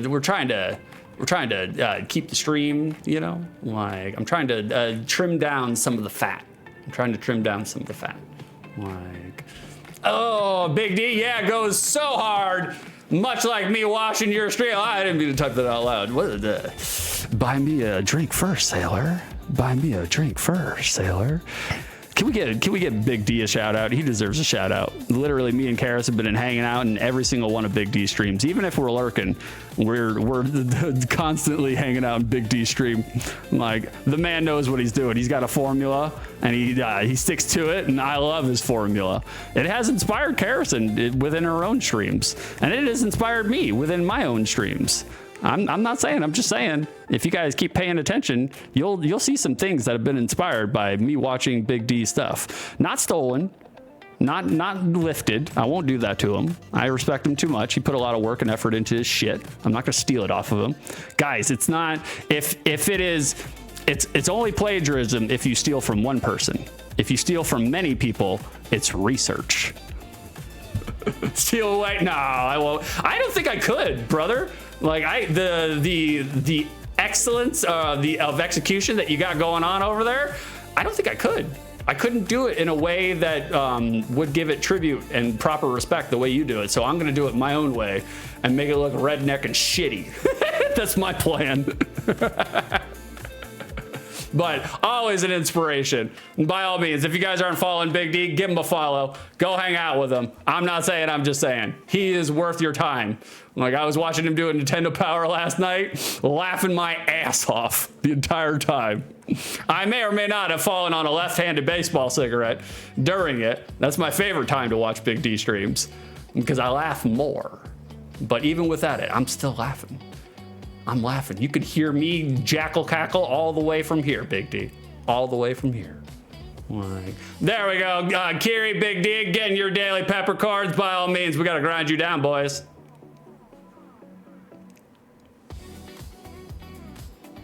We're trying to keep the stream, you know? Like, I'm trying to trim down some of the fat. I'm trying to trim down some of the fat. Like, oh, Big D, yeah, goes so hard. Much like me watching your stream. I didn't mean to type that out loud. What is that? Buy me a drink first, sailor. Buy me a drink first, sailor. Can we get Big D a shout out? He deserves a shout out. Literally, me and Karis have been hanging out in every single one of Big D's streams. Even if we're lurking, we're constantly hanging out in Big D's stream. Like, the man knows what he's doing. He's got a formula, and he sticks to it. And I love his formula. It has inspired Karison within her own streams, and it has inspired me within my own streams. I'm not saying, I'm just saying, if you guys keep paying attention, you'll see some things that have been inspired by me watching Big D stuff. Not stolen, not lifted. I won't do that to him. I respect him too much. He put a lot of work and effort into his shit. I'm not gonna steal it off of him. Guys, it's not, if it is, it's only plagiarism if you steal from one person. If you steal from many people, it's research. Steal away? No, I won't. I don't think I could, brother. Like, the excellence of execution that you got going on over there, I don't think I could. I couldn't do it in a way that would give it tribute and proper respect the way you do it. So I'm gonna do it my own way and make it look redneck and shitty. That's my plan. But always an inspiration. And by all means, if you guys aren't following Big D, give him a follow. Go hang out with him. I'm not saying, I'm just saying. He is worth your time. Like, I was watching him do a Nintendo Power last night, laughing my ass off the entire time. I may or may not have fallen on a left-handed baseball cigarette during it. That's my favorite time to watch Big D streams, because I laugh more. But even without it, I'm still laughing. I'm laughing. You could hear me jackal cackle all the way from here, Big D. All the way from here. Like, there we go. Kiri, Big D, getting your daily pepper cards. By all means, we got to grind you down, boys.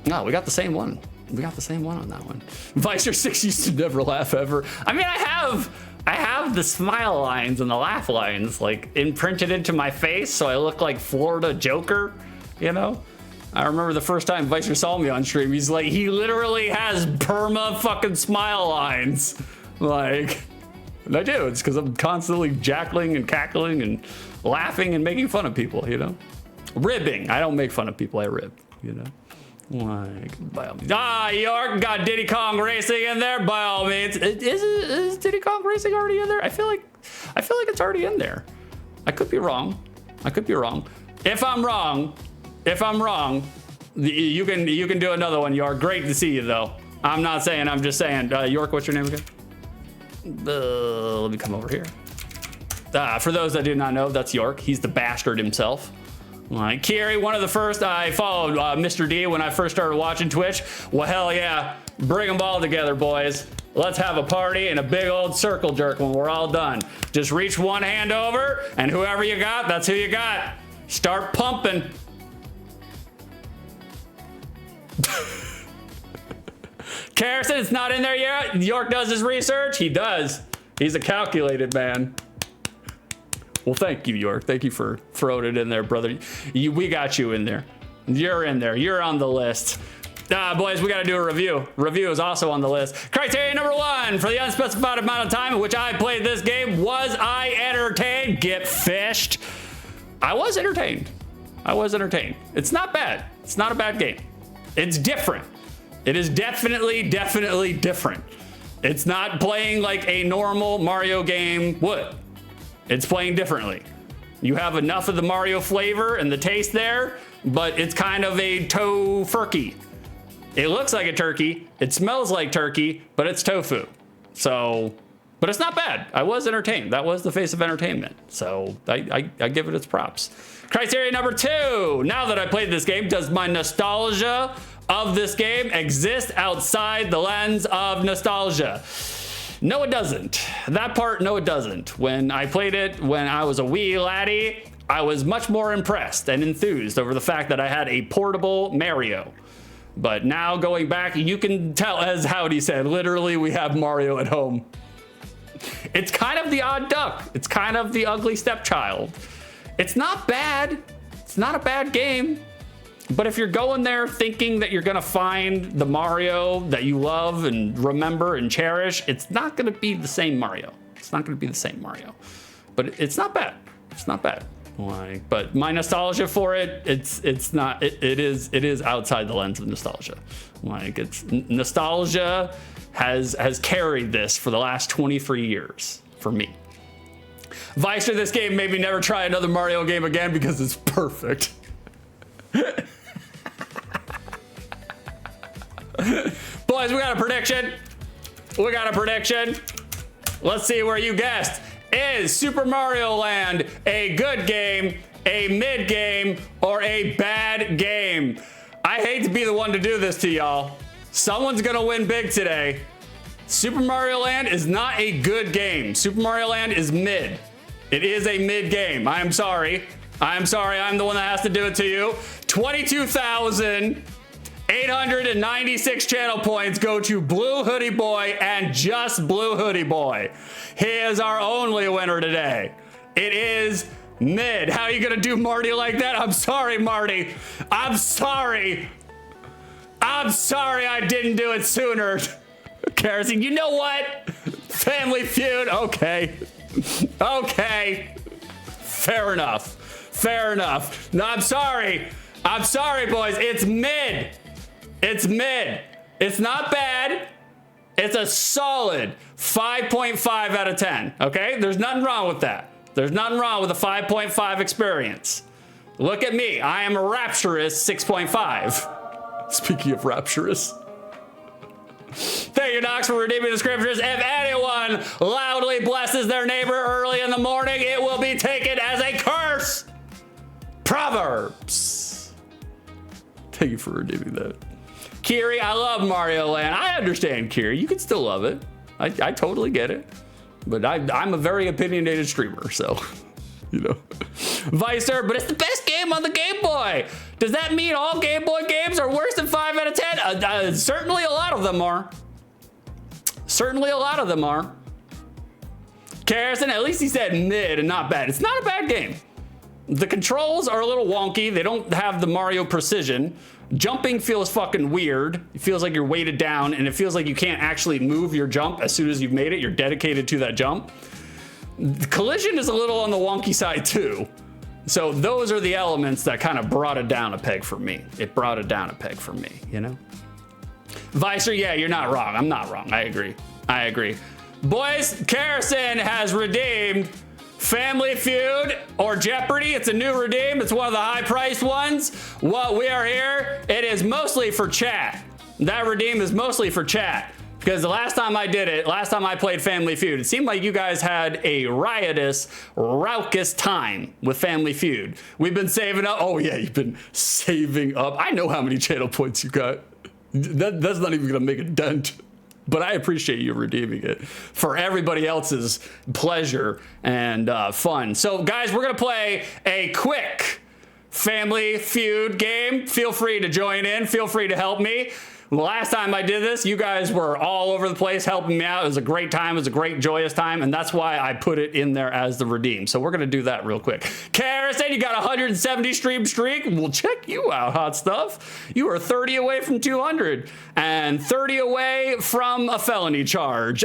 No, we got the same one. We got the same one on that one. Vicer 6 used to never laugh ever. I mean, I have the smile lines and the laugh lines like imprinted into my face, so I look like Florida Joker, you know? I remember the first time Vicer saw me on stream, he's like, he literally has perma fucking smile lines. Like, and I do, it's because I'm constantly jackling and cackling and laughing and making fun of people, you know? Ribbing, I don't make fun of people, I rib, you know? Like, by all means. York got Diddy Kong Racing in there, by all means. Is Diddy Kong Racing already in there? I feel like it's already in there. I could be wrong. I could be wrong. If I'm wrong, you can do another one, York. Great to see you, though. I'm not saying, I'm just saying. York, what's your name again? Let me come over here. For those that do not know, that's York. He's the bastard himself. Like, Kiri, one of the first, I followed Mr. D when I first started watching Twitch. Well, hell yeah. Bring them all together, boys. Let's have a party and a big old circle jerk when we're all done. Just reach one hand over, and whoever you got, that's who you got. Start pumping. Karison, it's not in there yet. York does his research. He does. He's a calculated man. Well, thank you, York. Thank you for throwing it in there, brother. We got you in there. You're in there. You're on the list. Boys, we got to do a review. Review is also on the list. Criteria number 1 for the unspecified amount of time in which I played this game. Was I entertained? Get fished. I was entertained. I was entertained. It's not bad. It's not a bad game. It's different. It is definitely different. It's not playing like a normal Mario game would. It's playing differently. You have enough of the Mario flavor and the taste there, but it's kind of a tofurkey. It looks like a turkey. It smells like turkey, but it's tofu. So, but it's not bad. I was entertained. That was the face of entertainment. So I give it its props. Criteria number 2. Now that I played this game, does my nostalgia of this game exist outside the lens of nostalgia? No, it doesn't. That part, no, it doesn't. When I played it when I was a wee laddie, I was much more impressed and enthused over the fact that I had a portable Mario. But now going back, you can tell, as Howdy said, literally we have Mario at home. It's kind of the odd duck. It's kind of the ugly stepchild. It's not bad. It's not a bad game. But if you're going there thinking that you're gonna find the Mario that you love and remember and cherish, it's not gonna be the same Mario. It's not gonna be the same Mario. But it's not bad. It's not bad. Like, but my nostalgia for it, it's not. It is outside the lens of nostalgia. Like, it's nostalgia has carried this for the last 23 years for me. Vicer, this game made me never try another Mario game again because it's perfect. Boys, we got a prediction. We got a prediction. Let's see where you guessed. Is Super Mario Land a good game, a mid game, or a bad game? I hate to be the one to do this to y'all. Someone's gonna win big today. Super Mario Land is not a good game. Super Mario Land is mid. It is a mid game. I am sorry. I'm sorry. I'm the one that has to do it to you. 22,896 channel points go to Blue Hoodie Boy and just Blue Hoodie Boy. He is our only winner today. It is mid. How are you gonna do Marty like that? I'm sorry, Marty. I'm sorry. I'm sorry I didn't do it sooner. Kerosene, you know what? Family Feud, okay. Okay. Fair enough. Fair enough. No, I'm sorry. I'm sorry, boys. It's mid. It's mid. It's not bad. It's a solid 5.5 out of 10. Okay? There's nothing wrong with that. There's nothing wrong with a 5.5 experience. Look at me. I am a rapturous 6.5. Speaking of rapturous. Thank you, Knox, for redeeming the scriptures. If anyone loudly blesses their neighbor early in the morning, it will be taken as a curse. Proverbs. Thank you for redeeming that. Kiri, I love Mario Land. I understand, Kiri. You can still love it. I totally get it. But I'm a very opinionated streamer, so, you know. Vicer, but it's the best game on the Game Boy. Does that mean all Game Boy games are worse than 5 out of 10? Certainly a lot of them are. Certainly a lot of them are. Carrison, at least he said mid and not bad. It's not a bad game. The controls are a little wonky. They don't have the Mario precision. Jumping feels fucking weird. It feels like you're weighted down, and it feels like you can't actually move your jump as soon as you've made it. You're dedicated to that jump. The collision is a little on the wonky side too. So those are the elements that kind of brought it down a peg for me. It brought it down a peg for me, you know? Vicer, yeah, you're not wrong. I'm not wrong. I agree. I agree. Boys, Kerrison has redeemed Family Feud or Jeopardy. It's a new redeem. It's one of the high-priced ones. What we are here, it is mostly for chat. That redeem is mostly for chat. Because the last time I did it, last time I played Family Feud, it seemed like you guys had a riotous, raucous time with Family Feud. We've been saving up. Oh yeah, you've been saving up. I know how many channel points you got. That's not even gonna make a dent. But I appreciate you redeeming it for everybody else's pleasure and fun. So guys, we're gonna play a quick Family Feud game. Feel free to join in. Feel free to help me. The last time I did this, you guys were all over the place helping me out. It was a great time. It was a great, joyous time. And that's why I put it in there as the redeem. So we're going to do that real quick. Karison, you got a 170 stream streak. We'll check you out, hot stuff. You are 30 away from 200 and 30 away from a felony charge.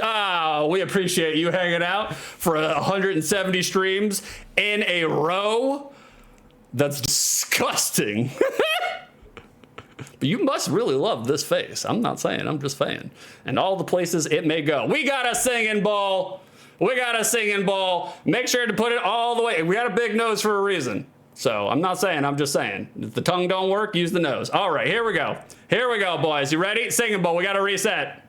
We appreciate you hanging out for 170 streams in a row. That's disgusting. But you must really love this face. I'm not saying, I'm just saying. And all the places it may go. We got a singing bowl. We got a singing bowl. Make sure to put it all the way. We got a big nose for a reason. So I'm not saying, I'm just saying. If the tongue don't work, use the nose. All right, here we go. Here we go, boys. You ready? Singing bowl. We got to reset.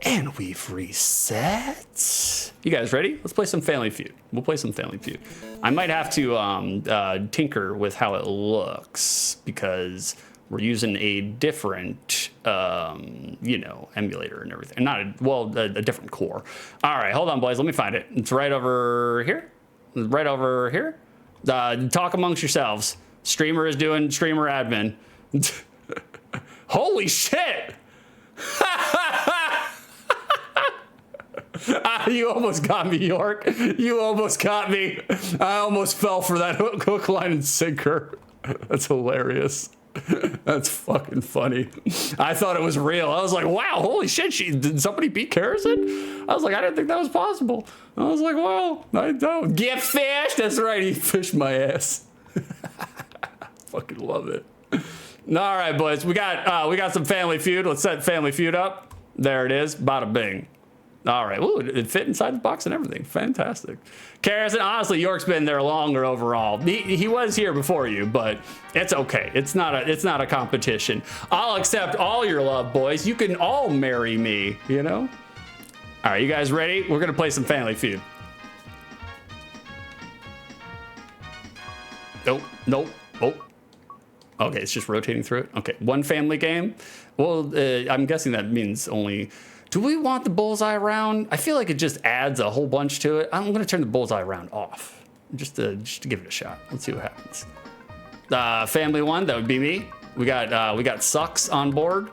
And we've reset. You guys ready? Let's play some Family Feud. We'll play some Family Feud. I might have to tinker with how it looks because we're using a different, you know, emulator and everything. Not a different core. All right, hold on, boys. Let me find it. It's right over here. Right over here. Talk amongst yourselves. Streamer is doing streamer admin. Holy shit! You almost got me, York. You almost got me. I almost fell for that hook, line, and sinker. That's hilarious. That's fucking funny. I thought it was real. I was like, wow, holy shit. Did somebody beat Karison? I was like, I didn't think that was possible. I was like, wow, I don't. Get fished. That's right. He fished my ass. Fucking love it. All right, boys. We got some Family Feud. Let's set Family Feud up. There it is. Bada bing. All right. Ooh, it fit inside the box and everything. Fantastic. Karison, honestly, York's been there longer overall. He was here before you, but it's okay. It's not a competition. I'll accept all your love, boys. You can all marry me, you know? All right, you guys ready? We're going to play some Family Feud. Nope. Oh. Okay, it's just rotating through it. Okay, one family game. Well, I'm guessing that means only... Do we want the bullseye round? I feel like it just adds a whole bunch to it. I'm gonna turn the bullseye round off, just to give it a shot. Let's see what happens. Family one, that would be me. We got Sucks on board.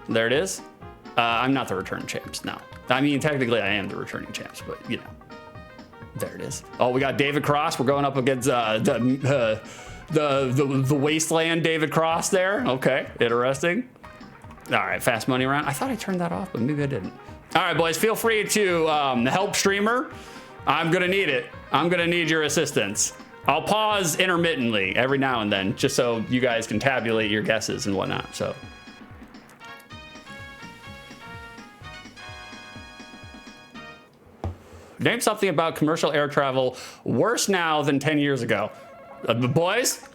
There it is. I'm not the returning champs, no. I mean, technically I am the returning champs, but you know. There it is. Oh, we got David Cross. We're going up against the Wasteland David Cross there. Okay, interesting. All right, fast money round. I thought I turned that off, but maybe I didn't. All right, boys, feel free to help streamer. I'm gonna need it. I'm gonna need your assistance. I'll pause intermittently every now and then, just so you guys can tabulate your guesses and whatnot, so. Name something about commercial air travel worse now than 10 years ago. Boys,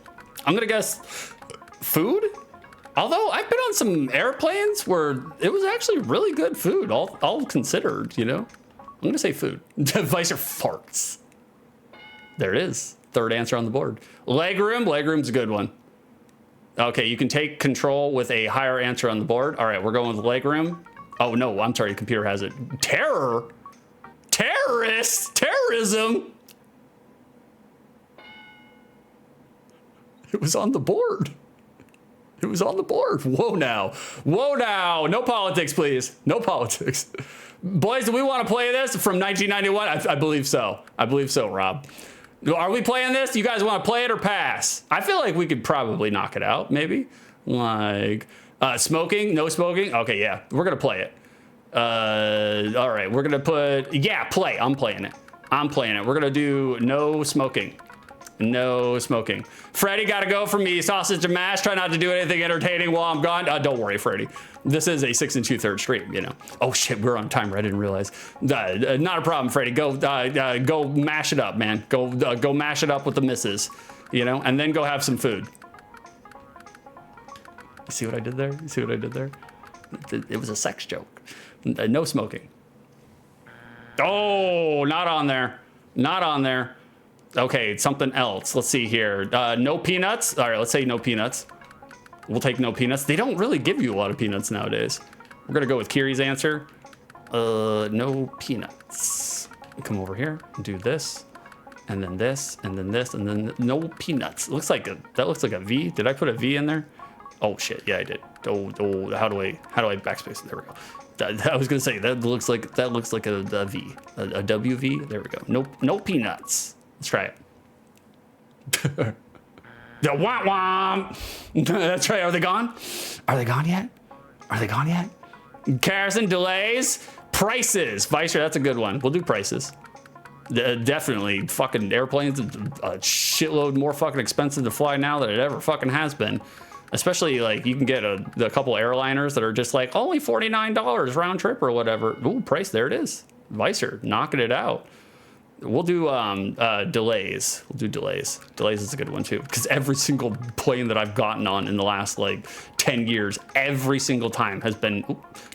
I'm gonna guess food? Although I've been on some airplanes where it was actually really good food, all considered, you know? I'm gonna say food. Visor farts. There it is. Third answer on the board. Legroom. Legroom's a good one. Okay, you can take control with a higher answer on the board. All right, we're going with legroom. Oh no, I'm sorry, the computer has it. Terror? Terrorists? Terrorism? It was on the board. It was on the board. Whoa now. Whoa now. No politics, please. No politics. Boys, do we want to play this from 1991? I believe so. I believe so, Rob. Are we playing this? You guys want to play it or pass? I feel like we could probably knock it out, maybe. Like, smoking? No smoking? Okay, yeah. We're going to play it. All right. We're going to put, yeah, play. I'm playing it. I'm playing it. We're going to do no smoking. No smoking. Freddy, gotta go for me. Sausage and mash. Try not to do anything entertaining while I'm gone. Don't worry, Freddy. This is a 6 2/3 stream, you know. Oh shit, we're on timer. I didn't realize. Not a problem, Freddy. Go mash it up, man. Go mash it up with the missus, you know, and then go have some food. You see what I did there? You see what I did there? It was a sex joke. No smoking. Oh, not on there. Not on there. Okay, something else. Let's see here. No peanuts. All right, let's say no peanuts. We'll take no peanuts. They don't really give you a lot of peanuts nowadays. We're gonna go with Kiri's answer. No peanuts. Come over here and do this. and then this, and then this, and then no peanuts. It looks like that looks like a V. Did I put a V in there? Oh shit, yeah I did. Oh, how do I backspace it? There we go. I was gonna say that looks like a V, a WV. There we go. Nope, no peanuts. Let's try it. The womp womp. That's right. Are they gone? Are they gone yet? Are they gone yet? Comparison, delays, prices. Vicer, that's a good one. We'll do prices. Definitely, fucking airplanes a shitload more fucking expensive to fly now than it ever fucking has been. Especially like you can get a couple airliners that are just like only $49 round trip or whatever. Ooh, price, there it is. Vicer, knocking it out. We'll do delays. We'll do delays. Delays is a good one too, because every single plane that I've gotten on in the last like 10 years, every single time has been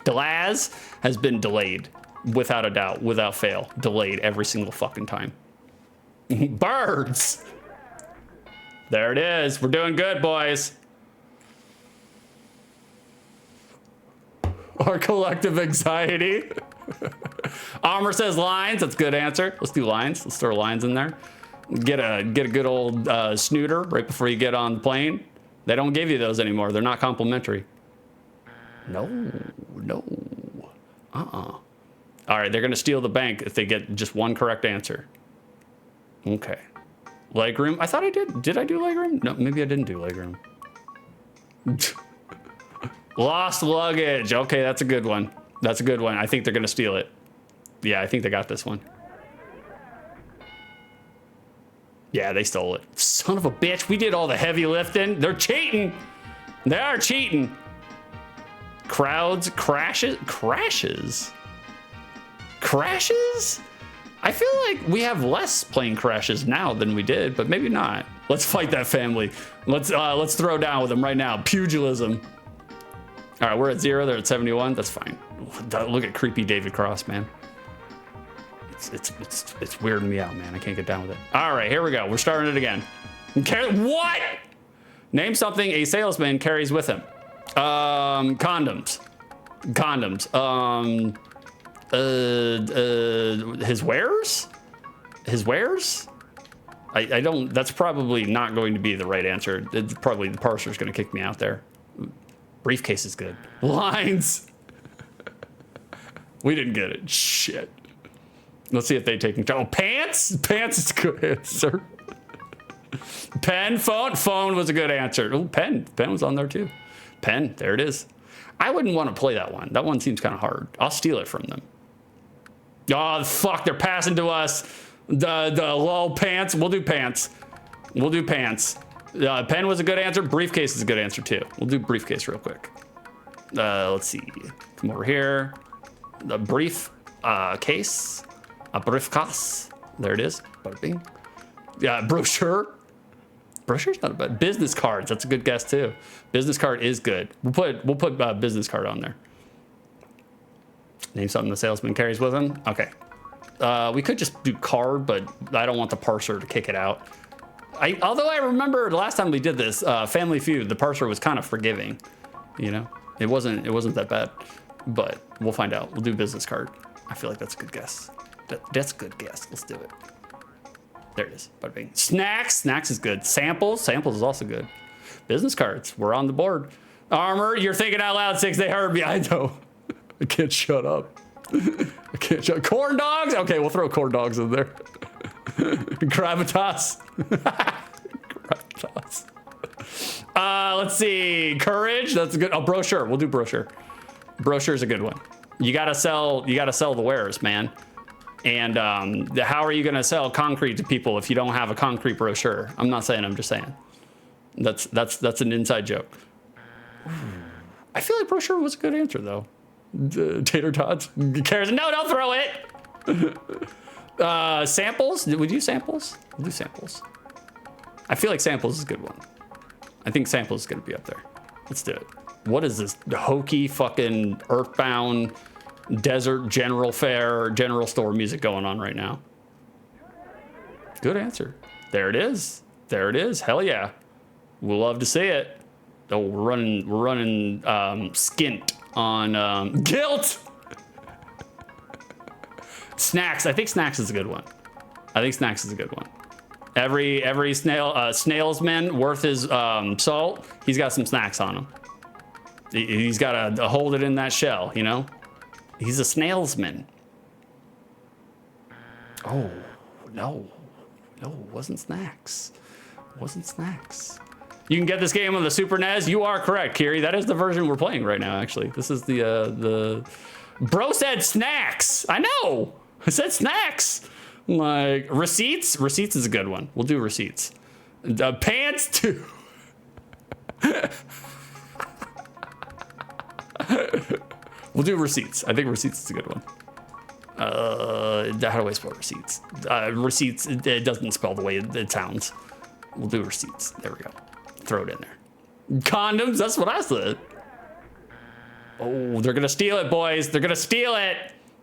delays, has been delayed without a doubt, without fail, delayed every single fucking time. Birds. There it is. We're doing good, boys. Our collective anxiety. Armor says lines. That's a good answer. Let's do lines. Let's throw lines in there. Get a good old snooter right before you get on the plane. They don't give you those anymore. They're not complimentary. No. All right, they're gonna steal the bank if they get just one correct answer. Okay. Legroom. I thought I did. Did I do legroom? No, maybe I didn't do legroom. Lost luggage. Okay, that's a good one. That's a good one. I think they're gonna steal it. Yeah, I think they got this one. Yeah, they stole it. Son of a bitch. We did all the heavy lifting. They're cheating. They are cheating. Crowds, crashes? I feel like we have less plane crashes now than we did, but maybe not. Let's fight that family. Let's throw down with them right now. Pugilism. All right, we're at 0. They're at 71. That's fine. Look at creepy David Cross, man. It's weirding me out, man. I can't get down with it. All right, here we go. We're starting it again. What? Name something a salesman carries with him. Condoms. His wares? I don't, that's probably not going to be the right answer. It's probably the parser's gonna kick me out there. Briefcase is good. Lines. We didn't get it. Shit. Let's see if they take. Oh, pants. Pants is a good answer. Pen, phone. Phone was a good answer. Oh, pen. Pen was on there too. Pen. There it is. I wouldn't want to play that one. That one seems kind of hard. I'll steal it from them. Oh fuck! They're passing to us. The low pants. We'll do pants. We'll do pants. Pen was a good answer. Briefcase is a good answer too. We'll do briefcase real quick. Let's see. Come over here. The brief case. A briefcase. There it is. Bada bing. Yeah, brochure. Brochure's not bad. Business cards. That's a good guess too. Business card is good. We'll put business card on there. Name something the salesman carries with him. Okay. We could just do card, but I don't want the parser to kick it out. Although I remember the last time we did this, Family Feud, the parser was kind of forgiving. You know, it wasn't that bad. But we'll find out. We'll do business card. I feel like that's a good guess. That's a good guess. Let's do it. There it is. Bada bing. Snacks. Snacks is good. Samples. Samples is also good. Business cards. We're on the board. Armor. You're thinking out loud, Six. They heard me. I know. I can't shut up. I can't shut. Corn dogs. Okay, we'll throw corn dogs in there. Gravitas. Gravitas. Let's see. Courage. That's a good. Oh, brochure. We'll do brochure. Brochure is a good one. You gotta sell the wares, man. And how are you gonna sell concrete to people if you don't have a concrete brochure? I'm not saying. I'm just saying. That's an inside joke. I feel like brochure was a good answer though. Tater tots. Cares? No, don't throw it. Samples. Did we do samples? We'll do samples. I feel like samples is a good one. I think samples is gonna be up there. Let's do it. What is this hokey fucking Earthbound desert general fair general store music going on right now? Good answer. There it is. There it is. Hell yeah. We'll love to see it. Oh, we're running skint on guilt. Snacks. I think snacks is a good one. I think snacks is a good one. Every snailsman worth his salt, he's got some snacks on him. He's got to hold it in that shell, you know? He's a snailsman. Oh, no. No, it wasn't snacks. It wasn't snacks. You can get this game on the Super NES. You are correct, Kiri. That is the version we're playing right now, actually. This is the... Bro said snacks. I know. I said snacks. Like, receipts? Receipts is a good one. We'll do receipts. Pants, too. We'll do receipts. I think receipts is a good one. How do I spell receipts? Receipts, it doesn't spell the way it sounds. We'll do receipts. There we go. Throw it in there. Condoms, that's what I said. Oh, they're gonna steal it, boys. They're gonna steal it.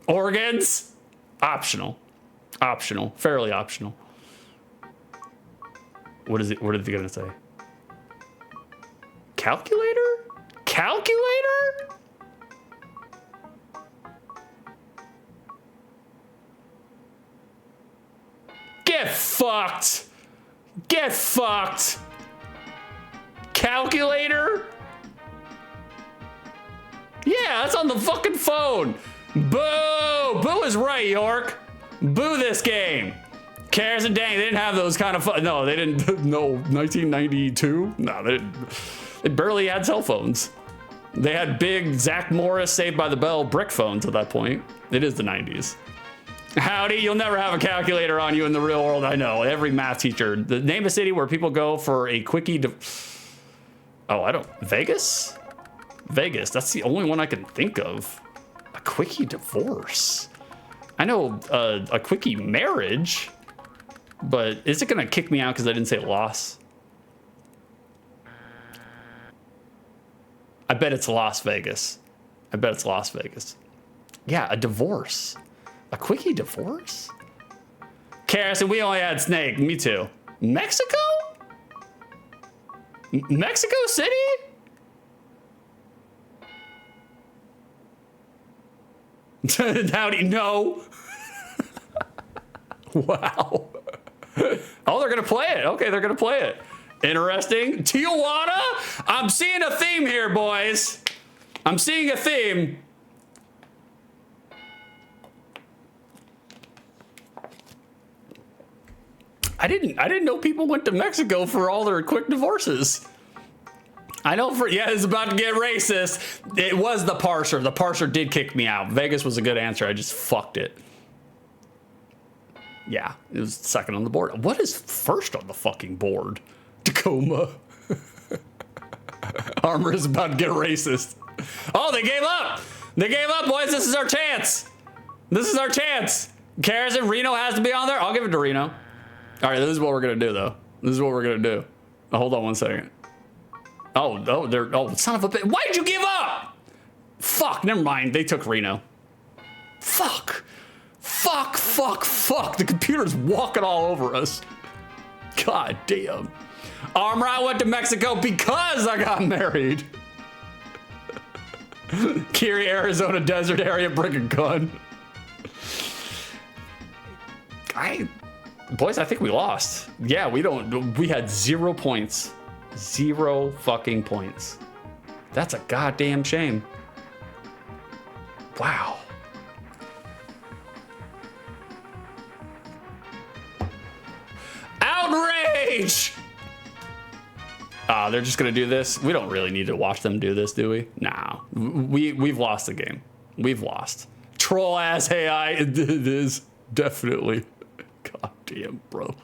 Organs, optional. Optional, fairly optional. What is it? What are they gonna say? Calculator? Calculator? Get fucked. Get fucked. Calculator? Yeah, that's on the fucking phone. Boo! Boo is right, York. Boo this game. Cares and dang, they didn't have those kind of no, they didn't. No, 1992. No, they didn't. They barely had cell phones. They had big Zach Morris Saved by the Bell brick phones at that point. It is the 90s. Howdy, you'll never have a calculator on you in the real world. I know. Every math teacher. Name a city where people go for a quickie. Oh, I don't. Vegas? Vegas. That's the only one I can think of. A quickie divorce. I know a quickie marriage, but is it going to kick me out because I didn't say loss? I bet it's Las Vegas. I bet it's Las Vegas. Yeah, a divorce. A quickie divorce? Karis, and we only had Snake. Me too. Mexico? Mexico City? Howdy, no. Wow. Oh, they're gonna play it. Okay, they're gonna play it. Interesting. Tijuana? I'm seeing a theme here, boys. I'm seeing a theme. I didn't know people went to Mexico for all their quick divorces. I know it's about to get racist. It was the parser. The parser did kick me out. Vegas was a good answer. I just fucked it. Yeah, it was second on the board. What is first on the fucking board? Tacoma. Armor is about to get racist. Oh, they gave up. They gave up, boys. This is our chance. This is our chance. Karis and Reno has to be on there. I'll give it to Reno. All right, this is what we're going to do, though. This is what we're going to do. Oh, hold on one second. Oh, son of a bitch. Why'd you give up? Fuck, never mind. They took Reno. Fuck. The computer's walking all over us. God damn. Armor, I went to Mexico because I got married. Kiri, Arizona desert area, bring a gun. Boys, I think we lost. Yeah, we had 0 points. 0 fucking points. That's a goddamn shame. Wow. Outrage! They're just gonna do this. We don't really need to watch them do this, do we? Nah, we've lost the game. We've lost. Troll ass AI, it is definitely. God damn, bro.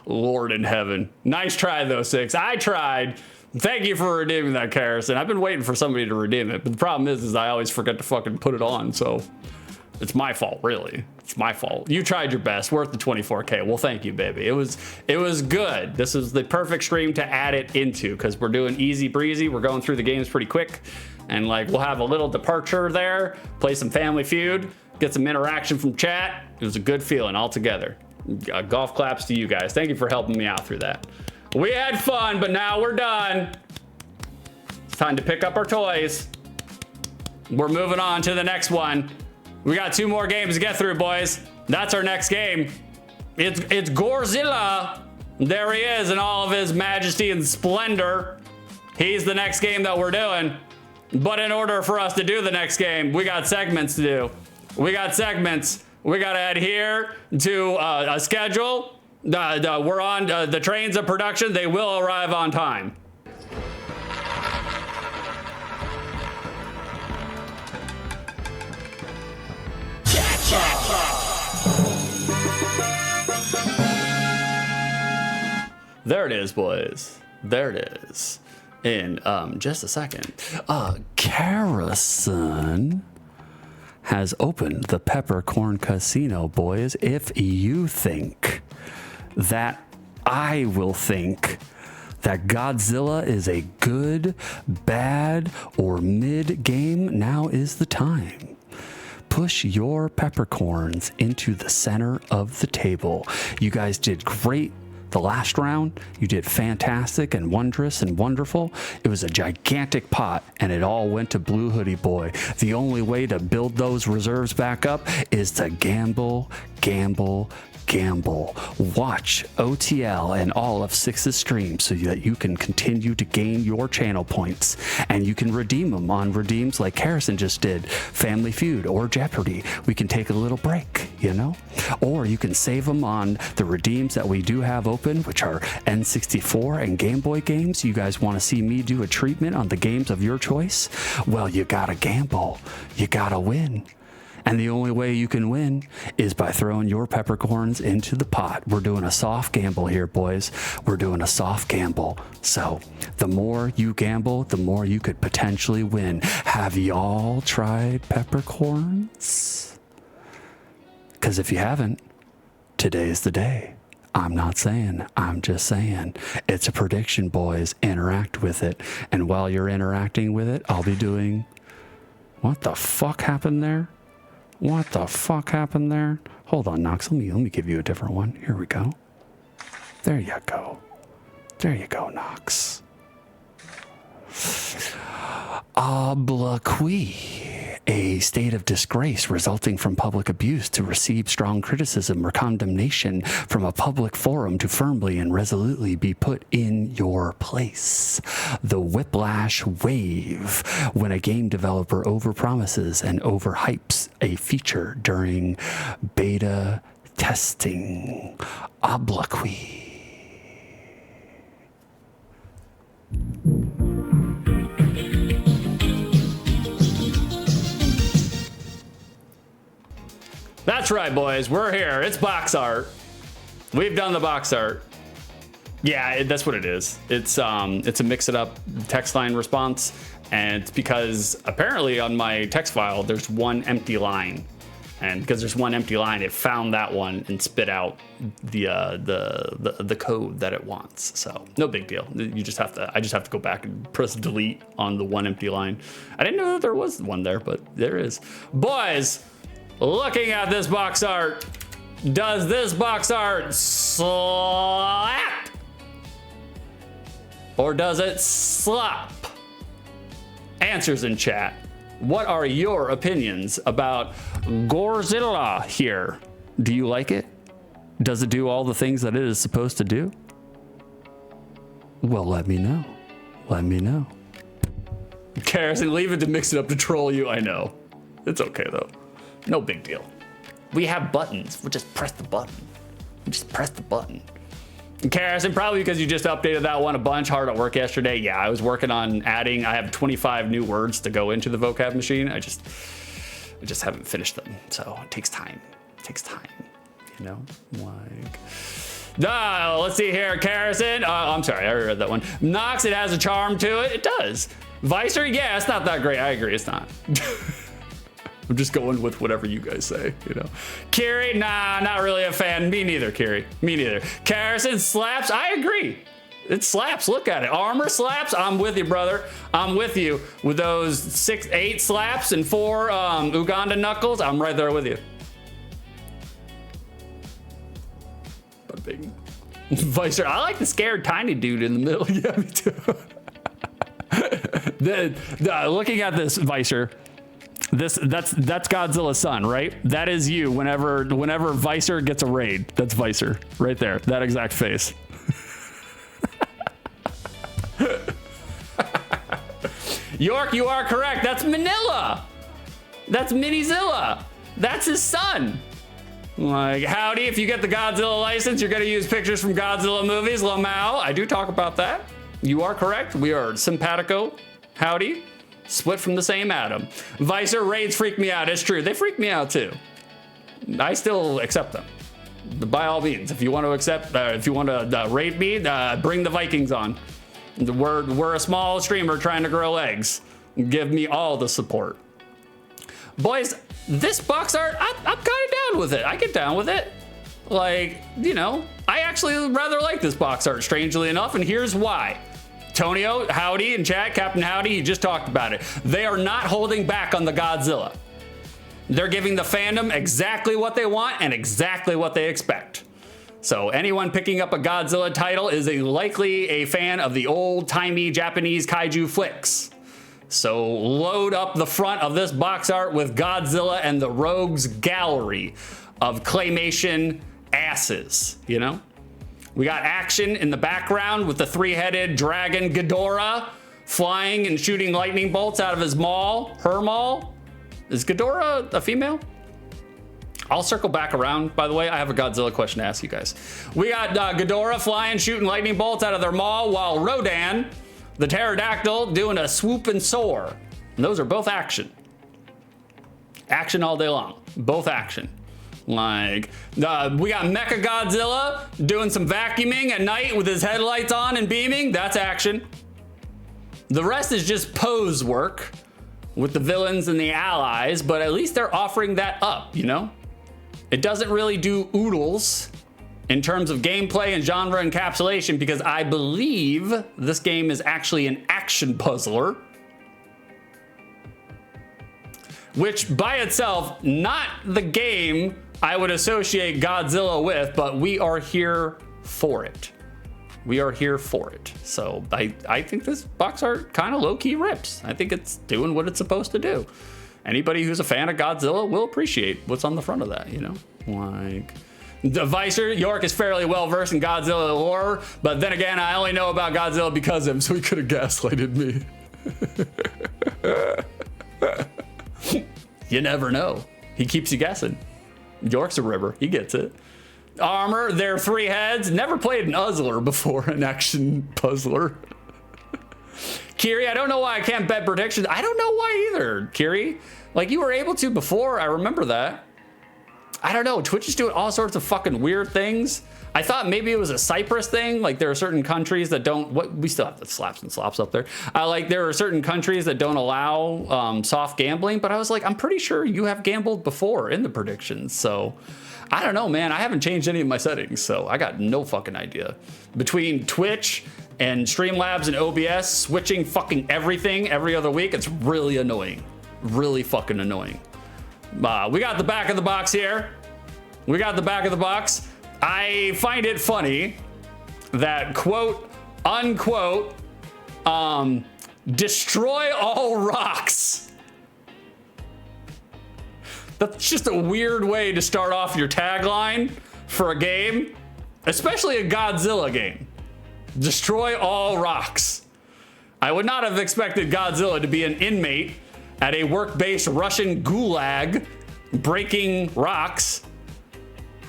Lord in heaven. Nice try though, Six. I tried. Thank you for redeeming that, Karrison. I've been waiting for somebody to redeem it, but the problem is I always forget to fucking put it on, so it's my fault, really. It's my fault. You tried your best. Worth the 24K. Well, thank you, baby. It was good. This is the perfect stream to add it into because we're doing easy breezy. We're going through the games pretty quick, and like we'll have a little departure there, play some Family Feud, get some interaction from chat. It was a good feeling altogether. Golf claps to you guys. Thank you for helping me out through that. We had fun, but now we're done. It's time to pick up our toys. We're moving on to the next one. We got 2 more games to get through, boys. That's our next game. It's Godzilla. There he is in all of his majesty and splendor. He's the next game that we're doing. But in order for us to do the next game, we got segments to do. We got segments. We got to adhere to a schedule. We're on the trains of production. They will arrive on time. There it is, boys. There it is. In just a second. Carrison has opened the Peppercorn Casino, boys. If you think that I will think that Godzilla is a good, bad, or mid game, now is the time. Push your peppercorns into the center of the table. You guys did great the last round. You did fantastic and wondrous and wonderful. It was a gigantic pot and it all went to Blue Hoodie Boy. The only way to build those reserves back up is to gamble, gamble, gamble. Watch OTL and all of Six's streams so that you can continue to gain your channel points, and you can redeem them on redeems like Harrison just did, Family Feud or Jeopardy. We can take a little break, you know, or you can save them on the redeems that we do have open, which are N64 and Game Boy games. You guys want to see me do a treatment on the games of your choice? Well, you gotta gamble, you gotta win. And the only way you can win is by throwing your peppercorns into the pot. We're doing a soft gamble here, boys. We're doing a soft gamble. So the more you gamble, the more you could potentially win. Have y'all tried peppercorns? Because if you haven't, today's the day. I'm not saying, I'm just saying. It's a prediction, boys. Interact with it. And while you're interacting with it, I'll be doing... What the fuck happened there? What the fuck happened there? Hold on, Knox. Let me give you a different one. Here we go. There you go. There you go, Knox. Obloquy. A state of disgrace resulting from public abuse to receive strong criticism or condemnation from a public forum to firmly and resolutely be put in your place. The whiplash wave, when a game developer overpromises and overhypes a feature during beta testing. Obloquy. That's right, boys. We're here. It's box art. We've done the box art. Yeah, that's what it is. It's a mix-it-up text line response, and it's because apparently on my text file there's one empty line, and because there's one empty line, it found that one and spit out the code that it wants. So no big deal. I just have to go back and press delete on the one empty line. I didn't know that there was one there, but there is. Boys. Looking at this box art, does this box art slap? Or does it slop? Answers in chat. What are your opinions about Godzilla here? Do you like it? Does it do all the things that it is supposed to do? Well, let me know. Let me know. Carrison, leave it to mix it up to troll you. I know. It's okay, though. No big deal. We have buttons. We'll just press the button. Just press the button. And Carrison, probably because you just updated that one a bunch, hard at work yesterday. Yeah, I was working on adding, I have 25 new words to go into the vocab machine. I just haven't finished them. So it takes time. It takes time. You know, like... let's see here, Carrison. I'm sorry, I already read that one. Knox, it has a charm to it. It does. Vicer, yeah, it's not that great. I agree, it's not. I'm just going with whatever you guys say, you know. Kiri, nah, not really a fan. Me neither, Kiri. Me neither. Carrison, slaps, I agree. It slaps, look at it. Armor slaps, I'm with you, brother. I'm with you. With those 8 slaps and 4 Uganda knuckles, I'm right there with you. But big. Vicer, I like the scared tiny dude in the middle. Yeah, me too. Looking at this, Vicer, that's Godzilla's son, right? That is you whenever Vicer gets a raid. That's Vicer right there. That exact face. York, you are correct. That's Manila. That's Minizilla. That's his son. Like, howdy, if you get the Godzilla license, you're gonna use pictures from Godzilla movies. Lamau, I do talk about that. You are correct. We are simpatico. Howdy. Split from the same atom. Vicer, raids freak me out. It's true. They freak me out too. I still accept them. By all means, if you want to accept, if you want to raid me, bring the Vikings on. We're a small streamer trying to grow legs. Give me all the support. Boys, this box art, I'm kind of down with it. I get down with it. Like, you know, I actually rather like this box art, strangely enough, and here's why. Tonio, howdy in chat, Captain Howdy, he just talked about it. They are not holding back on the Godzilla. They're giving the fandom exactly what they want and exactly what they expect. So anyone picking up a Godzilla title is likely a fan of the old-timey Japanese kaiju flicks. So load up the front of this box art with Godzilla and the Rogues Gallery of claymation asses, you know? We got action in the background with the three-headed dragon Ghidorah flying and shooting lightning bolts out of his maul, her maul. Is Ghidorah a female? I'll circle back around, by the way. I have a Godzilla question to ask you guys. We got Ghidorah flying, shooting lightning bolts out of their maw, while Rodan, the pterodactyl, doing a swoop and soar. And those are both action. Action all day long. Both action. Like, we got Mecha Godzilla doing some vacuuming at night with his headlights on and beaming. That's action. The rest is just pose work with the villains and the allies, but at least they're offering that up, you know? It doesn't really do oodles in terms of gameplay and genre encapsulation, because I believe this game is actually an action puzzler, which by itself, not the game I would associate Godzilla with, but we are here for it. We are here for it. So I think this box art kind of low-key rips. I think it's doing what it's supposed to do. Anybody who's a fan of Godzilla will appreciate what's on the front of that, you know? Like, the Vicer, York is fairly well versed in Godzilla lore, but then again, I only know about Godzilla because of him, so he could have gaslighted me. You never know. He keeps you guessing. York's a river. He gets it. Armor, they're three heads. Never played an Uzzler before, an action puzzler. Kiri, I don't know why I can't bet predictions. I don't know why either, Kiri. Like, you were able to before. I remember that. I don't know. Twitch is doing all sorts of fucking weird things. I thought maybe it was a Cyprus thing. Like, there are certain countries that don't. We still have the slaps and slops up there. Like, there are certain countries that don't allow soft gambling. But I was like, I'm pretty sure you have gambled before in the predictions. So I don't know, man. I haven't changed any of my settings, so I got no fucking idea. Between Twitch and Streamlabs and OBS switching fucking everything every other week, it's really annoying. Really fucking annoying. We got the back of the box here. We got the back of the box. I find it funny that, quote, unquote, destroy all rocks. That's just a weird way to start off your tagline for a game, especially a Godzilla game. Destroy all rocks. I would not have expected Godzilla to be an inmate at a work-based Russian gulag breaking rocks,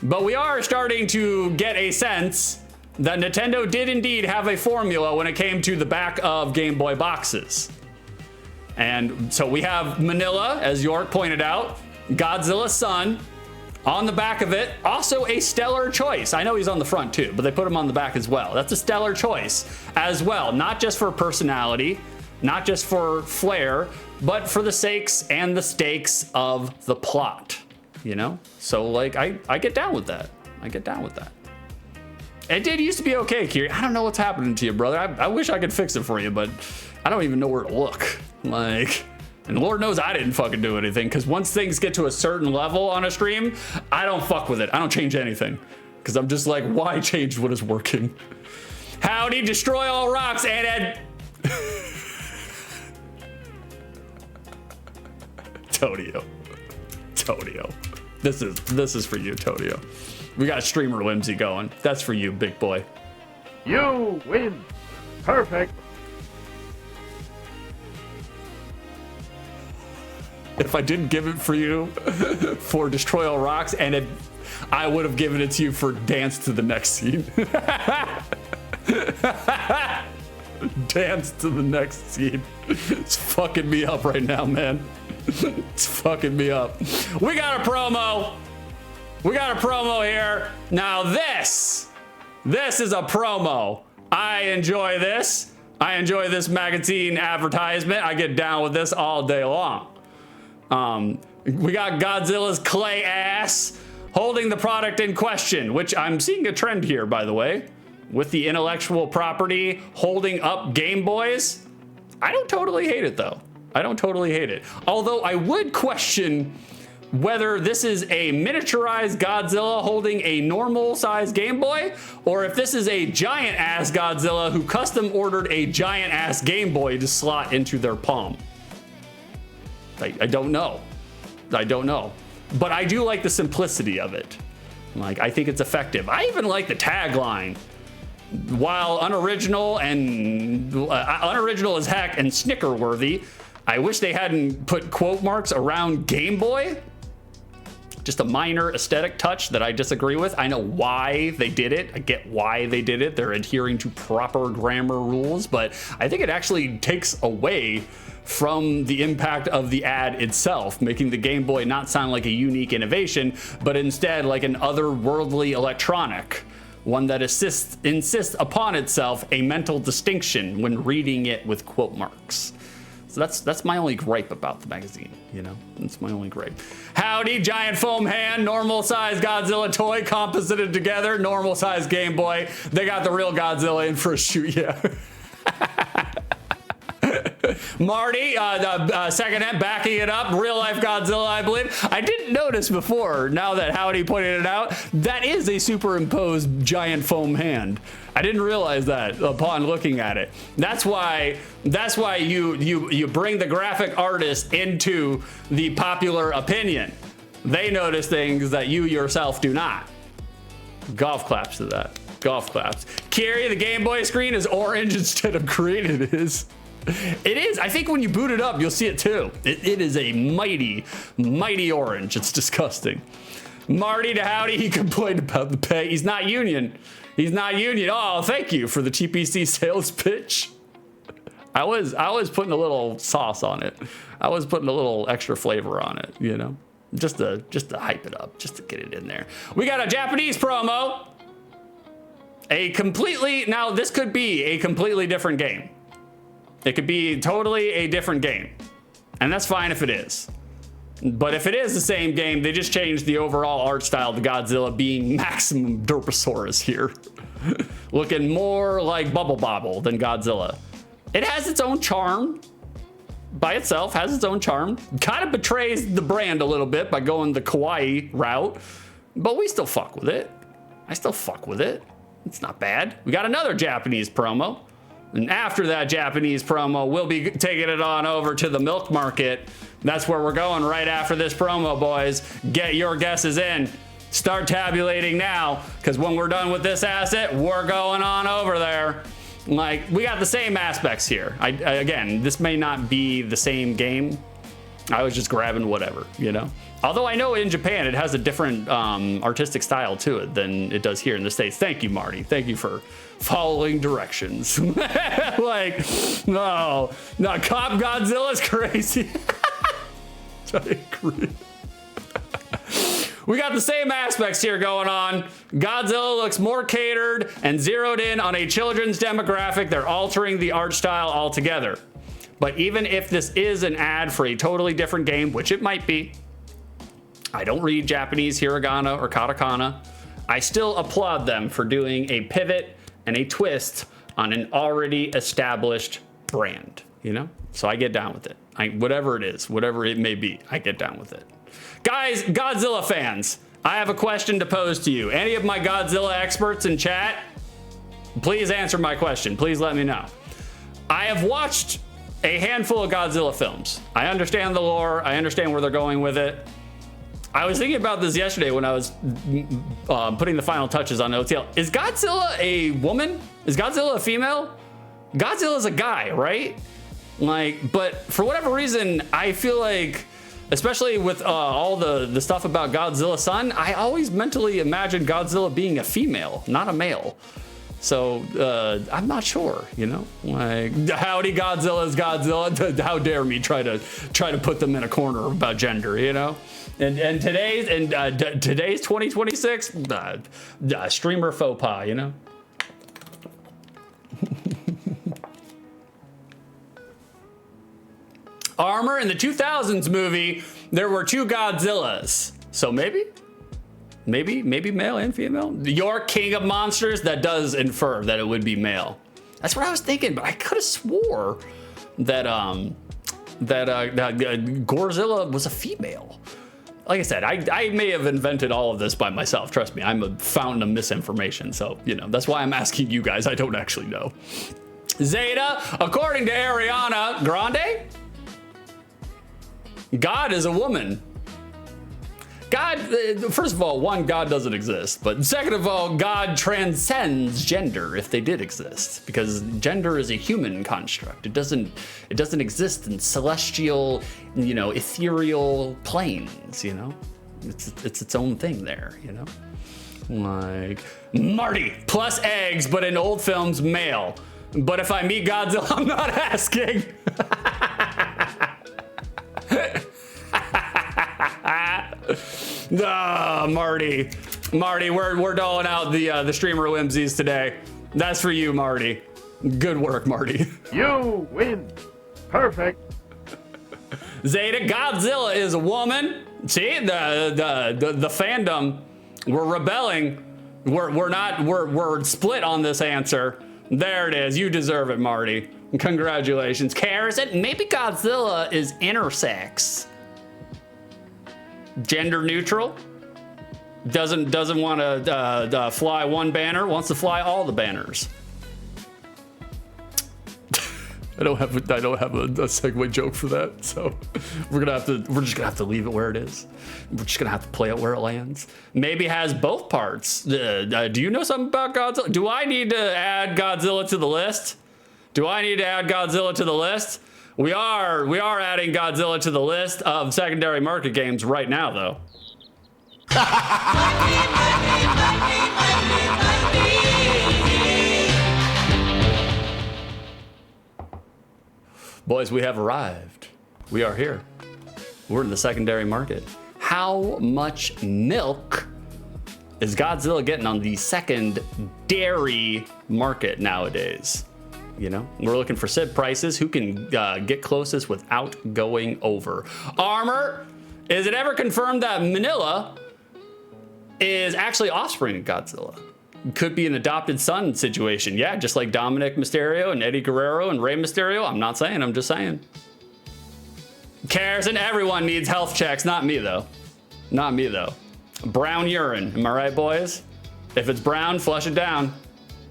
but we are starting to get a sense that Nintendo did indeed have a formula when it came to the back of Game Boy boxes. And so we have Manila, as York pointed out, Godzilla's son on the back of it. Also a stellar choice. I know he's on the front too, but they put him on the back as well. That's a stellar choice as well. Not just for personality, not just for flair, but for the sakes and the stakes of the plot, you know? So like, I get down with that. I get down with that. It did used to be okay, Kiri. I don't know what's happening to you, brother. I wish I could fix it for you, but I don't even know where to look. Like, and Lord knows I didn't fucking do anything, because once things get to a certain level on a stream, I don't fuck with it. I don't change anything, because I'm just like, why change what is working? Howdy, destroy all rocks, and Tonio. This is for you, Tonio. We got streamer whimsy going. That's for you, big boy. You win. Perfect. if I didn't give it for you for Destroy All Rocks, and I would have given it to you for Dance to the Next Scene. Dance to the Next Scene. It's fucking me up right now, man. It's fucking me up. We got a promo. We got a promo here. Now this is a promo. I enjoy this. I enjoy this magazine advertisement. I get down with this all day long. We got Godzilla's clay ass holding the product in question, which I'm seeing a trend here, by the way, with the intellectual property holding up Game Boys. I don't totally hate it, though. I don't totally hate it. Although I would question whether this is a miniaturized Godzilla holding a normal size Game Boy, or if this is a giant ass Godzilla who custom ordered a giant ass Game Boy to slot into their palm. I don't know. I don't know. But I do like the simplicity of it. Like, I think it's effective. I even like the tagline. While unoriginal as heck and snicker worthy, I wish they hadn't put quote marks around Game Boy. Just a minor aesthetic touch that I disagree with. I know why they did it. I get why they did it. They're adhering to proper grammar rules, but I think it actually takes away from the impact of the ad itself, making the Game Boy not sound like a unique innovation, but instead like an otherworldly electronic, one that insists upon itself a mental distinction when reading it with quote marks. So that's my only gripe about the magazine, you know? That's my only gripe. Howdy, giant foam hand, normal size Godzilla toy, composited together, normal size Game Boy. They got the real Godzilla in for a shoot, yeah. Marty, the second hand, backing it up, real life Godzilla, I believe. I didn't notice before, now that Howdy pointed it out, that is a superimposed giant foam hand. I didn't realize that upon looking at it. That's why you bring the graphic artist into the popular opinion. They notice things that you yourself do not. Golf claps to that. Golf claps. Kirby, the Game Boy screen is orange instead of green. It is. It is. I think when you boot it up, you'll see it too. It is a mighty, mighty orange. It's disgusting. Marty to Howdy, he complained about the pay. He's not union. He's not union. Oh, thank you for the TPC sales pitch. I was putting a little sauce on it. I was putting a little extra flavor on it, you know, just to hype it up, just to get it in there. We got a Japanese promo. Now this could be a completely different game. It could be totally a different game, and that's fine if it is. But if it is the same game, they just changed the overall art style to Godzilla being Maximum Derposaurus here. Looking more like Bubble Bobble than Godzilla. It has its own charm. By itself, has its own charm. Kind of betrays the brand a little bit by going the kawaii route, but we still fuck with it. I still fuck with it. It's not bad. We got another Japanese promo. And after that Japanese promo, we'll be taking it on over to the milk market. That's where we're going right after this promo, boys. Get your guesses in. Start tabulating now, because when we're done with this asset, we're going on over there. Like, we got the same aspects here. Again, this may not be the same game. I was just grabbing whatever, you know? Although I know in Japan it has a different artistic style to it than it does here in the States. Thank you, Marty. Thank you for following directions. Like, no, Cop Godzilla's crazy. I agree. We got the same aspects here going on. Godzilla looks more catered and zeroed in on a children's demographic. They're altering the art style altogether. But even if this is an ad for a totally different game, which it might be, I don't read Japanese hiragana or katakana, I still applaud them for doing a pivot and a twist on an already established brand, you know? So I get down with it. Whatever it is, whatever it may be, I get down with it. Guys, Godzilla fans, I have a question to pose to you. Any of my Godzilla experts in chat, please answer my question. Please let me know. I have watched a handful of Godzilla films. I understand the lore. I understand where they're going with it. I was thinking about this yesterday when I was putting the final touches on OTL. Is Godzilla a woman? Is Godzilla a female? Godzilla's a guy, right? Like, but for whatever reason, I feel like especially with all the stuff about Godzilla's son, I always mentally imagined Godzilla being a female, not a male. So I'm not sure, you know, like, howdy, Godzilla is Godzilla. How dare me try to put them in a corner about gender, you know? And today's 2026 streamer faux pas, you know? Armor, in the 2000s movie, there were 2 Godzillas. So maybe male and female. Your King of Monsters, that does infer that it would be male. That's what I was thinking, but I could have swore that Godzilla was a female. Like I said, I may have invented all of this by myself. Trust me, I'm a fountain of misinformation. So, you know, that's why I'm asking you guys. I don't actually know. Zeta, according to Ariana Grande, God is a woman. God, first of all, one, God doesn't exist. But second of all, God transcends gender if they did exist, because gender is a human construct. It doesn't exist in celestial, you know, ethereal planes, you know? It's its own thing there, you know? Like, Marty, plus eggs, but in old films, male. But if I meet Godzilla, I'm not asking. Marty, we're doling out the streamer whimsies today. That's for you, Marty. Good work, Marty. You win. Perfect. Zeta, Godzilla is a woman. See, the fandom, we're rebelling. We're split on this answer. There it is. You deserve it, Marty. Congratulations. Carson, maybe Godzilla is intersex. Gender neutral. Doesn't want to fly one banner. Wants to fly all the banners. I don't have a segue joke for that, so we're just gonna have to leave it where it is. We're just gonna have to play it where it lands. Maybe has both parts. Do you know something about Godzilla? Do I need to add Godzilla to the list? We are adding Godzilla to the list of secondary market games right now, though. Boys, we have arrived. We are here. We're in the secondary market. How much milk is Godzilla getting on the secondary market nowadays? You know, we're looking for SIB prices. Who can get closest without going over? Armor, is it ever confirmed that Manila is actually offspring of Godzilla? Could be an adopted son situation. Yeah, just like Dominic Mysterio and Eddie Guerrero and Rey Mysterio. I'm not saying, I'm just saying. Cares, and everyone needs health checks. Not me, though. Not me, though. Brown urine. Am I right, boys? If it's brown, flush it down.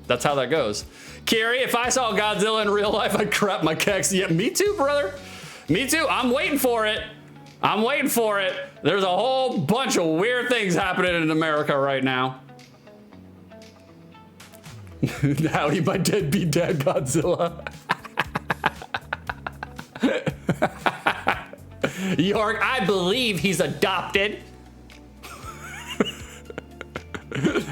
That's how that goes. Kiri, if I saw Godzilla in real life, I'd crap my kecks. Yeah, me too, brother. Me too. I'm waiting for it. There's a whole bunch of weird things happening in America right now. Howdy, my deadbeat dad, Godzilla. York, I believe he's adopted.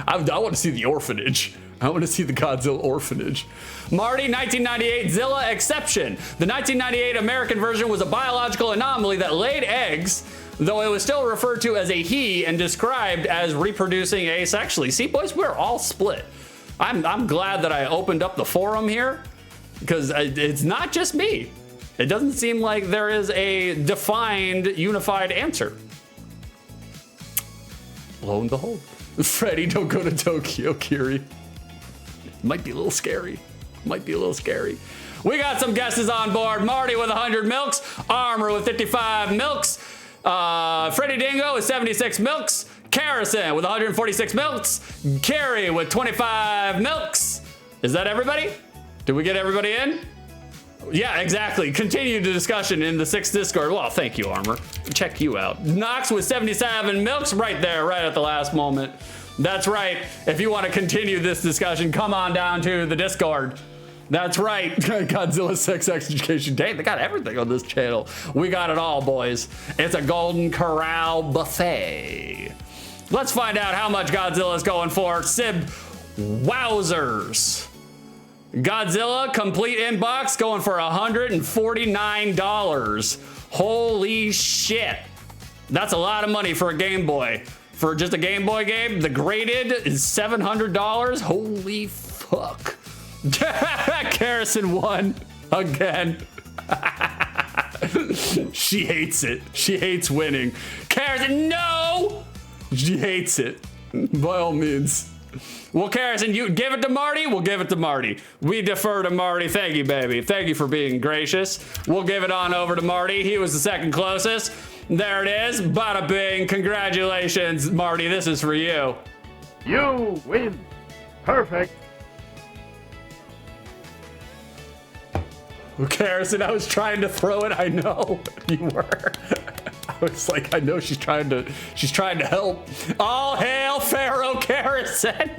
I want to see the orphanage. I want to see the Godzilla orphanage. Marty, 1998 Zilla exception. The 1998 American version was a biological anomaly that laid eggs, though it was still referred to as a he and described as reproducing asexually. See, boys, we're all split. I'm glad that I opened up the forum here, because it's not just me. It doesn't seem like there is a defined, unified answer. Lo and behold. Freddy, don't go to Tokyo, Kiri. Might be a little scary. We got some guesses on board. Marty with 100 milks. Armor with 55 milks. Freddy Dingo with 76 milks. Carrison with 146 milks. Carrie with 25 milks. Is that everybody? Did we get everybody in? Yeah, exactly. Continue the discussion in the 6th Discord. Well, thank you, Armor. Check you out. Knox with 77 milks right there, right at the last moment. That's right. If you want to continue this discussion, come on down to the Discord. That's right. Godzilla Sex Education Day. They got everything on this channel. We got it all, boys. It's a Golden Corral buffet. Let's find out how much Godzilla is going for. Sib Wowzers. Godzilla complete inbox going for $149. Holy shit. That's a lot of money for a Game Boy. For just a Game Boy game, the graded is $700. Holy fuck. Garrison won again. She hates it. She hates winning. Garrison, no! She hates it. By all means. Well, Garrison, you give it to Marty? We'll give it to Marty. We defer to Marty. Thank you, baby. Thank you for being gracious. We'll give it on over to Marty. He was the second closest. There it is. Bada bing. Congratulations, Marty. This is for you. You win. Perfect. Garrison, I was trying to throw it. I know you were. I was like, I know she's trying to help. All hail Pharaoh Garrison.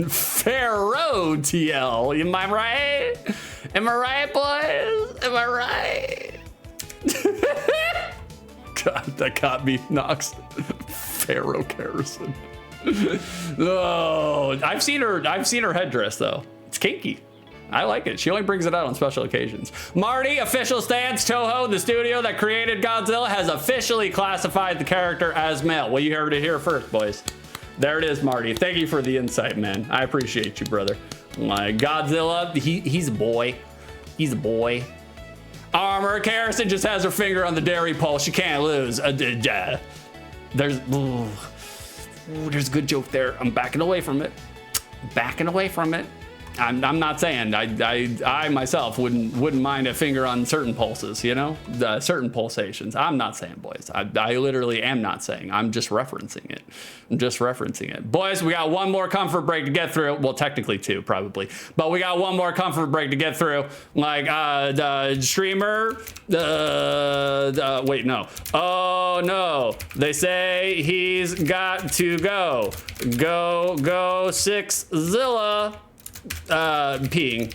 Pharaoh TL. Am I right? Am I right, boys? Am I right? God, that got me, Knox. Pharaoh Garrison. Oh, I've seen her headdress though. It's kinky. I like it. She only brings it out on special occasions. Marty, official stance. Toho, the studio that created Godzilla, has officially classified the character as male. Well, you heard it here first, boys. There it is, Marty. Thank you for the insight, man. I appreciate you, brother. My Godzilla, he's a boy. He's a boy. Armor, Garrison just has her finger on the dairy pulse. She can't lose. There's a good joke there. I'm backing away from it. Backing away from it. I'm not saying I myself wouldn't mind a finger on certain pulses, you know, certain pulsations. I'm not saying, boys. I literally am not saying. I'm just referencing it. I'm just referencing it. Boys, we got one more comfort break to get through. Well, technically two, probably, but we got one more comfort break to get through. Like the streamer. Wait, no. Oh no. They say he's got to go. Go 6Zilla. Peeing.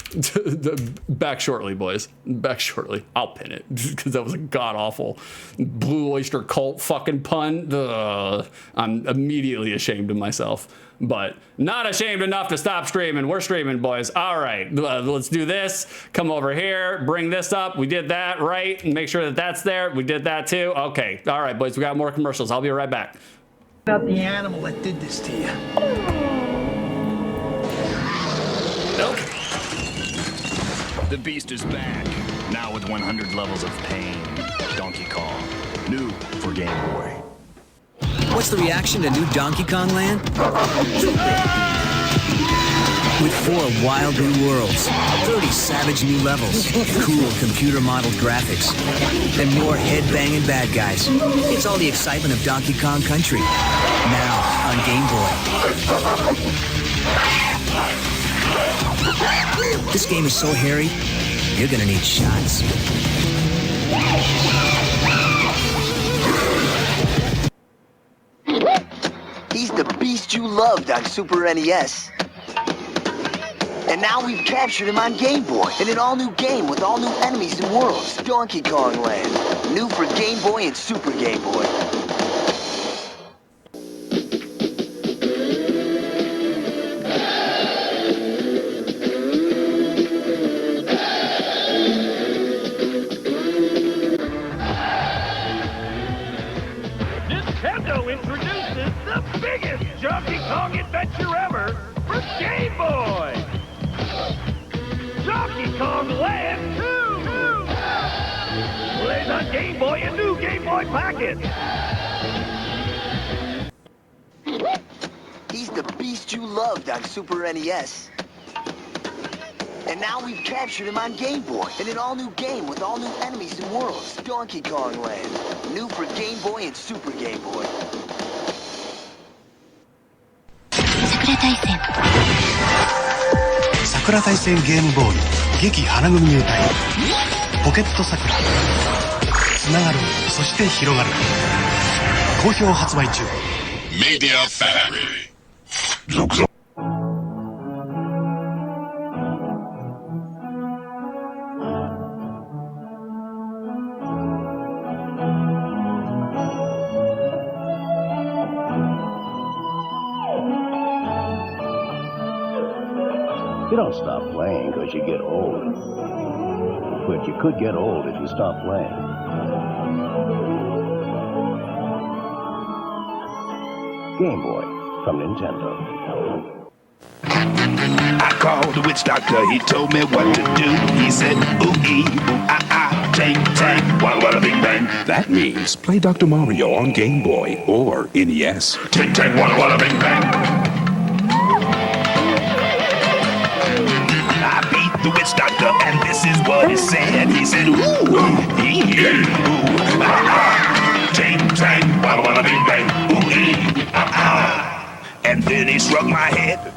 Back shortly, boys. Back shortly. I'll pin it because that was a god awful Blue Oyster Cult fucking pun. I'm immediately ashamed of myself, but not ashamed enough to stop streaming. We're streaming, boys. All right, let's do this. Come over here. Bring this up. We did that, right? And make sure that that's there. We did that too. Okay. All right, boys. We got more commercials. I'll be right back. About the animal that did this to you. Nope. The beast is back, now with 100 levels of pain. Donkey Kong, new for Game Boy. What's the reaction to new Donkey Kong Land? With 4 wild new worlds, 30 savage new levels, cool computer-modeled graphics, and more head-banging bad guys. It's all the excitement of Donkey Kong Country, now on Game Boy. This game is so hairy, you're gonna need shots. He's the beast you loved on Super NES. And now we've captured him on Game Boy in an all-new game with all new enemies and worlds. Donkey Kong Land. New for Game Boy and Super Game Boy. Nintendo introduces the biggest Donkey Kong adventure ever for Game Boy. Donkey Kong Land 2! Plays on Game Boy and new Game Boy packets. He's the beast you loved on Super NES. And now we've captured him on Game Boy in an all-new game with all new enemies and worlds. Donkey Kong Land. New for Game Boy and Super Game Boy. 桜大戦ゲームボーイ激花組入隊ポケット桜つながるそして広がる好評発売中メディアファクトリー続々 You don't stop playing because you get old. But you could get old if you stop playing. Game Boy from Nintendo. I called the witch doctor, he told me what to do. He said, ooh-ee, ooh-ah-ah, take, walla walla bing bang. That means play Dr. Mario on Game Boy or NES. Take, walla walla bing bang. I beat the witch doctor and this is what he said. He said, ooh-ee, ooh-ah-ah, take, walla walla bing bang. Ooh-ee, ah-ah. And then he shrugged my head.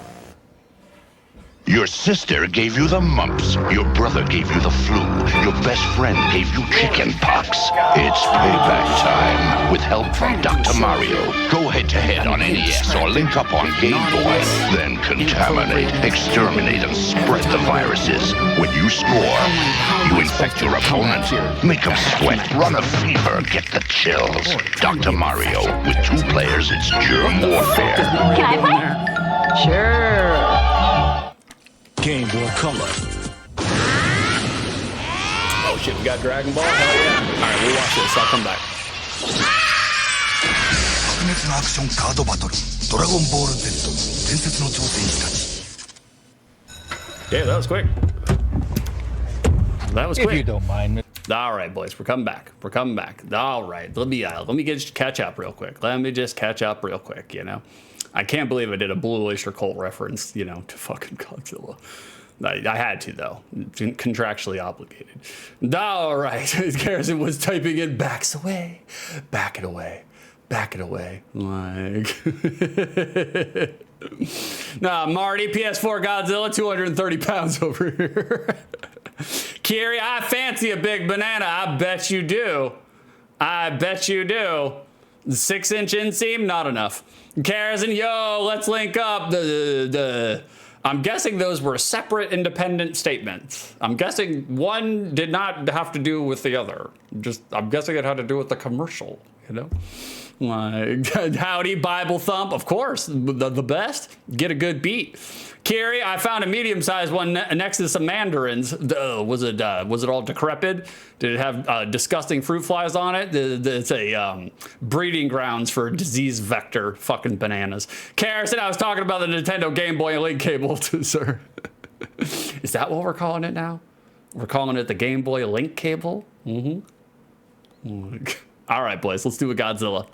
Your sister gave you the mumps. Your brother gave you the flu. Your best friend gave you chicken pox. It's payback time with help from Dr. Mario. Go head-to-head on NES or link up on Game Boy. Then contaminate, exterminate, and spread the viruses. When you score, you infect your opponent, make them sweat, run a fever, get the chills. Dr. Mario. With 2 players, it's germ warfare. Can I play? Sure. Game Boy Color. Oh shit, we got Dragon Ball? Hell yeah. Alright, we'll watch this. I'll come back. 白熱のアクションカードバトルドラゴンボール Z 伝説の挑戦士たち Yeah, that was quick. That was quick. If you don't mind. All right, boys, we're coming back. We're coming back. All right, let me catch up real quick. Let me just catch up real quick, you know. I can't believe I did a Blue Oyster Cult reference, you know, to fucking Godzilla. I had to, though. Contractually obligated. All right. Garrison was typing in backs away, back it away, back it away. Like. Nah, Marty, PS4 Godzilla, 230 pounds over here. Kiri, I fancy a big banana. I bet you do. I bet you do. 6-inch inseam, not enough. Garrison, yo, let's link up. I'm guessing those were separate independent statements. I'm guessing one did not have to do with the other. I'm guessing it had to do with the commercial, you know? Like, howdy, Bible thump. Of course, the best. Get a good beat. Kiri, I found a medium-sized one next to some mandarins. Was it all decrepit? Did it have disgusting fruit flies on it? It's a breeding grounds for disease vector fucking bananas. Carson, I was talking about the Nintendo Game Boy Link cable too, sir. Is that what we're calling it now? We're calling it the Game Boy Link cable? Mm-hmm. All right, boys, let's do a Godzilla.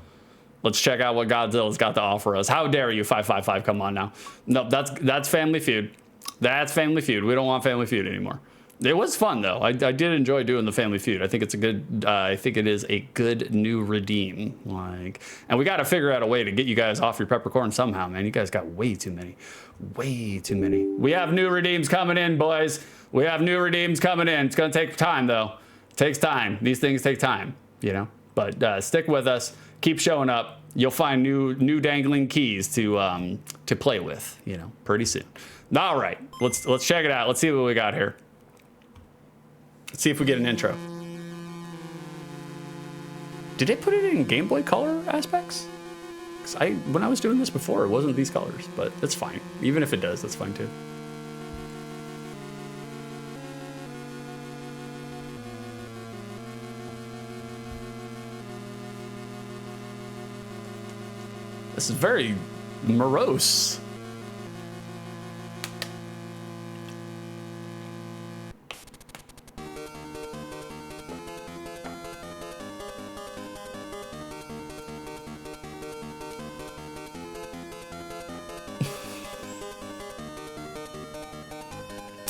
Let's check out what Godzilla's got to offer us. How dare you, 555, come on now. No, that's Family Feud. That's Family Feud. We don't want Family Feud anymore. It was fun, though. I did enjoy doing the Family Feud. I think it's a good, I think it is a good new redeem. Like, and we got to figure out a way to get you guys off your peppercorn somehow, man. You guys got way too many. Way too many. We have new redeems coming in, boys. We have new redeems coming in. It's going to take time, though. It takes time. These things take time, you know? But stick with us. Keep showing up. You'll find new dangling keys to play with, you know, pretty soon. All right, let's check it out. Let's see what we got here. Let's see if we get an intro. Did they put it in Game Boy Color aspects? 'Cause when I was doing this before, it wasn't these colors, but that's fine. Even if it does, that's fine too. This is very morose.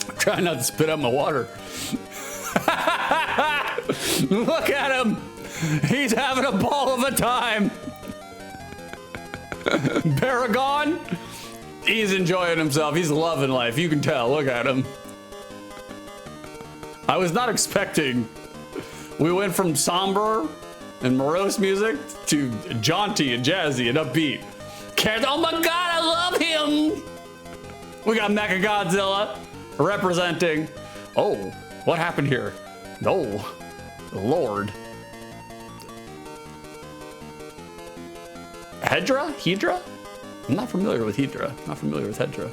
I'm trying not to spit out my water. Look at him. He's having a ball of a time. Paragon, he's enjoying himself. He's loving life. You can tell. Look at him. I was not expecting. We went from somber and morose music to jaunty and jazzy and upbeat. Oh my God, I love him. We got Mechagodzilla representing. Oh, what happened here? Oh, Lord. Hedra? I'm not familiar with Hedra. Not familiar with Hedra.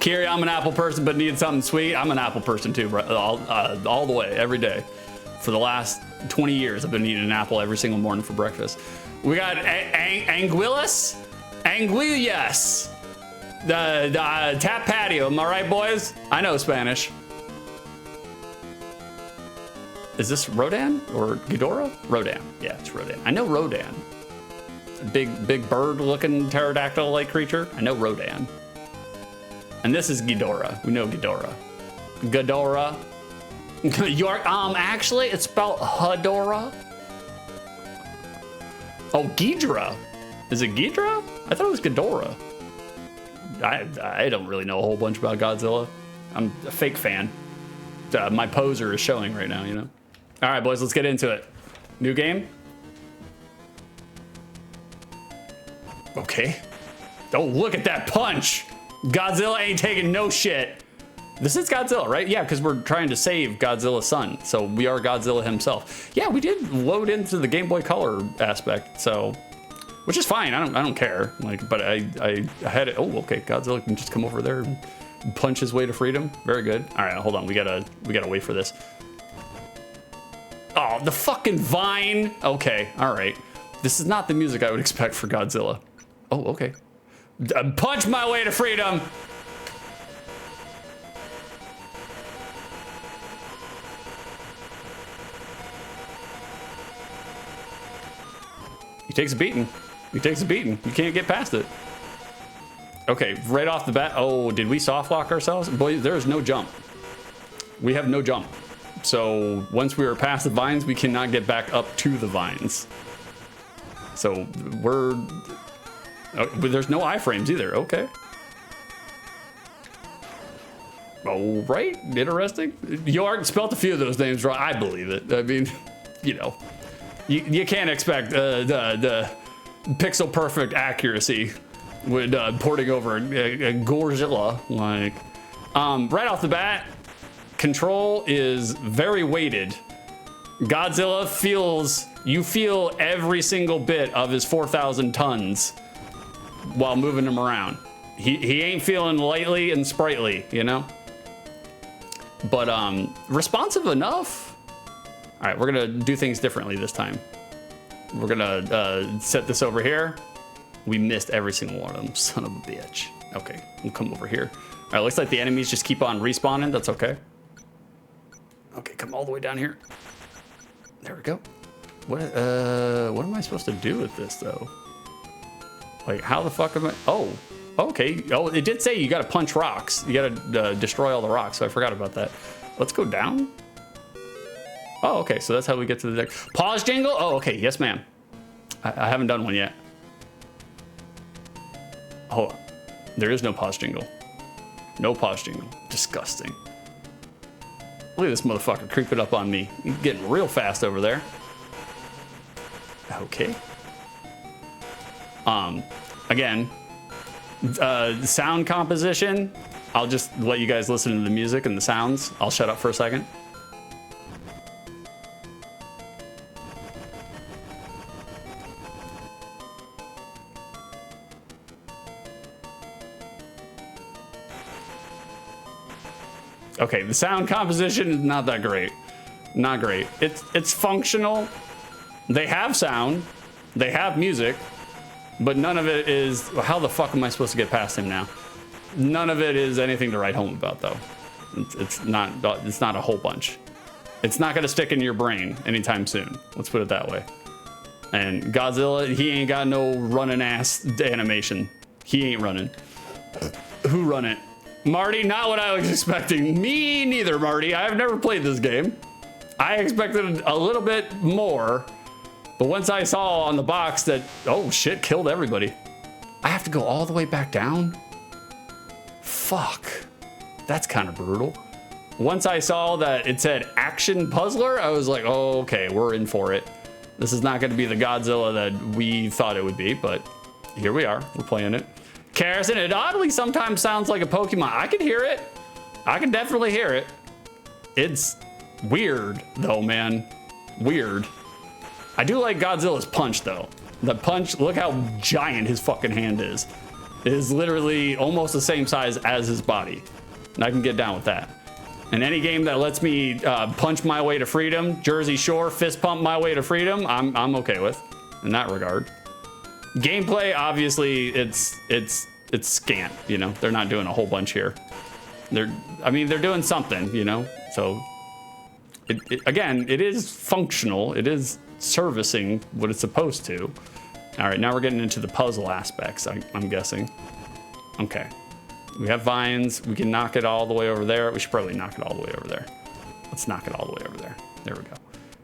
Kiri, I'm an apple person, but need something sweet. I'm an apple person too, bro. All the way, every day. For the last 20 years, I've been eating an apple every single morning for breakfast. We got Anguillas. The tap patio. Am I right, boys? I know Spanish. Is this Rodan or Ghidorah? Rodan. Yeah, it's Rodan. I know Rodan. Big bird-looking pterodactyl-like creature. I know Rodan. And this is Ghidorah. We know Ghidorah. Ghidorah. York. Actually, it's spelled Hedora. Oh, Ghidra. Is it Ghidra? I thought it was Ghidorah. I don't really know a whole bunch about Godzilla. I'm a fake fan. My poser is showing right now, you know. All right, boys, let's get into it. New game. Okay. Oh, look at that punch. Godzilla ain't taking no shit. This is Godzilla, right? Yeah, because we're trying to save Godzilla's son. So we are Godzilla himself. Yeah, we did load into the Game Boy Color aspect, so, which is fine. I don't care. Like, but I had it. Oh, okay. Godzilla can just come over there and punch his way to freedom. Very good. All right, hold on. We gotta wait for this. Oh, the fucking vine. Okay, all right. This is not the music I would expect for Godzilla. Oh, okay. Punch my way to freedom. He takes a beating. He takes a beating. You can't get past it. Okay, right off the bat. Oh, did we soft lock ourselves? Boy, there is no jump. We have no jump. So once we are past the vines, we cannot get back up to the vines. So we're... Oh, but there's no iframes either. Okay. Oh, right. Interesting. York spelt a few of those names wrong. I believe it. I mean, you know, you can't expect the pixel perfect accuracy with porting over a Godzilla. Like, right off the bat, control is very weighted. Godzilla you feel every single bit of his 4,000 tons while moving him around. He ain't feeling lightly and sprightly, you know? But responsive enough. All right, we're gonna do things differently this time. We're gonna set this over here. We missed every single one of them, son of a bitch. Okay, we'll come over here. All right, looks like the enemies just keep on respawning. That's okay. Okay, come all the way down here. There we go. What am I supposed to do with this though? Like, how the fuck am I? Oh, okay. Oh, it did say you gotta punch rocks. You gotta destroy all the rocks, so I forgot about that. Let's go down. Oh, okay, so that's how we get to the deck. Pause jingle? Oh, okay, yes ma'am. I haven't done one yet. Hold on. There is no pause jingle. No pause jingle. Disgusting. Look at this motherfucker creeping up on me. He's getting real fast over there. Okay. Again, sound composition, I'll just let you guys listen to the music and the sounds. I'll shut up for a second. Okay, the sound composition is not that great. Not great. It's functional. They have sound. They have music. But none of it is... How the fuck am I supposed to get past him now? None of it is anything to write home about, though. It's not a whole bunch. It's not going to stick in your brain anytime soon. Let's put it that way. And Godzilla, he ain't got no running ass animation. He ain't running. Who run it? Marty, not what I was expecting. Me neither, Marty. I've never played this game. I expected a little bit more. But once I saw on the box that, oh shit, killed everybody. I have to go all the way back down? Fuck. That's kind of brutal. Once I saw that it said action puzzler, I was like, oh, okay, we're in for it. This is not going to be the Godzilla that we thought it would be, but here we are. We're playing it. Carson, it oddly sometimes sounds like a Pokemon. I can hear it. I can definitely hear it. It's weird, though, man. Weird. I do like Godzilla's punch, though. The punch, look how giant his fucking hand is. is literally almost the same size as his body. And I can get down with that. And any game that lets me punch my way to freedom, Jersey Shore, fist pump my way to freedom, I'm okay with in that regard. Gameplay, obviously, it's scant, you know. They're not doing a whole bunch here. They're doing something, you know. So, again, it is functional. It is servicing what it's supposed to. All right, now we're getting into the puzzle aspects, I'm guessing. Okay. We have vines. We can knock it all the way over there. We should probably knock it all the way over there. Let's knock it all the way over there. There we go.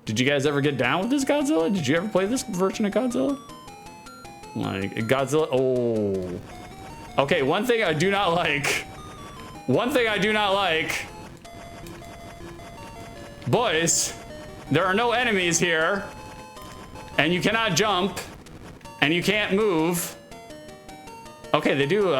Did you guys ever get down with this Godzilla? Did you ever play this version of Godzilla? Like, Godzilla, oh. Okay, one thing I do not like. Boys, there are no enemies here. And you cannot jump. And you can't move. Okay, they do,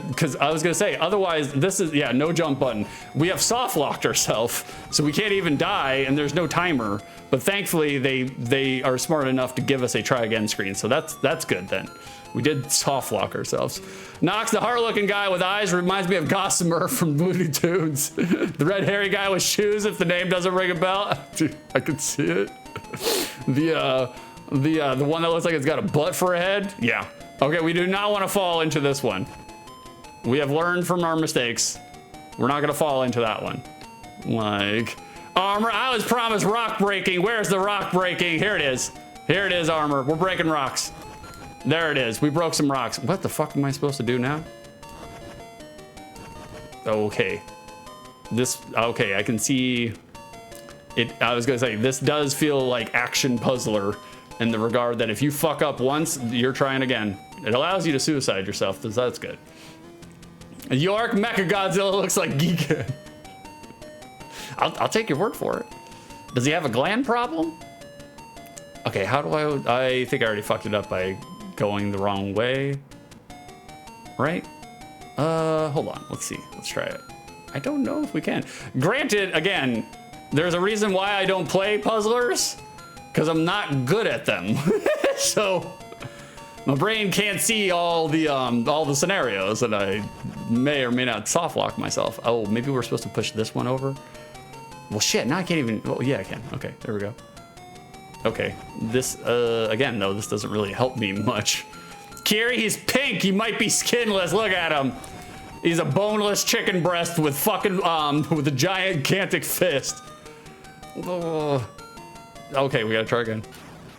because I was gonna say, otherwise, this is, yeah, no jump button. We have soft locked ourselves, so we can't even die, and there's no timer. But thankfully, they are smart enough to give us a try again screen, so that's good then. We did soft lock ourselves. Knox, the hard-looking guy with eyes, reminds me of Gossamer from Looney Tunes. The red hairy guy with shoes, if the name doesn't ring a bell. Dude, I can see it. The one that looks like it's got a butt for a head? Yeah. Okay, we do not want to fall into this one. We have learned from our mistakes. We're not gonna fall into that one. Like, armor, I was promised rock breaking. Where's the rock breaking? Here it is. Here it is, armor. We're breaking rocks. There it is. We broke some rocks. What the fuck am I supposed to do now? Okay. Okay, I can see it. I was gonna say, this does feel like action puzzler in the regard that if you fuck up once, you're trying again. It allows you to suicide yourself, so that's good. York Mechagodzilla looks like Giga. I'll take your word for it. Does he have a gland problem? Okay, how do I think I already fucked it up by going the wrong way. Right? Hold on, let's see. Let's try it. I don't know if we can. Granted, again, there's a reason why I don't play puzzlers, because I'm not good at them. So my brain can't see all the scenarios, and I may or may not soft lock myself. Oh, maybe we're supposed to push this one over. Well, shit, now I can't even. Well, yeah, I can. Okay, there we go. Okay, this again though, this doesn't really help me much. Kiri, he's pink. He might be skinless. Look at him. He's a boneless chicken breast with fucking with a gigantic fist. Oh. Okay, we gotta try again.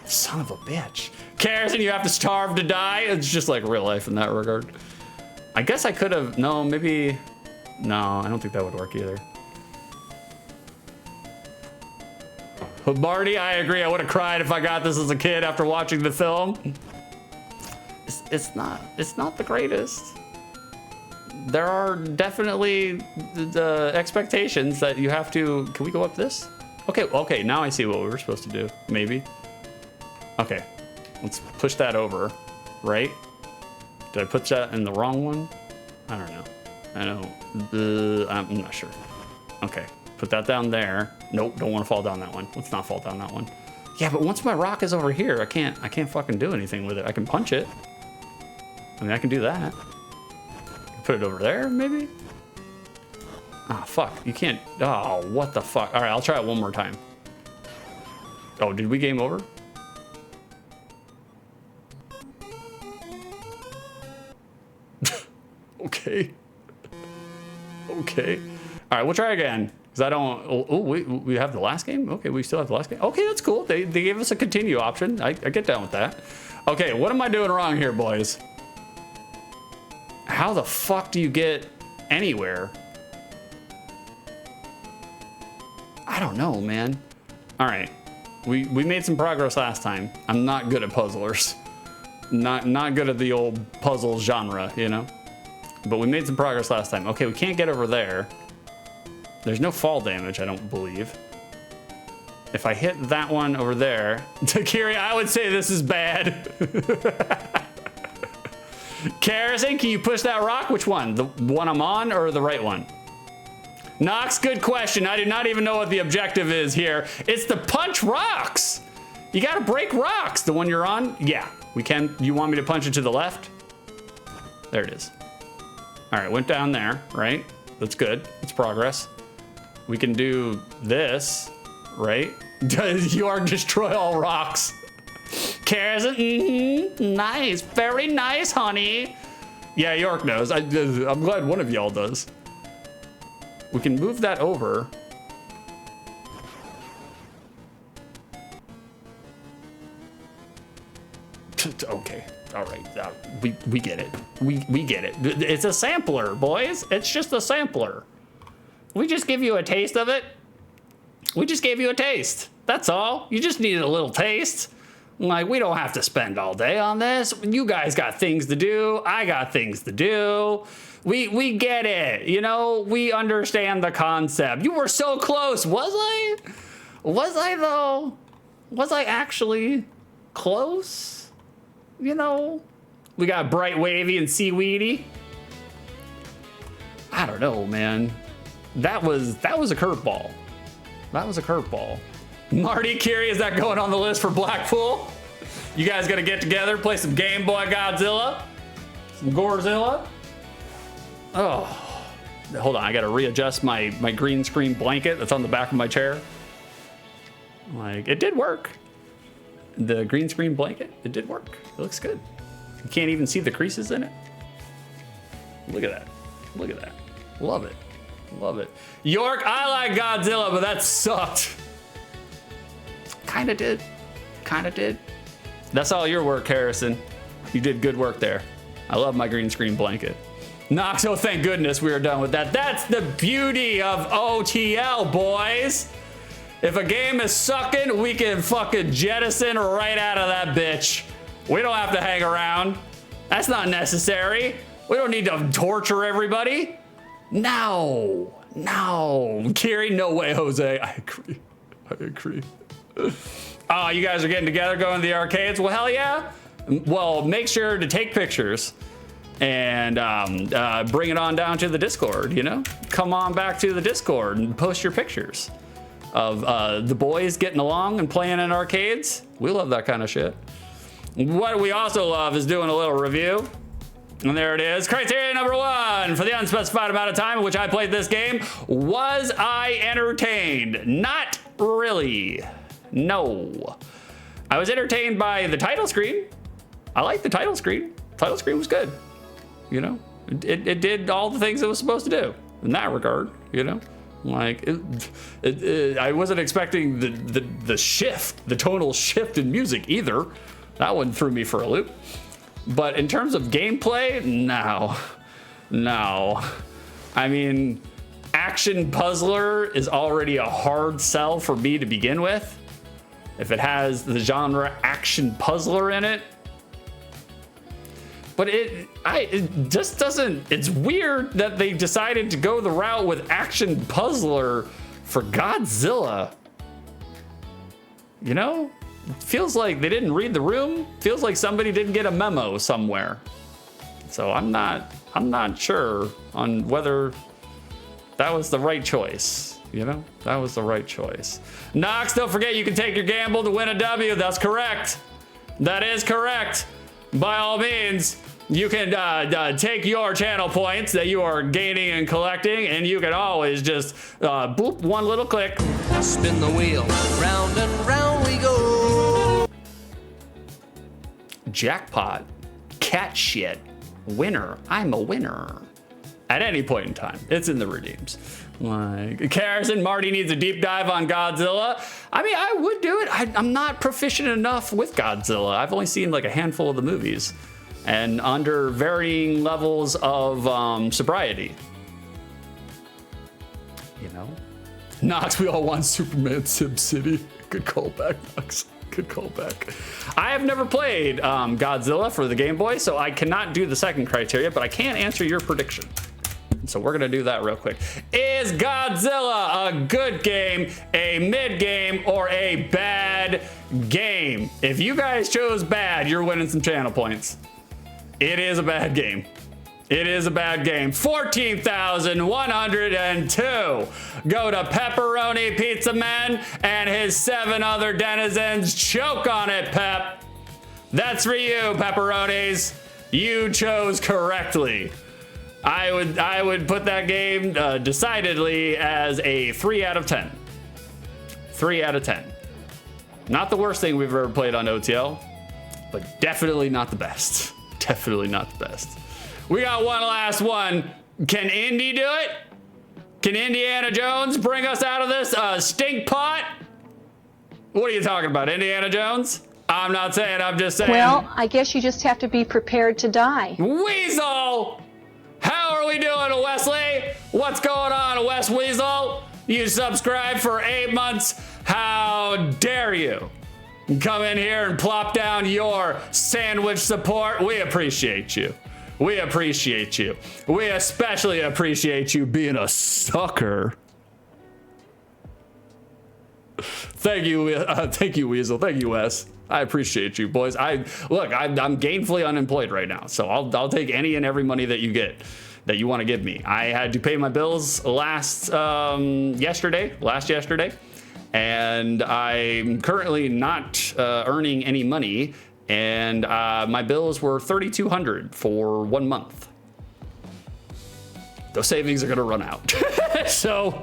Son of a bitch. Cares and you have to starve to die? It's just like real life in that regard. I guess I could have, no, maybe, no, I don't think that would work either. Marty, I agree. I would have cried if I got this as a kid after watching the film. It's not the greatest. There are definitely the expectations that you have to, can we go up this? Okay, now I see what we were supposed to do, maybe. Okay, let's push that over, right? Did I put that in the wrong one? I don't know. I'm not sure. Okay, put that down there. Nope, don't want to fall down that one. Let's not fall down that one. Yeah, but once my rock is over here, I can't fucking do anything with it. I can punch it. I mean, I can do that. Put it over there, maybe? Ah, fuck, you can't, oh, what the fuck? All right, I'll try it one more time. Oh, did we game over? Okay. Okay. All right, we'll try again. Because I don't, oh, we have the last game? Okay, we still have the last game. Okay, that's cool. They gave us a continue option. I get down with that. Okay, what am I doing wrong here, boys? How the fuck do you get anywhere? I don't know, man. All right, we made some progress last time. I'm not good at puzzlers. Not good at the old puzzle genre, you know? But we made some progress last time. Okay, we can't get over there. There's no fall damage, I don't believe. If I hit that one over there, Takiri, I would say this is bad. Karison, can you push that rock? Which one? The one I'm on or the right one? Knox, good question. I do not even know what the objective is here. It's to punch rocks. You gotta break rocks. The one you're on? Yeah, we can. You want me to punch it to the left? There it is. All right, went down there, right? That's good. It's progress. We can do this, right? York, destroy all rocks. Cares, nice, very nice, honey. Yeah, York knows. I'm glad one of y'all does. We can move that over. Okay, all right, we get it. We get it. It's a sampler, boys. It's just a sampler. We just give you a taste of it. We just gave you a taste. That's all. You just needed a little taste. Like, we don't have to spend all day on this. You guys got things to do. I got things to do. We get it. You know, we understand the concept. You were so close. Was I? Was I though? Was I actually close? You know, we got Bright Wavy and Seaweedy. I don't know, man. That was a curveball. That was a curveball. Marty, Kiri, is that going on the list for Blackpool? You guys gonna get together, play some Game Boy Godzilla? Some Gorzilla? Oh, hold on, I gotta readjust my green screen blanket that's on the back of my chair. Like, it did work. The green screen blanket, it did work. It looks good. You can't even see the creases in it. Look at that. Look at that. Love it. Love it. York, I like Godzilla, but that sucked. Kinda did. Kinda did. That's all your work, Harrison. You did good work there. I love my green screen blanket. Nox, oh, thank goodness we were done with that. That's the beauty of OTL, boys. If a game is sucking, we can fucking jettison right out of that bitch. We don't have to hang around. That's not necessary. We don't need to torture everybody. No, no. Kiri, no way, Jose. I agree. I agree. Oh, you guys are getting together, going to the arcades? Well, hell yeah. Well, make sure to take pictures and bring it on down to the Discord, you know? Come on back to the Discord and post your pictures of the boys getting along and playing in arcades. We love that kind of shit. What we also love is doing a little review. And there it is. Criteria number 1 for the unspecified amount of time in which I played this game. Was I entertained? Not really. No. I was entertained by the title screen. I like the title screen. Title screen was good. You know, it did all the things it was supposed to do in that regard, you know? Like, I wasn't expecting the shift, the tonal shift in music either. That one threw me for a loop. But in terms of gameplay, no. I mean, action puzzler is already a hard sell for me to begin with. If it has the genre action puzzler in it. But it just doesn't, it's weird that they decided to go the route with action puzzler for Godzilla. You know? It feels like they didn't read the room. Feels like somebody didn't get a memo somewhere. So I'm not sure on whether that was the right choice. You know, that was the right choice. Nox, don't forget you can take your gamble to win a W. That's correct. That is correct. By all means, you can take your channel points that you are gaining and collecting, and you can always just boop, one little click. Spin the wheel, round and round we go. Jackpot, cat shit, winner. I'm a winner. At any point in time, it's in the redeems. Like, Harrison, Marty needs a deep dive on Godzilla. I mean, I would do it. I'm not proficient enough with Godzilla. I've only seen like a handful of the movies, and under varying levels of sobriety. You know? Nox, we all want Superman Sim City. Good callback, Nox. Good callback. I have never played Godzilla for the Game Boy, so I cannot do the second criteria, but I can answer your prediction. So we're gonna do that real quick. Is Godzilla a good game, a mid game, or a bad game? If you guys chose bad, you're winning some channel points. It is a bad game. It is a bad game. 14,102. Go to Pepperoni Pizza Man and his 7 other denizens. Choke on it, Pep. That's for you, pepperonis. You chose correctly. I would put that game decidedly as a 3 out of 10. 3 out of 10. Not the worst thing we've ever played on OTL, but definitely not the best. Definitely not the best. We got one last one. Can Indy do it? Can Indiana Jones bring us out of this stink pot? What are you talking about, Indiana Jones? I'm not saying, I'm just saying. Well, I guess you just have to be prepared to die. Weasel! How are we doing, Wesley? What's going on, Wes Weasel? You subscribed for 8 months. How dare you come in here and plop down your sandwich support? We appreciate you. We appreciate you. We especially appreciate you being a sucker. Thank you, Weasel. Thank you, Wes. I appreciate you, boys. I'm gainfully unemployed right now, so I'll take any and every money that you get, that you want to give me. I had to pay my bills last yesterday, and I'm currently not earning any money, and my bills were $3,200 for 1 month. Those savings are gonna run out. So,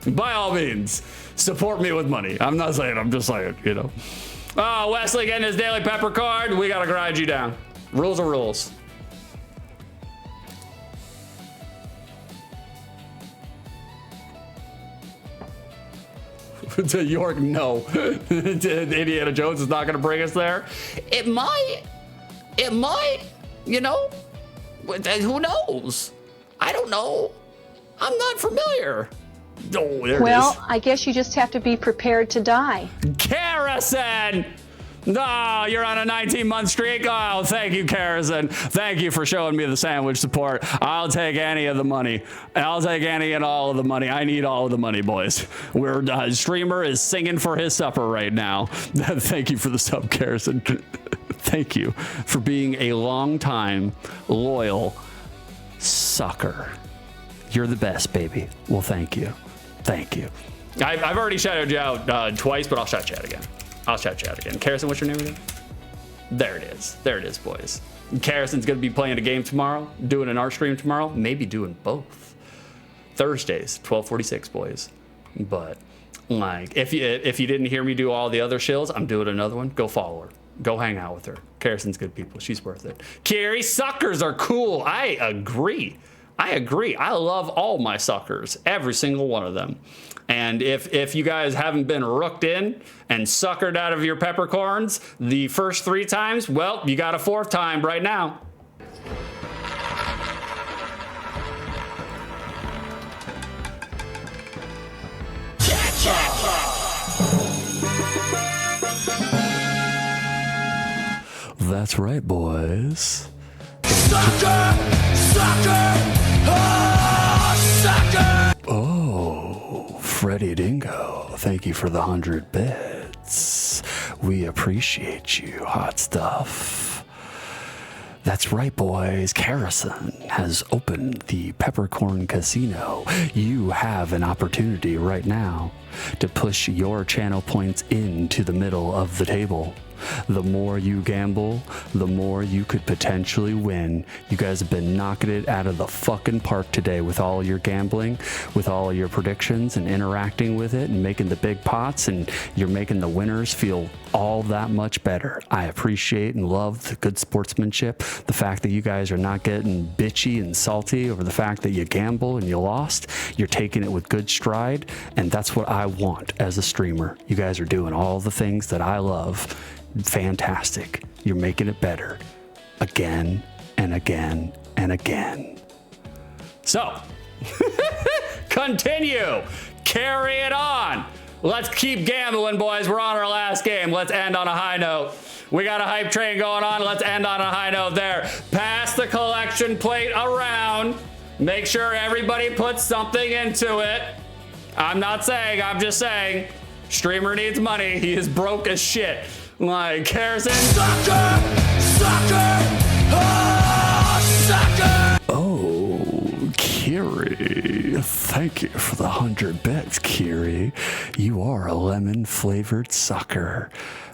by all means, support me with money. I'm not saying, I'm just saying, you know. Oh, Wesley getting his daily pepper card. We gotta grind you down. Rules are rules. To York, no. Indiana Jones is not gonna bring us there. It might, you know, who knows? I don't know. I'm not familiar. Oh, there it is. I guess you just have to be prepared to die. Karison! No, you're on a 19-month streak. Oh, thank you, Karison. Thank you for showing me the sandwich support. I'll take any of the money. I'll take any and all of the money. I need all of the money, boys. Streamer is singing for his supper right now. Thank you for the sub, Karison. Thank you for being a long-time, loyal sucker. You're the best, baby. Well, thank you. Thank you. I've already shouted you out twice, but I'll shout you out again. Karison, what's your name again? There it is. There it is, boys. Karison's going to be playing a game tomorrow, doing an art stream tomorrow, maybe doing both. Thursdays, 12:46, boys. But, like, if you didn't hear me do all the other shills, I'm doing another one. Go follow her. Go hang out with her. Karison's good people. She's worth it. Carrie, suckers are cool. I agree. I love all my suckers, every single one of them. And if you guys haven't been rooked in and suckered out of your peppercorns the first 3 times, well, you got a 4th time right now. That's right, boys. Sucker! Oh, sucker! Oh, Freddy Dingo, thank you for the 100 bits. We appreciate you, hot stuff. That's right, boys. Karison has opened the Peppercorn Casino. You have an opportunity right now to push your channel points into the middle of the table. The more you gamble, the more you could potentially win. You guys have been knocking it out of the fucking park today with all your gambling, with all of your predictions and interacting with it and making the big pots, and you're making the winners feel all that much better. I appreciate and love the good sportsmanship, the fact that you guys are not getting bitchy and salty over the fact that you gamble and you lost. You're taking it with good stride, and that's what I want as a streamer. You guys are doing all the things that I love. Fantastic. You're making it better again and again and again. So, continue. Carry it on. Let's keep gambling, boys. We're on our last game. Let's end on a high note. We got a hype train going on. Let's end on a high note there. Pass the collection plate around. Make sure everybody puts something into it. I'm not saying, I'm just saying. Streamer needs money. He is broke as shit. Like, Karison. Sucker! Sucker! Oh, sucker! Oh, Kiri. Thank you for the 100 bits, Kiri. You are a lemon-flavored sucker,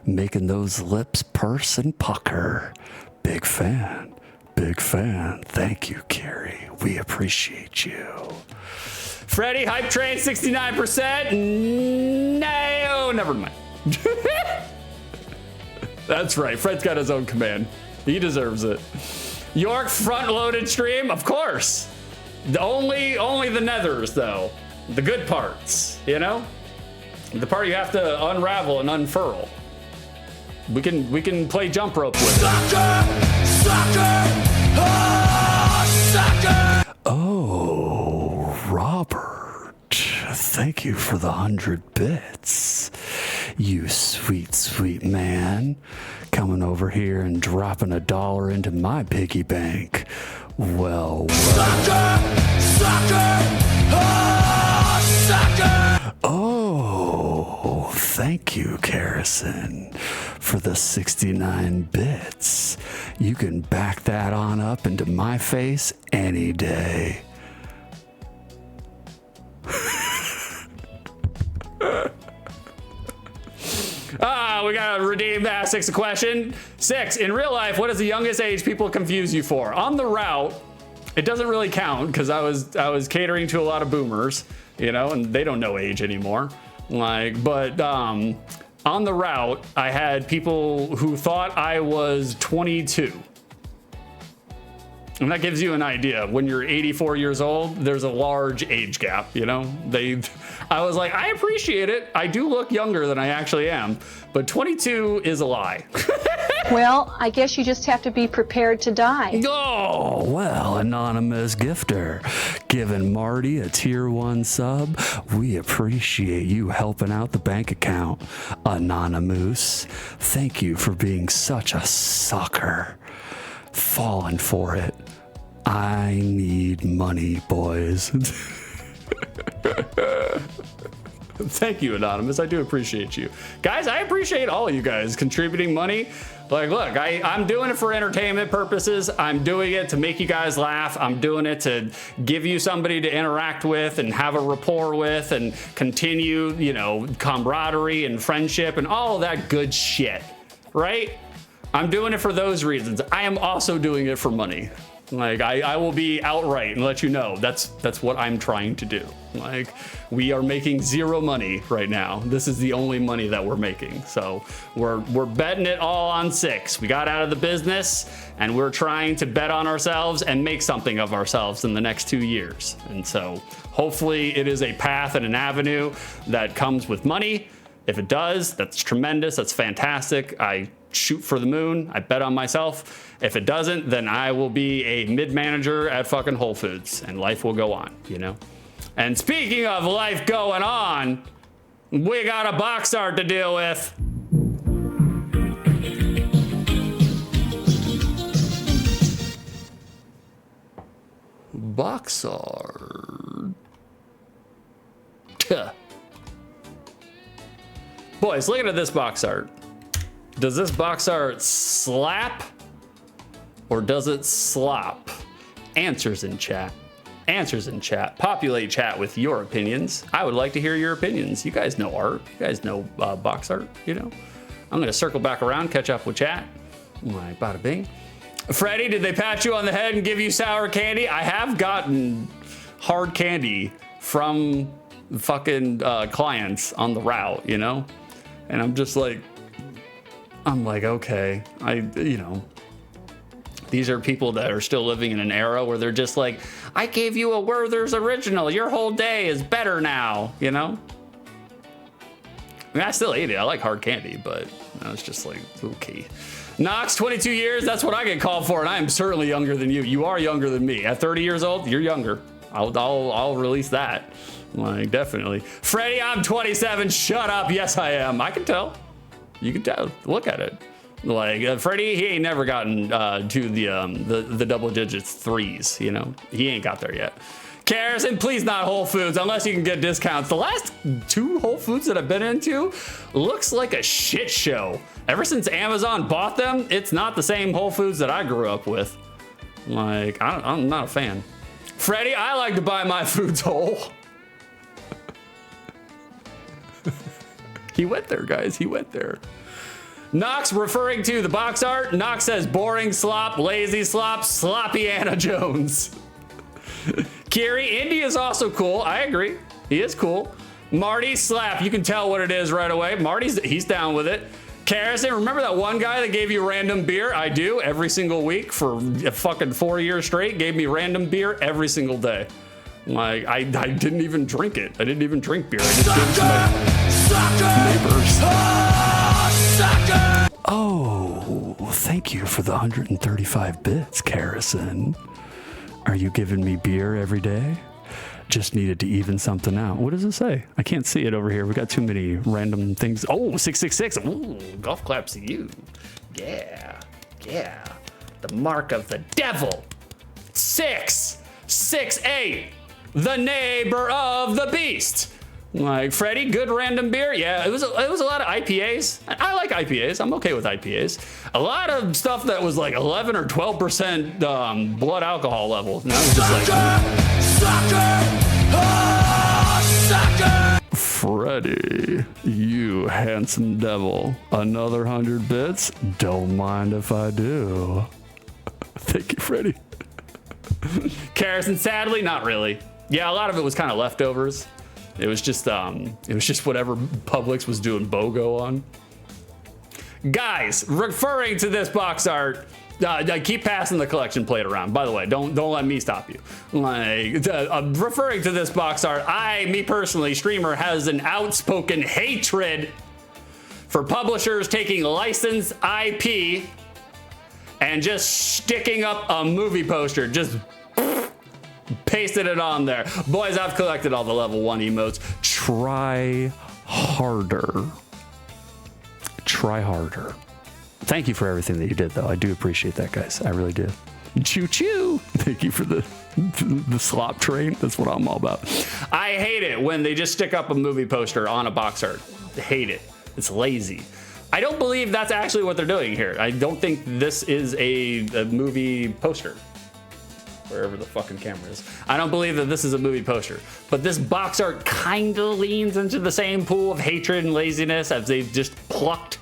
making those lips purse and pucker. Big fan. big fan. Thank you, Carrie. We appreciate you. Freddie, hype train 69%. No, never mind. That's right. Fred's got his own command. He deserves it. York front-loaded stream, of course. Only the nethers, though. The good parts, you know? The part you have to unravel and unfurl. We can play jump rope with it. Sucker! Oh, sucker! Oh, Robert. Thank you for the 100 bits. You sweet, sweet man. Coming over here and dropping $1 into my piggy bank. Well. Sucker! Sucker! Oh, sucker! Oh, thank you, Carrison, for the 69 bits. You can back that on up into my face any day. We gotta redeem that. 6 a question. 6, in real life, what is the youngest age people confuse you for? On the route, it doesn't really count because I was catering to a lot of boomers, you know, and they don't know age anymore. But on the route, I had people who thought I was 22. And that gives you an idea. When you're 84 years old, there's a large age gap, you know? I was like, I appreciate it. I do look younger than I actually am, but 22 is a lie. Well, I guess you just have to be prepared to die. Oh, well, anonymous gifter, giving Marty a tier 1 sub. We appreciate you helping out the bank account. Anonymous, thank you for being such a sucker. Falling for it. I need money, boys. Thank you, Anonymous. I do appreciate you. Guys, I appreciate all of you guys contributing money. Like, look, I'm doing it for entertainment purposes. I'm doing it to make you guys laugh. I'm doing it to give you somebody to interact with and have a rapport with and continue, you know, camaraderie and friendship and all of that good shit, right? I'm doing it for those reasons. I am also doing it for money. Like, I will be outright and let you know that's what I'm trying to do. Like, we are making zero money right now. This is the only money that we're making. So we're betting it all on 6. We got out of the business and we're trying to bet on ourselves and make something of ourselves in the next 2 years. And so hopefully it is a path and an avenue that comes with money. If it does, that's tremendous. That's fantastic. I shoot for the moon. I bet on myself. If it doesn't, then I will be a mid-manager at fucking Whole Foods and life will go on, you know? And speaking of life going on, we got a box art to deal with. Box art. Boys, looking at this box art. Does this box art slap or does it slop? Answers in chat. Answers in chat. Populate chat with your opinions. I would like to hear your opinions. You guys know art. You guys know box art, you know? I'm gonna circle back around, catch up with chat. Like, bada bing. Freddie, did they pat you on the head and give you sour candy? I have gotten hard candy from fucking clients on the route, you know? And I'm just like, okay, you know, these are people that are still living in an era where they're just like, I gave you a Werther's original. Your whole day is better now, you know? I mean, I still eat it. I like hard candy, but it's just like, okay. Knox, 22 years, that's what I get called for, and I am certainly younger than you. You are younger than me. At 30 years old, you're younger. I'll release that. Like, definitely. Freddie, I'm 27. Shut up. Yes, I am. I can tell. You can tell. Look at it. Like, Freddie, he ain't never gotten to the double digits 3s, you know? He ain't got there yet. Carrison, please not Whole Foods, unless you can get discounts. The last 2 Whole Foods that I've been into looks like a shit show. Ever since Amazon bought them, it's not the same Whole Foods that I grew up with. Like, I'm not a fan. Freddie, I like to buy my foods whole. He went there, guys. He went there. Knox referring to the box art. Knox says boring slop, lazy slop, sloppy Anna Jones. Kiri, Indy is also cool. I agree. He is cool. Marty, slap. You can tell what it is right away. He's down with it. Carrison, remember that one guy that gave you random beer? I do every single week for fucking 4 years straight. Gave me random beer every single day. Like, I didn't even drink it. I didn't even drink beer. I just gave it to my neighbors. Oh, thank you for the 135 bits, Carrison. Are you giving me beer every day? Just needed to even something out. What does it say? I can't see it over here. We got too many random things. Oh, 666. Ooh, golf claps to you. Yeah. The mark of the devil. 668. The neighbor of the beast. Like, Freddie, good random beer. Yeah, it was a lot of IPAs. I like IPAs. I'm okay with IPAs. A lot of stuff that was like 11 or 12% blood alcohol level. And I was just like, Freddie, you handsome devil. Another 100 bits? Don't mind if I do. Thank you, Freddie. Carrison, sadly, not really. Yeah, a lot of it was kind of leftovers. It was just whatever Publix was doing BOGO on. Guys, referring to this box art, I keep passing the collection plate around. By the way, don't let me stop you. Like, referring to this box art, me personally, Streamer, has an outspoken hatred for publishers taking licensed IP and just sticking up a movie poster, just pasted it on there. Boys, I've collected all the level 1 emotes. Try harder. Try harder. Thank you for everything that you did, though. I do appreciate that, guys. I really do. Choo choo. Thank you for the slop train. That's what I'm all about. I hate it when they just stick up a movie poster on a box art. I hate it. It's lazy. I don't believe that's actually what they're doing here. I don't think this is a movie poster. Wherever the fucking camera is. I don't believe that this is a movie poster. But this box art kind of leans into the same pool of hatred and laziness as they've just plucked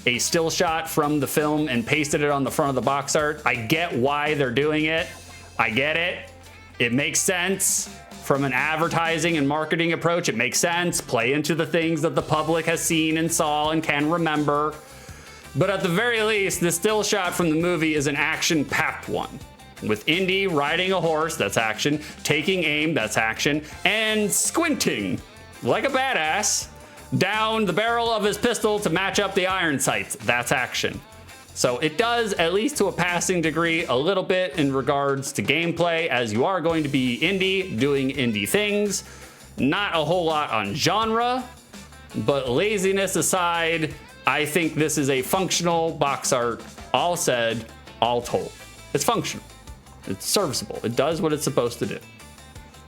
a still shot from the film and pasted it on the front of the box art. I get why they're doing it. I get it. It makes sense. From an advertising and marketing approach, it makes sense. Play into the things that the public has seen and saw and can remember. But at the very least, the still shot from the movie is an action-packed one. With Indy riding a horse, that's action, taking aim, that's action, and squinting like a badass down the barrel of his pistol to match up the iron sights, that's action. So it does, at least to a passing degree, a little bit in regards to gameplay, as you are going to be Indy doing Indy things. Not a whole lot on genre, but laziness aside, I think this is a functional box art, all said, all told. It's functional. It's serviceable. It does what it's supposed to do.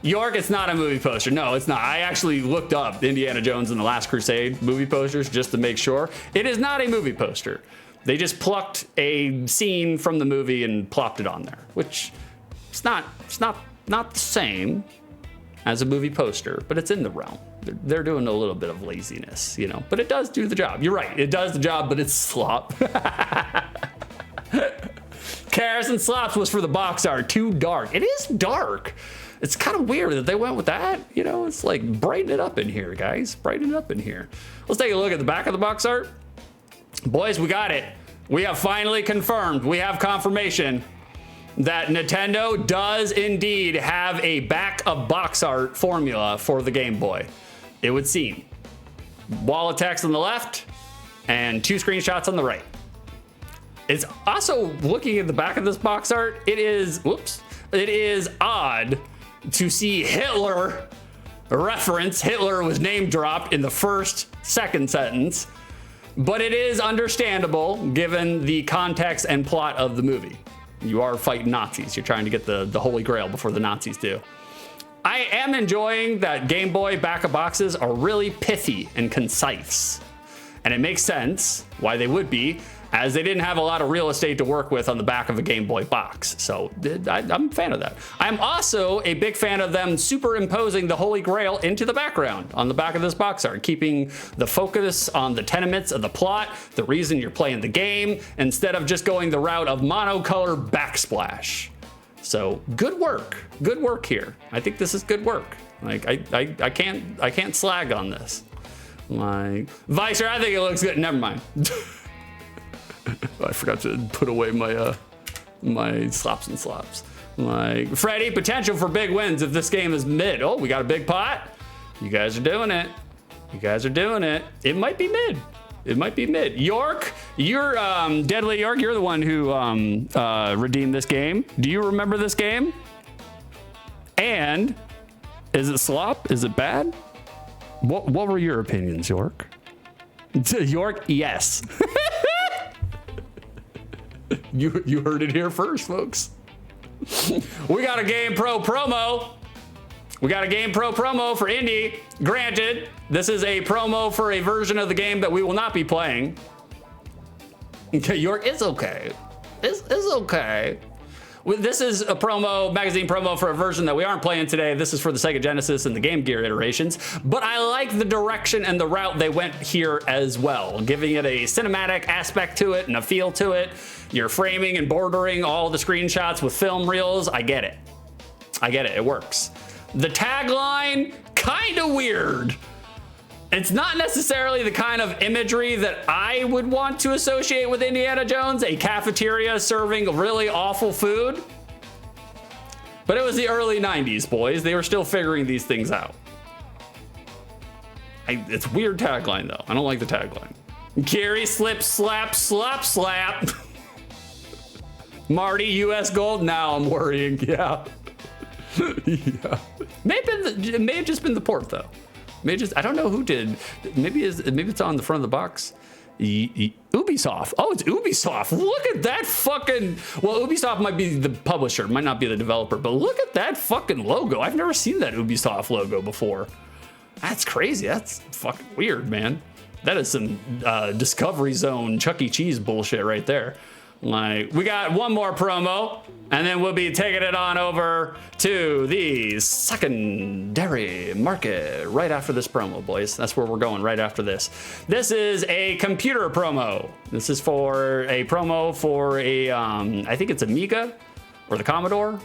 York, it's not a movie poster. No, it's not. I actually looked up Indiana Jones and the Last Crusade movie posters just to make sure. It is not a movie poster. They just plucked a scene from the movie and plopped it on there, which it's not the same as a movie poster, but it's in the realm. They're doing a little bit of laziness, you know, but it does do the job. You're right. It does the job, but it's slop. Carrots and Slops was for the box art. Too dark. It is dark. It's kind of weird that they went with that. You know, it's like brighten it up in here, guys. Brighten it up in here. Let's take a look at the back of the box art. Boys, we got it. We have finally confirmed. We have confirmation that Nintendo does indeed have a back of box art formula for the Game Boy. It would seem. Wall of text on the left and 2 screenshots on the right. It's also, looking at the back of this box art, it is odd to see Hitler reference. Hitler was name dropped in the second sentence, but it is understandable given the context and plot of the movie. You are fighting Nazis. You're trying to get the Holy Grail before the Nazis do. I am enjoying that Game Boy back of boxes are really pithy and concise. And it makes sense why they would be. as they didn't have a lot of real estate to work with on the back of a Game Boy box. So I'm a fan of that. I'm also a big fan of them superimposing the Holy Grail into the background on the back of this box art, keeping the focus on the tenements of the plot, the reason you're playing the game, instead of just going the route of monocolor backsplash. So good work here. I think this is good work. Like I can't slag on this. Like Vicer, I think it looks good. Never mind. I forgot to put away my my slops and slops. Like Freddy, potential for big wins if this game is mid. Oh, we got a big pot. You guys are doing it. You guys are doing it. It might be mid. It might be mid. York, you're Deadly York. You're the one who redeemed this game. Do you remember this game? And is it slop? Is it bad? What were your opinions, York? York, yes. You heard it here first, folks. We got a Game Pro promo. We got a Game Pro promo for Indy. Granted, this is a promo for a version of the game that we will not be playing. Okay, York, it's okay. It's okay. This is a promo, magazine promo for a version that we aren't playing today. This is for the Sega Genesis and the Game Gear iterations, but I like the direction and the route they went here as well, giving it a cinematic aspect to it and a feel to it. You're framing and bordering all the screenshots with film reels. I get it. It works. The tagline, kind of weird. It's not necessarily the kind of imagery that I would want to associate with Indiana Jones, a cafeteria serving really awful food. But it was the early 90s, boys. They were still figuring these things out. It's a weird tagline, though. I don't like the tagline. Gary, slip, slap, slop, slap. Marty, US gold. Now I'm worrying. Yeah. Yeah. It may have just been the port, though. I don't know who did. Maybe it's on the front of the box. Ubisoft. Oh, it's Ubisoft. Look at that fucking. Well, Ubisoft might be the publisher, might not be the developer, but look at that fucking logo. I've never seen that Ubisoft logo before. That's crazy. That's fucking weird, man. That is some Discovery Zone Chuck E. Cheese bullshit right there. Like, we got one more promo, and then we'll be taking it on over to the secondary market right after this promo, boys. That's where we're going right after this. This is a computer promo. This is for a promo for a, I think it's Amiga or the Commodore.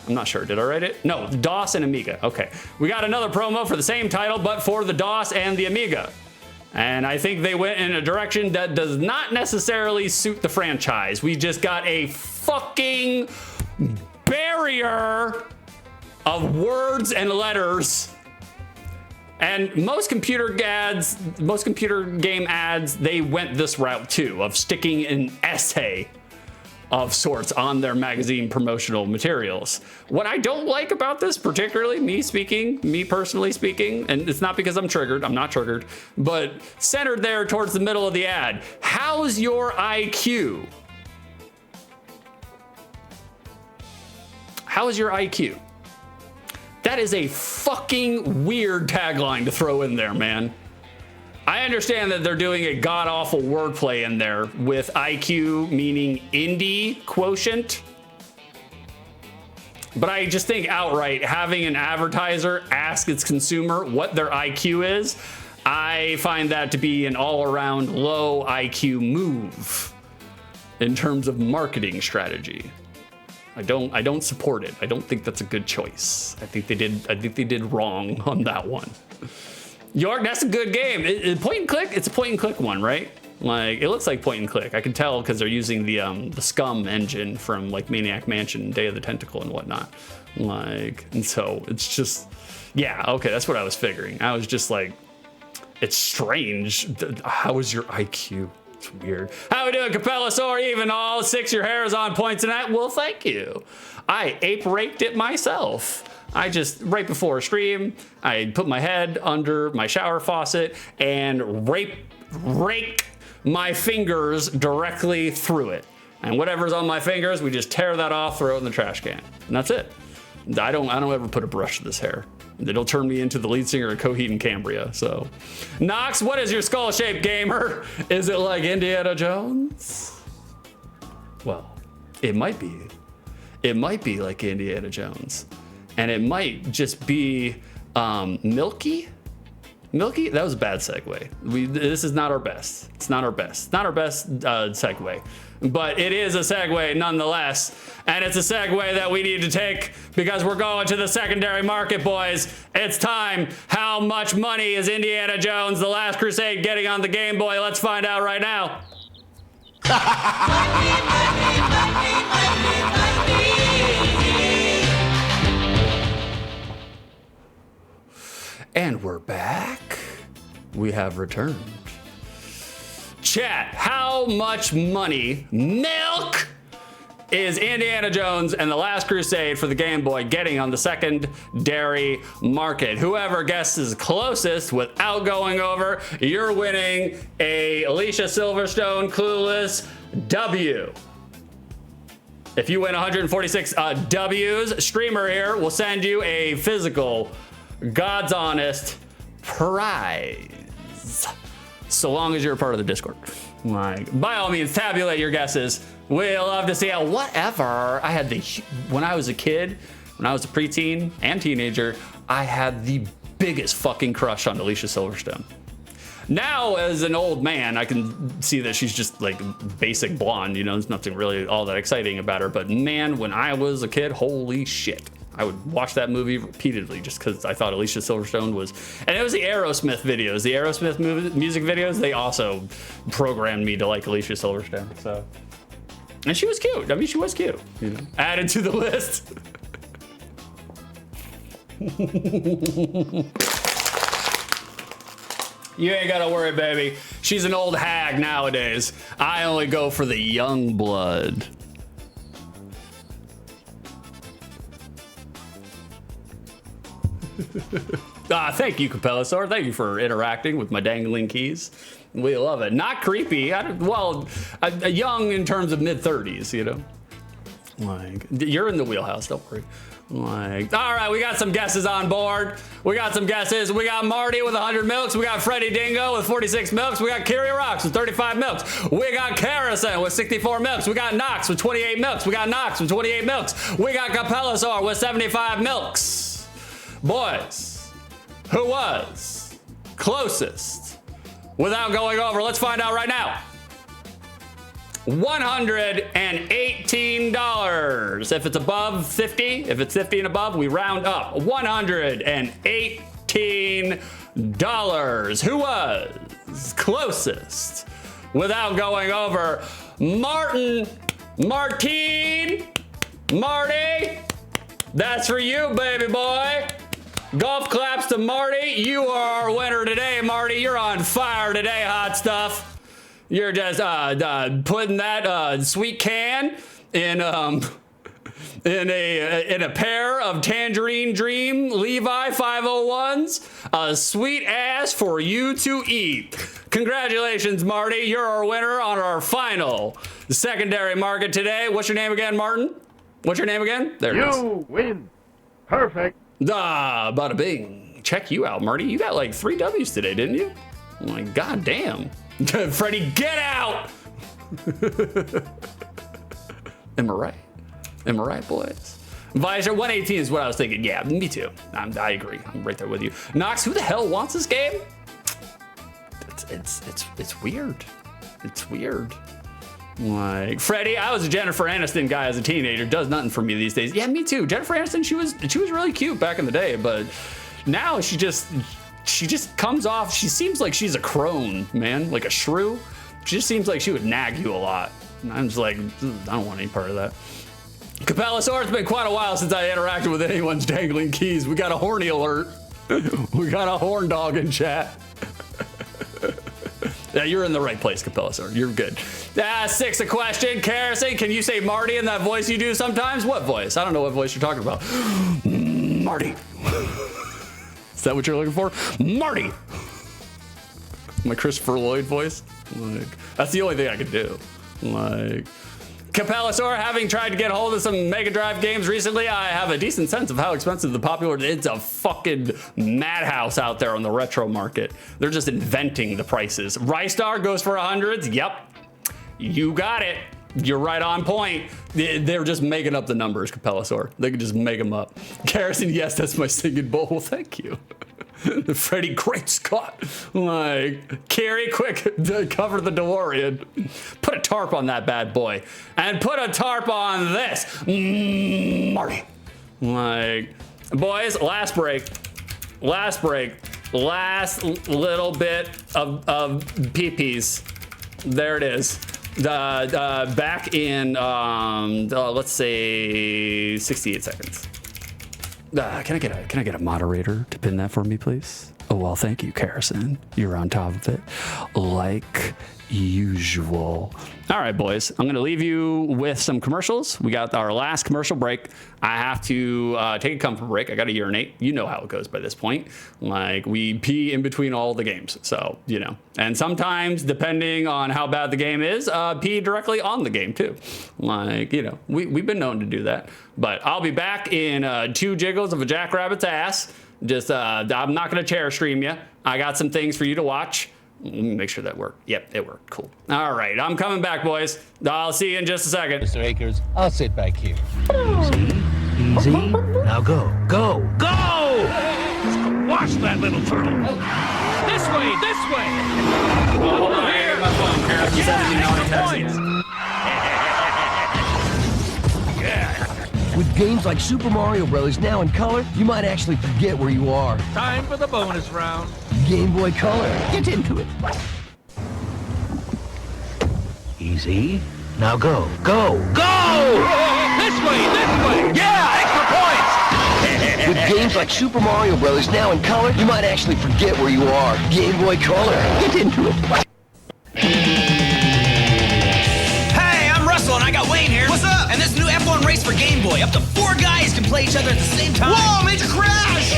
I'm not sure. Did I write it? No, DOS and Amiga. Okay. We got another promo for the same title, but for the DOS and the Amiga. And I think they went in a direction that does not necessarily suit the franchise. We just got a fucking barrier of words and letters. And most computer game ads, they went this route too, of sticking an essay of sorts on their magazine promotional materials. What I don't like about this, particularly me personally speaking, and it's not because I'm not triggered, but centered there towards the middle of the ad. How's your IQ? How is your IQ? That is a fucking weird tagline to throw in there, man. I understand that they're doing a god-awful wordplay in there with IQ meaning Indy quotient. But I just think outright having an advertiser ask its consumer what their IQ is, I find that to be an all-around low IQ move in terms of marketing strategy. I don't support it. I don't think that's a good choice. I think they did wrong on that one. York, that's a good game. Point and click. It's a point and click one, right? Like, it looks like point and click. I can tell because they're using the Scum engine from like Maniac Mansion, Day of the Tentacle, and whatnot. Like, and so it's just, yeah, okay, that's what I was figuring. I was just like, it's strange. How is your IQ? It's weird. How we doing, Capella? Or even all 6, your hair is on point tonight. Well, thank you. I ape raked it myself. I just, right before a stream, I put my head under my shower faucet and rake my fingers directly through it. And whatever's on my fingers, we just tear that off, throw it in the trash can. And that's it. I don't ever put a brush to this hair. It'll turn me into the lead singer of Coheed and Cambria. So, Knox, what is your skull-shaped gamer? Is it like Indiana Jones? Well, it might be. It might be like Indiana Jones. And it might just be Milky? Milky? That was a bad segue. This is not our best. It's not our best. Not our best segue. But it is a segue nonetheless. And it's a segue that we need to take because we're going to the secondary market, boys. It's time. How much money is Indiana Jones, The Last Crusade, getting on the Game Boy? Let's find out right now. And we're back. We have returned. Chat, how much money, milk, is Indiana Jones and The Last Crusade for the Game Boy getting on the secondary market? Whoever guesses closest without going over, you're winning a Alicia Silverstone Clueless W. If you win 146 W's, Streamer here will send you a physical God's honest prize, so long as you're a part of the Discord. Like, by all means, tabulate your guesses. We love to see how whatever. I had when I was a kid, when I was a preteen and teenager, I had the biggest fucking crush on Alicia Silverstone. Now, as an old man, I can see that she's just like basic blonde, you know, there's nothing really all that exciting about her. But man, when I was a kid, holy shit. I would watch that movie repeatedly just because I thought Alicia Silverstone was, and it was the Aerosmith videos. The Aerosmith music videos, they also programmed me to like Alicia Silverstone. So, and she was cute. I mean, she was cute. You know? Added to the list. You ain't gotta worry, baby. She's an old hag nowadays. I only go for the young blood. Thank you, Capellasaur. Thank you for interacting with my dangling keys. We love it. Not creepy. Young in terms of mid-30s, you know. Like, you're in the wheelhouse, don't worry. Like, all right, we got some guesses on board. We got some guesses. We got Marty with 100 milks. We got Freddie Dingo with 46 milks. We got Kiri Rocks with 35 milks. We got Carrison with 64 milks. We got Knox with 28 milks. We got Knox with 28 milks. We got Capellasaur with 75 milks. Boys, who was closest without going over? Let's find out right now. $118. If it's above 50, if it's 50 and above, we round up. $118. Who was closest without going over? Martin, Martine, Marty. That's for you, baby boy. Golf claps to Marty. You are our winner today, Marty. You're on fire today, hot stuff. You're just putting that sweet can in a pair of Tangerine Dream Levi 501s. A sweet ass for you to eat. Congratulations, Marty. You're our winner on our final secondary market today. What's your name again, Martin? What's your name again? There it is. You win. Perfect. Bada bing. Check you out, Marty. You got like 3 W's today, didn't you? Oh my god damn. Freddie, get out! Am I right? Am I right, boys? Visor 118 is what I was thinking. Yeah, me too. I agree. I'm right there with you. Knox, who the hell wants this game? It's weird. It's weird. Like, Freddie, I was a Jennifer Aniston guy as a teenager. Does nothing for me these days. Yeah, me too. Jennifer Aniston, she was really cute back in the day, but now she just comes off. She seems like she's a crone, man, like a shrew. She just seems like she would nag you a lot. And I'm just like, I don't want any part of that. Capellasaur, it's been quite a while since I interacted with anyone's dangling keys. We got a horny alert. We got a horn dog in chat. Yeah, you're in the right place, Capellasaur. You're good. 6 a question. Kerosene, can you say Marty in that voice you do sometimes? What voice? I don't know what voice you're talking about. Marty. Is that what you're looking for? Marty. My Christopher Lloyd voice. Like, that's the only thing I could do. Like, Capellasaur, having tried to get hold of some Mega Drive games recently, I have a decent sense of how expensive the popular. It's a fucking madhouse out there on the retro market. They're just inventing the prices. Rystar goes for 100s. Yep, you got it. You're right on point. They're just making up the numbers, Capellasaur. They can just make them up. Garrison, yes, that's my singing bowl. Well, thank you. Freddie, great Scott. Like, Carrie, quick, cover the DeLorean. Put a tarp on that bad boy. And put a tarp on this. Marty. Like, boys, last break. Last little bit of pee-pees. There it is. Back in, let's say 68 seconds. Can I get a moderator to pin that for me, please? Oh, well, thank you, Carrison. You're on top of it, like usual. All right, boys, I'm gonna leave you with some commercials. We got our last commercial break. I have to take a comfort break. I gotta urinate. You know how it goes by this point. Like, we pee in between all the games, so, you know. And sometimes, depending on how bad the game is, pee directly on the game, too. Like, you know, we've been known to do that. But I'll be back in 2 jiggles of a jackrabbit's ass. Just, I'm not gonna chair stream you. I got some things for you to watch. Let me make sure that worked. Yep, it worked. Cool. All right, I'm coming back, boys. I'll see you in just a second. Mr. Akers, I'll sit back here. Easy. Now go. Watch that little turtle. This way, this way. Hold on, I got my phone. Carrison sending me naughty texts. With games like Super Mario Bros. Now in color, you might actually forget where you are. Time for the bonus round. Game Boy Color. Get into it. Easy. Now go. This way. Yeah, extra points! With games like Super Mario Bros. Now in color, you might actually forget where you are. Game Boy Color. Get into it. Hey, I'm Russell and I got Wayne here. What's up? And this new F1 race for Game Boy. Up to 4 guys can play each other at the same time. Whoa, major crash!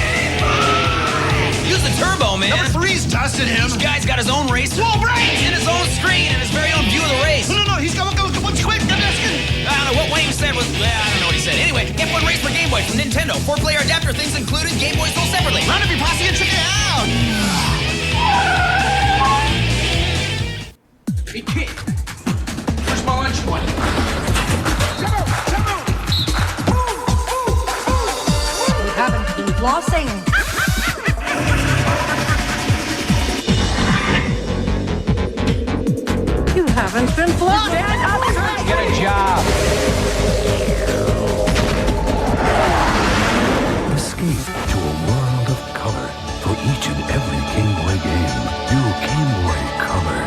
Use the turbo, man. Number 3's dusted him. Each guy's got his own race. Whoa, right! In his own screen and his very own view of the race. No, he's got what's quick? I don't know what Wayne said was. I don't know what he said. Anyway, F1 race for Game Boy from Nintendo. 4-player adapter, things included. Game Boy sold separately. Round up your posse and check it out. Hey, kid. Where's my lunch money? We haven't been flossing. You haven't been flossing. Get a job. Escape to a world of color for each and every Game Boy game. New Game Boy Color.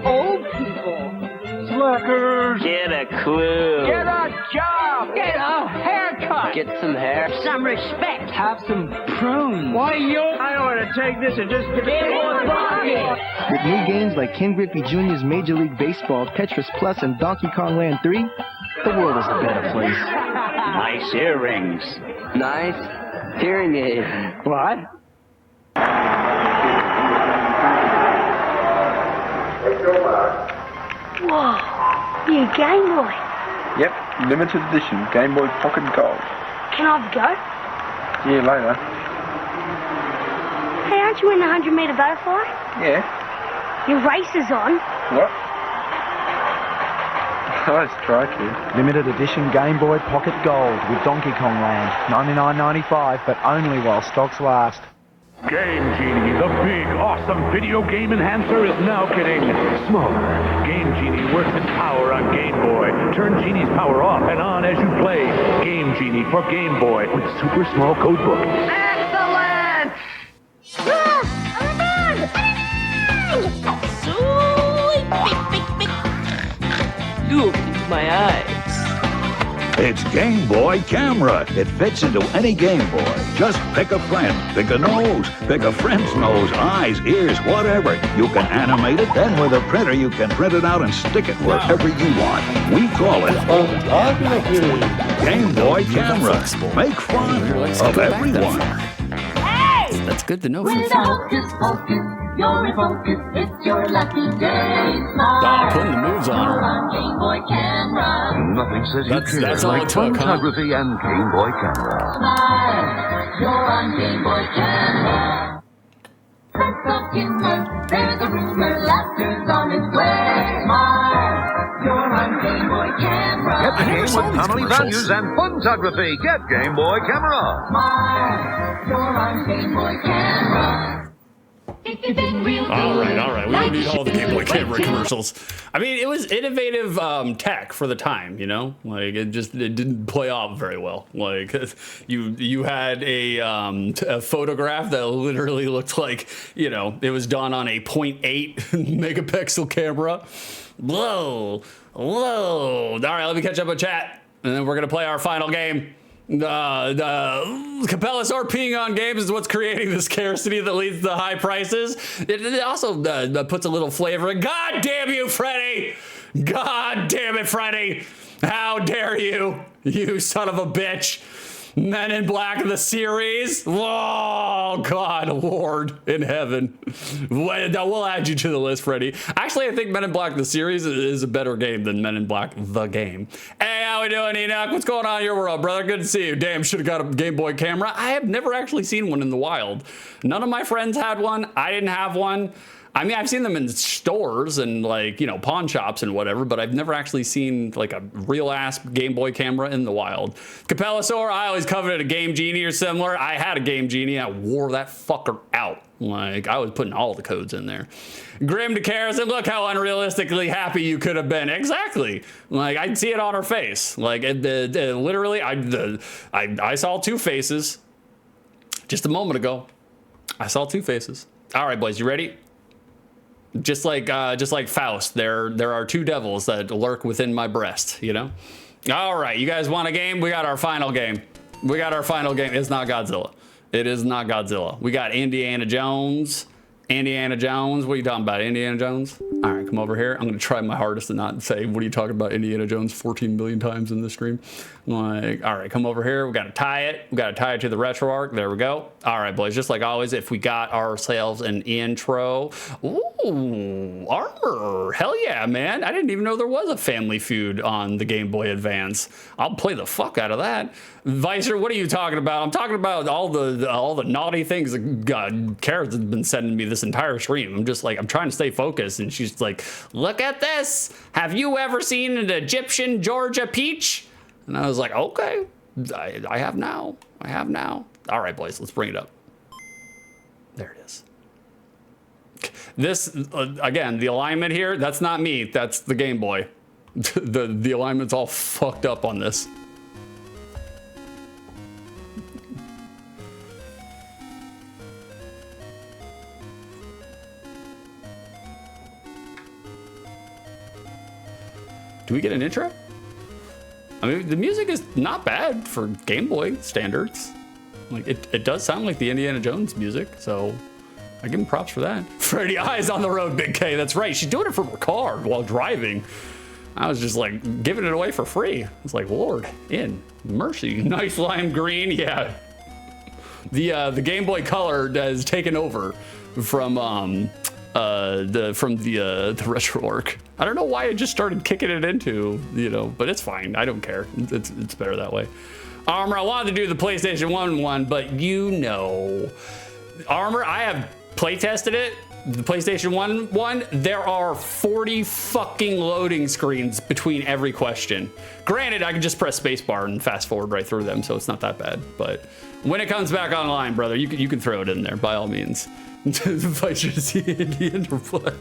Old people. Slackers. Get a clue. Get a job. Get a haircut. Get some hair. Some respect. Have some prunes. Why, I ought to take this and just give it With new games like Ken Griffey Jr.'s Major League Baseball, Tetris Plus, and Donkey Kong Land 3, the world is a better place. Nice earrings. Nice hearing aid. What? Whoa, new Game Boy. Yep, limited edition Game Boy Pocket Gold. Can I go? See you later. Hey, aren't you in the 100-meter butterfly? Yeah. Your race is on. What? Nice try, kid. Limited edition Game Boy Pocket Gold with Donkey Kong Land. $99.95, but only while stocks last. Game Genie, the big, awesome video game enhancer, is now getting smaller. Game Genie works its power on Game Boy. Turn Genie's power off and on as you play. Game Genie for Game Boy with super small code book. Excellent! Look into my eyes. It's Game Boy Camera. It fits into any Game Boy. Just pick a friend, pick a nose, pick a friend's nose, eyes, ears, whatever. You can animate it, then with a printer you can print it out and stick it wherever you want. We call it Game Boy Camera. Make fun of everyone. That's good to know. You're in focus, it's your lucky day. Smart. Putting the moves on her. On Game Boy camera. Nothing says you care That's all like it took, huh? photography and Game Boy camera. Smart. You're on Game Boy camera. Let's talk humor. There's a rumor. Laughter's on its way. Smart. You're on Game Boy camera. Get the game with family values and photography. Get Game Boy camera. Smart. You're on Game Boy camera. All right. We don't need all the Game Boy camera commercials. I mean, it was innovative tech for the time, you know? Like, it didn't play out very well. Like, you had a photograph that literally looked like, you know, it was done on a 0.8 megapixel camera. Whoa. All right, let me catch up with chat, and then we're going to play our final game. Capella's peeing on games is what's creating the scarcity that leads to high prices. It also puts a little flavor in. God damn you, Freddy! God damn it, Freddy! How dare you, you son of a bitch! Men in Black the series. Oh, God, Lord in heaven. We'll add you to the list, Freddy. Actually, I think Men in Black the series is a better game than Men in Black the game. Hey, how we doing, Enoch? What's going on in your world, brother? Good to see you. Damn, should have got a Game Boy camera. I have never actually seen one in the wild. None of my friends had one. I didn't have one. I mean, I've seen them in stores and, like, you know, pawn shops and whatever, but I've never actually seen like a real ass Game Boy camera in the wild. Capellasaur, I always coveted a Game Genie or similar. I had a Game Genie. I wore that fucker out. Like, I was putting all the codes in there. Grim to Karis, and look how unrealistically happy you could have been. Exactly. Like, I'd see it on her face. Like, literally, I saw two faces just a moment ago. I saw two faces. All right, boys, you ready? Just like Faust, there are two devils that lurk within my breast, you know? All right, you guys want a game? We got our final game. It's not Godzilla. It is not Godzilla. We got Indiana Jones. What are you talking about? Indiana Jones? All right, come over here. I'm going to try my hardest to not say, what are you talking about, Indiana Jones 14 million times in this stream. Like, all right, come over here. We got to tie it. We got to tie it to the retro arc. There we go. All right, boys, just like always, if we got ourselves an intro. Ooh, Armor. Hell yeah, man. I didn't even know there was a Family Feud on the Game Boy Advance. I'll play the fuck out of that. Vicer, what are you talking about? I'm talking about all the naughty things that Kara's has been sending me this entire stream. I'm just like, I'm trying to stay focused, and she's like, look at this. Have you ever seen an Egyptian Georgia peach? And I was like, okay, I have now. All right, boys, let's bring it up. There it is. This, again, the alignment here, that's not me. That's the Game Boy. The alignment's all fucked up on this. Do we get an intro? I mean, the music is not bad for Game Boy standards. Like, it does sound like the Indiana Jones music, so I give him props for that. Freddy Eyes on the road, Big K. That's right. She's doing it from her car while driving. I was just like giving it away for free. It's like, Lord, in mercy. Nice lime green. Yeah. The Game Boy Color has taken over from the retro arc. I don't know why I just started kicking it into, you know, but it's fine. I don't care. It's better that way. Armor, I wanted to do the PlayStation 1 one, but you know, Armor, I have play tested it. The PlayStation 1 one, there are 40 fucking loading screens between every question. Granted, I can just press spacebar and fast forward right through them, so it's not that bad. But when it comes back online, brother, you can throw it in there by all means. Fight you to see Indian blood.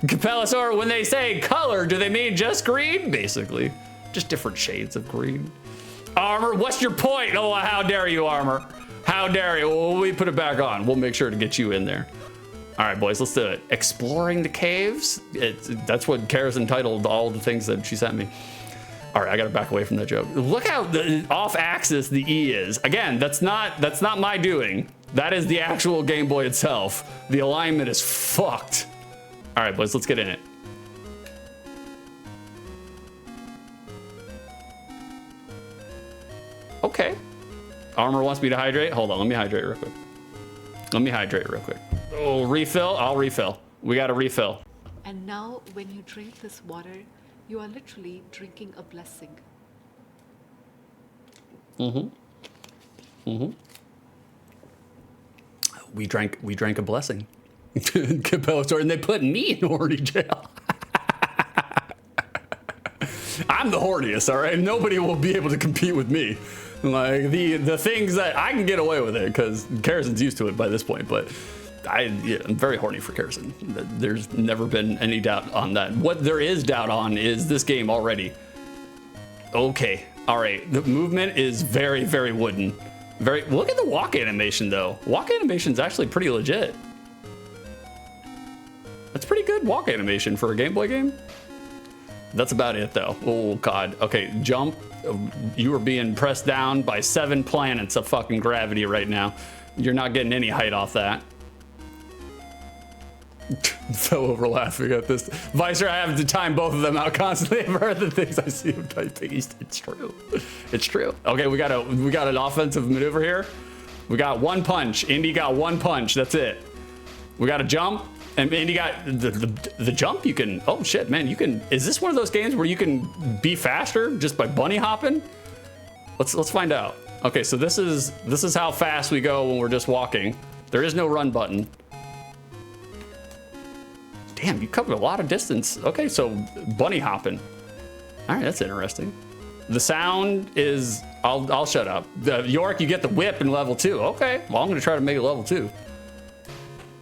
Capellasaur, when they say color, do they mean just green? Basically, just different shades of green. Armor, what's your point? Oh, how dare you, Armor? How dare you? Well, we put it back on. We'll make sure to get you in there. All right, boys, let's do it. Exploring the caves. That's what Kara's entitled all the things that she sent me. All right, I gotta back away from that joke. Look how off axis the E is. Again, that's not my doing. That is the actual Game Boy itself. The alignment is fucked. All right, boys, let's get in it. Okay. Armor wants me to hydrate. Hold on, let me hydrate real quick. Oh, refill? I'll refill. We got to refill. And now, when you drink this water, you are literally drinking a blessing. We drank a blessing. Capella story, and they put me in horny jail. I'm the horniest, all right? Nobody will be able to compete with me. Like the things that I can get away with it because Kerrison's used to it by this point, but I'm very horny for Kerrison. There's never been any doubt on that. What there is doubt on is this game already. Okay, all right. The movement is very, very wooden. Look at the walk animation though. Walk animation is actually pretty legit. That's pretty good walk animation for a Game Boy game. That's about it though. Oh God. Okay, jump. You are being pressed down by 7 planets of fucking gravity right now. You're not getting any height off that. Fell over laughing at this. Vicer, I have to time both of them out constantly. I've heard the things I see him typing. It's true. It's true. Okay, we got an offensive maneuver here. We got one punch. Indy got one punch. That's it. We got a jump. And Indy got the jump. You can, oh shit, man, you can, is this one of those games where you can be faster just by bunny hopping? Let's find out. Okay, so this is how fast we go when we're just walking. There is no run button. Damn, you covered a lot of distance. Okay, so bunny hopping. All right, that's interesting. The sound is, I'll shut up. York, you get the whip in level 2. Okay, well, I'm gonna try to make it level 2.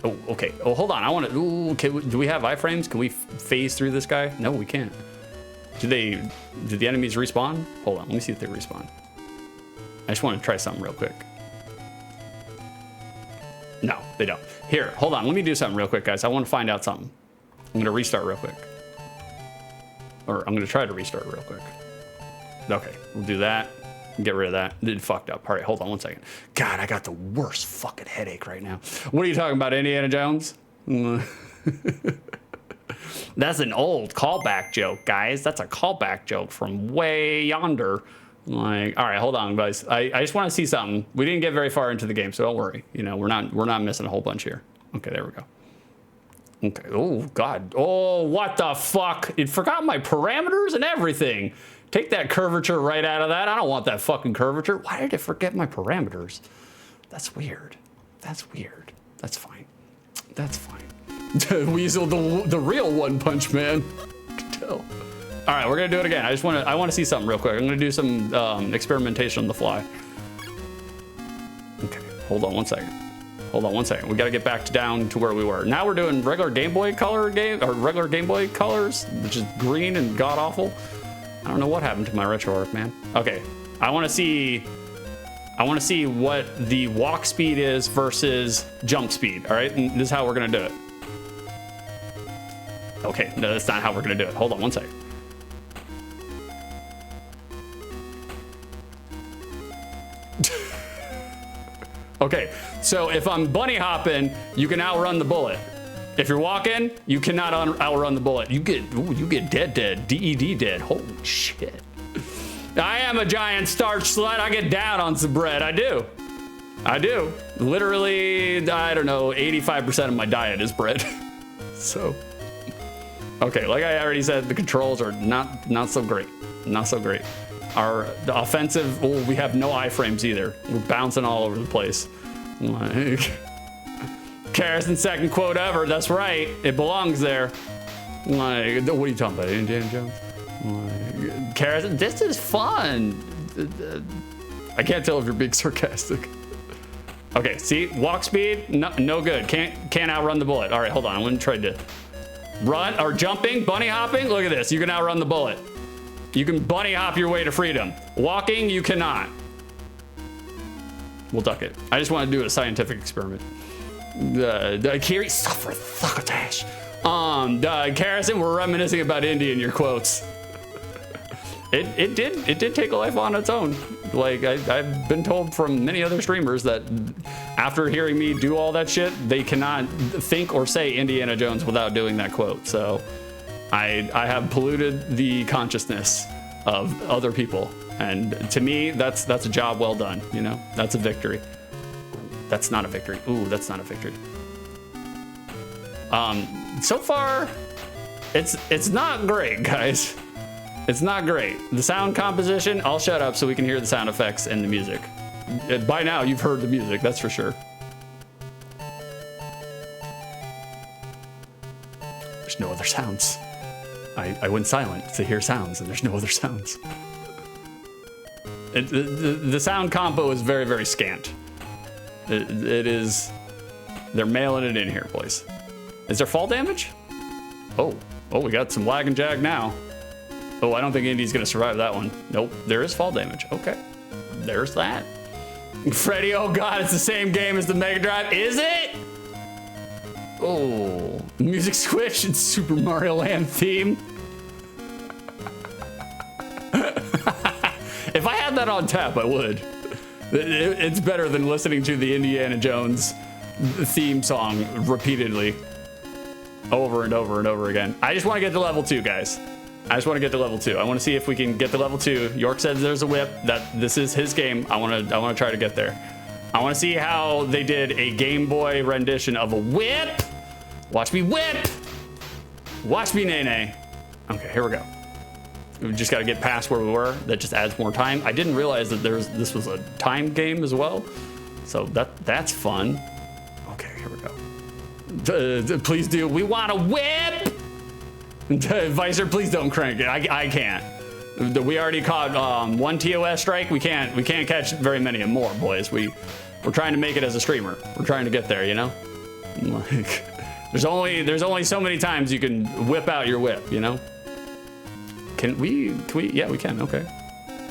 Oh, okay. Oh, hold on. I want to. Okay, do we have iframes? Can we phase through this guy? No, we can't. Did the enemies respawn? Hold on. Let me see if they respawn. I just want to try something real quick. No, they don't. Here, hold on. Let me do something real quick, guys. I want to find out something. I'm going to restart real quick. Or I'm going to try to restart real quick. Okay, we'll do that. Get rid of that. It fucked up. All right, hold on one second. God, I got the worst fucking headache right now. What are you talking about, Indiana Jones? That's an old callback joke, guys. That's a callback joke from way yonder. Like, all right, hold on, guys. I just want to see something. We didn't get very far into the game, so don't worry. You know, we're not missing a whole bunch here. Okay, there we go. Okay. Oh God. Oh, what the fuck? It forgot my parameters and everything. Take that curvature right out of that. I don't want that fucking curvature. Why did it forget my parameters? That's weird. That's weird. That's fine. That's fine. Weasel, the real One Punch Man. All right, we're gonna do it again. I want to see something real quick. I'm gonna do some experimentation on the fly. Okay, hold on one second. Hold on one second. We got to get back down to where we were. Now we're doing regular Game Boy color regular Game Boy colors, which is green and god awful. I don't know what happened to my RetroArch, man. Okay, I want to see what the walk speed is versus jump speed. All right, and this is how we're gonna do it. Okay, no, that's not how we're gonna do it. Hold on one second. Okay, so if I'm bunny hopping, you can outrun the bullet. If you're walking, you cannot outrun the bullet. You get dead, DED dead. Holy shit. I am a giant starch slut. I get down on some bread. I do. Literally, I don't know, 85% of my diet is bread. So, okay, like I already said, the controls are not so great. Not so great. The offensive, we have no iframes either. We're bouncing all over the place. Like, Carrison's second quote ever. That's right. It belongs there. Like, what are you talking about, Indiana Jones? Like, Carrison, this is fun. I can't tell if you're being sarcastic. Okay, see, walk speed, no good. Can't outrun the bullet. All right, hold on. I'm gonna try to run or jumping, bunny hopping. Look at this. You can outrun the bullet. You can bunny hop your way to freedom. Walking, you cannot. We'll duck it. I just want to do a scientific experiment. Kiri, suffer thuckatash. Carrison, we're reminiscing about Indy in your quotes. It did take a life on its own. Like I've been told from many other streamers that after hearing me do all that shit, they cannot think or say Indiana Jones without doing that quote. So I have polluted the consciousness of other people. And to me, that's a job well done, you know? That's a victory. That's not a victory. Ooh, that's not a victory. So far, it's not great, guys. It's not great. The sound composition, I'll shut up so we can hear the sound effects and the music. By now, you've heard the music, that's for sure. There's no other sounds. I went silent to hear sounds, and there's no other sounds. The sound compo is very, very scant. It is... They're mailing it in here, boys. Is there fall damage? Oh, we got some lag and jag now. Oh, I don't think Indy's gonna survive that one. Nope, there is fall damage. Okay, there's that. Freddy, oh God, it's the same game as the Mega Drive. Is it? Oh, music switch and Super Mario Land theme. If I had that on tap, I would. It's better than listening to the Indiana Jones theme song repeatedly over and over and over again. I just want to get to level 2, guys. I just want to get to level 2. I want to see if we can get to level 2. York says there's a whip. That this is his game. I want to try to get there. I want to see how they did a Game Boy rendition of a whip. Watch me whip. Watch me nay nay. Okay, here we go. We just got to get past where we were. That just adds more time. I didn't realize that this was a time game as well. So that's fun. Okay, here we go. Please do. We want a whip. Visor, please don't crank it. I can't. We already caught one TOS strike. We can't catch very many more, boys. We're trying to make it as a streamer. We're trying to get there, you know? Like, there's only so many times you can whip out your whip, you know? Can we? Yeah, we can. Okay.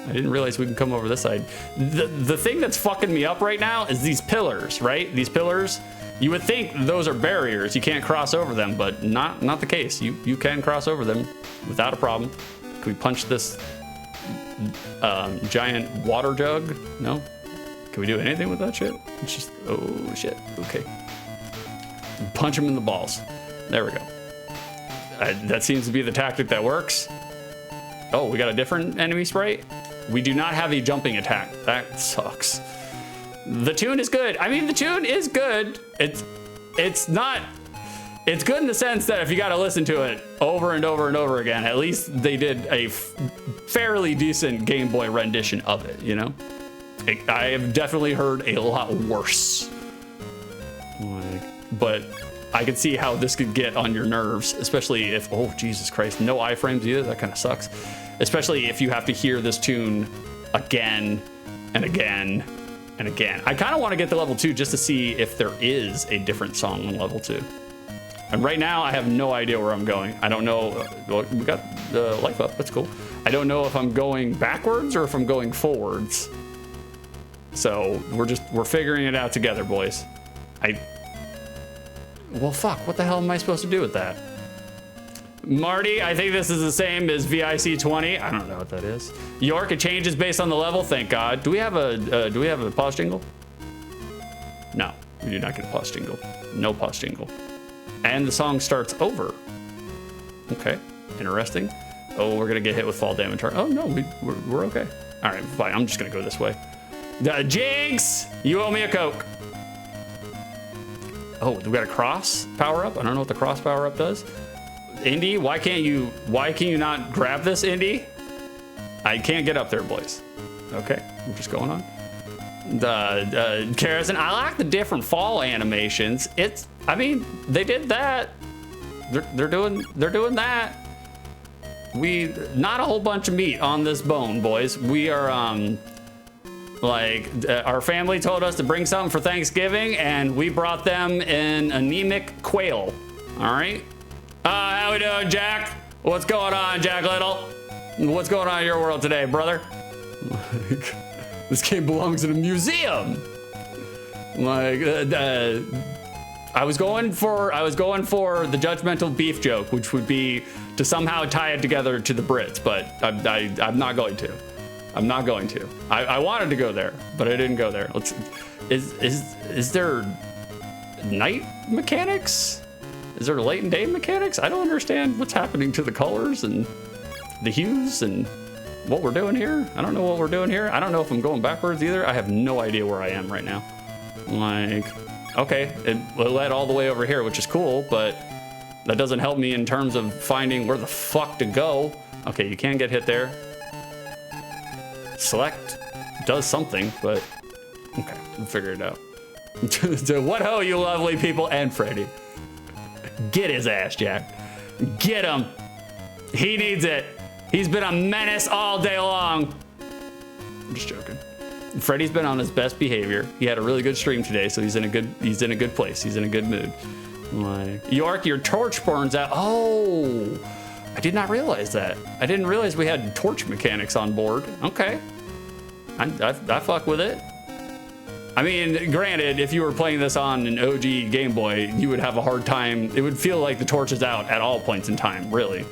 I didn't realize we can come over this side. The thing that's fucking me up right now is these pillars, right? These pillars. You would think those are barriers. You can't cross over them, but not the case. You can cross over them without a problem. Can we punch this giant water jug? No? Can we do anything with that shit? It's just, oh shit, okay. Punch him in the balls. There we go. That seems to be the tactic that works. Oh, we got a different enemy sprite? We do not have a jumping attack. That sucks. The tune is good. I mean, the tune is good. It's good in the sense that if you got to listen to it over and over and over again, at least they did a fairly decent Game Boy rendition of it, you know? I have definitely heard a lot worse. But I could see how this could get on your nerves, especially if, oh, Jesus Christ, no iframes either. That kind of sucks. Especially if you have to hear this tune again and again and again. I kind of want to get to level 2 just to see if there is a different song on level 2. And right now, I have no idea where I'm going. I don't know. Well, we got the life up. That's cool. I don't know if I'm going backwards or if I'm going forwards. So we're figuring it out together, boys. Well, fuck. What the hell am I supposed to do with that? Marty, I think this is the same as VIC-20. I don't know what that is. York, it changes based on the level. Thank God. Do we have a pause jingle? No, we do not get a pause jingle. No pause jingle. And the song starts over. Okay, interesting. Oh, we're gonna get hit with fall damage. Oh no, we're okay. All right, fine. I'm just gonna go this way. Jinx, you owe me a Coke. Oh, we got a cross power up. I don't know what the cross power up does. Indy, why can you not grab this, Indy? I can't get up there, boys. Okay, we're just going on. Karison, I like the different fall animations. I mean, they did that. They're doing that. Not a whole bunch of meat on this bone, boys. We are our family told us to bring something for Thanksgiving, and we brought them an anemic quail. All right. How we doing, Jack? What's going on, Jack Little? What's going on in your world today, brother? This game belongs in a museum. I was going for the judgmental beef joke, which would be to somehow tie it together to the Brits, but I'm not going to. I'm not going to. I wanted to go there, but I didn't go there. Is there night mechanics? Is there late and day mechanics? I don't understand what's happening to the colors and the hues and what we're doing here. I don't know what we're doing here. I don't know if I'm going backwards either. I have no idea where I am right now. Okay, it led all the way over here, which is cool, but That doesn't help me in terms of finding where the fuck to go. Okay, you can get hit there. Select does something, but okay, we'll figure it out. So what ho, you lovely people, and Freddy. Get his ass, Jack. Get him. He needs it. He's been a menace all day long. I'm just joking. Freddy's been on his best behavior. He had a really good stream today, so he's in a good place. He's in a good mood. Like, York, your torch burns out. Oh, I did not realize that. I didn't realize we had torch mechanics on board. Okay. I fuck with it. I mean, granted, if you were playing this on an OG Game Boy, you would have a hard time. It would feel like the torch is out at all points in time, really.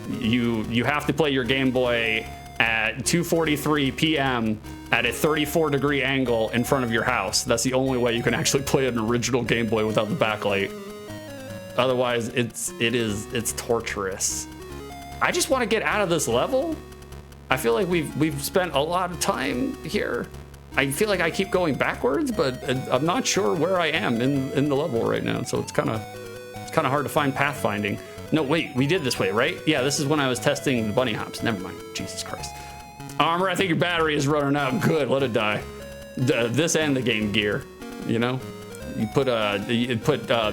You have to play your Game Boy at 2:43 p.m. at a 34-degree angle in front of your house. That's the only way you can actually play an original Game Boy without the backlight. Otherwise, it's torturous. I just want to get out of this level. I feel like we've spent a lot of time here. I feel like I keep going backwards, but I'm not sure where I am in the level right now. So it's kind of hard to find pathfinding. No, wait, we did this way, right? Yeah, this is when I was testing the bunny hops. Never mind. Jesus Christ. Armor, I think your battery is running out. Good, let it die. This and the Game Gear, you know? You put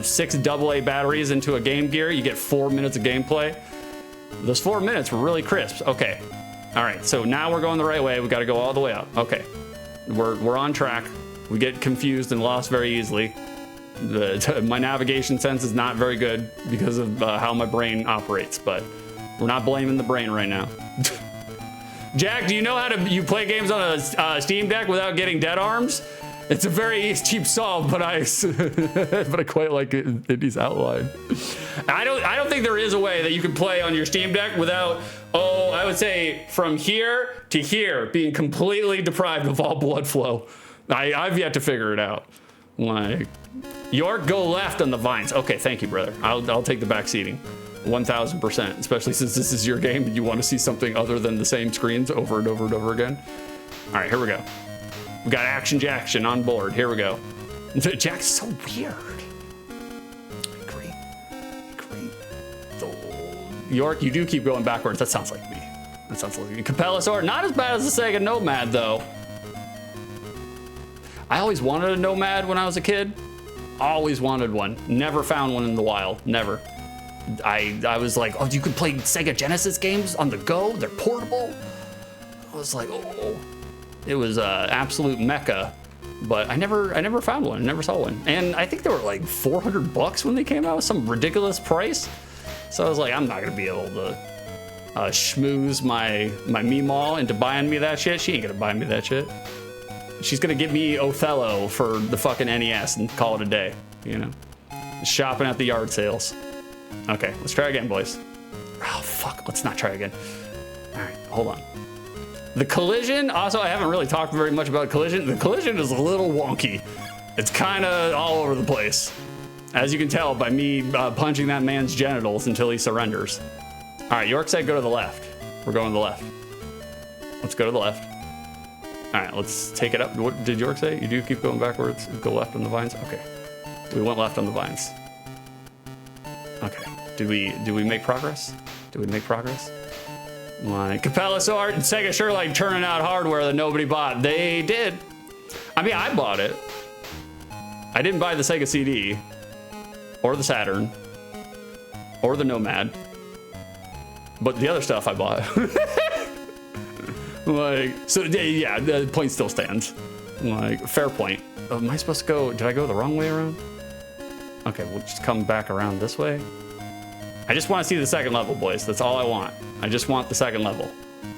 6 AA batteries into a Game Gear, you get 4 minutes of gameplay. Those 4 minutes were really crisp. Okay. All right, so now we're going the right way. We got to go all the way up. Okay. We're on track. We get confused and lost very easily. My navigation sense is not very good because of how my brain operates, but we're not blaming the brain right now. Jack, do you know how you play games on a Steam Deck without getting dead arms? It's a very cheap solve, but I quite like Indy's outline. I don't think there is a way that you can play on your Steam Deck without, I would say from here to here being completely deprived of all blood flow. I've yet to figure it out. Like, York, go left on the vines. Okay, thank you, brother. I'll take the back seating. 1000%, especially since this is your game and you want to see something other than the same screens over and over and over again. All right, here we go. We got Action Jackson on board. Here we go. Jack's so weird. Great. York, you do keep going backwards. That sounds like me. That sounds like me. Capellasaur, not as bad as the Sega Nomad, though. I always wanted a Nomad when I was a kid. Always wanted one. Never found one in the wild. Never. I was like, oh, you could play Sega Genesis games on the go? They're portable? I was like, oh. It was absolute mecca, but I never found one. I never saw one. And I think they were like $400 when they came out, some ridiculous price. So I was like, I'm not gonna be able to schmooze my Meemaw into buying me that shit. She ain't gonna buy me that shit. She's gonna give me Othello for the fucking NES and call it a day, you know? Shopping at the yard sales. Okay, let's try again, boys. Oh, fuck, let's not try again. All right, hold on. The collision, also, I haven't really talked very much about collision. The collision is a little wonky. It's kind of all over the place. As you can tell by me punching that man's genitals until he surrenders. All right, York said go to the left. We're going to the left. Let's go to the left. All right, let's take it up. What did York say? You do keep going backwards, go left on the vines? Okay, we went left on the vines. Okay, did we make progress? Did we make progress? Like, Capellasaur and Sega sure like turning out hardware that nobody bought. They did. I mean, I bought it. I didn't buy the Sega CD, or the Saturn, or the Nomad, but the other stuff I bought. Like, so yeah, the point still stands. Like, fair point. Am I supposed to go, did I go the wrong way around? Okay, we'll just come back around this way. I just want to see the second level, boys. That's all I want. I just want the second level.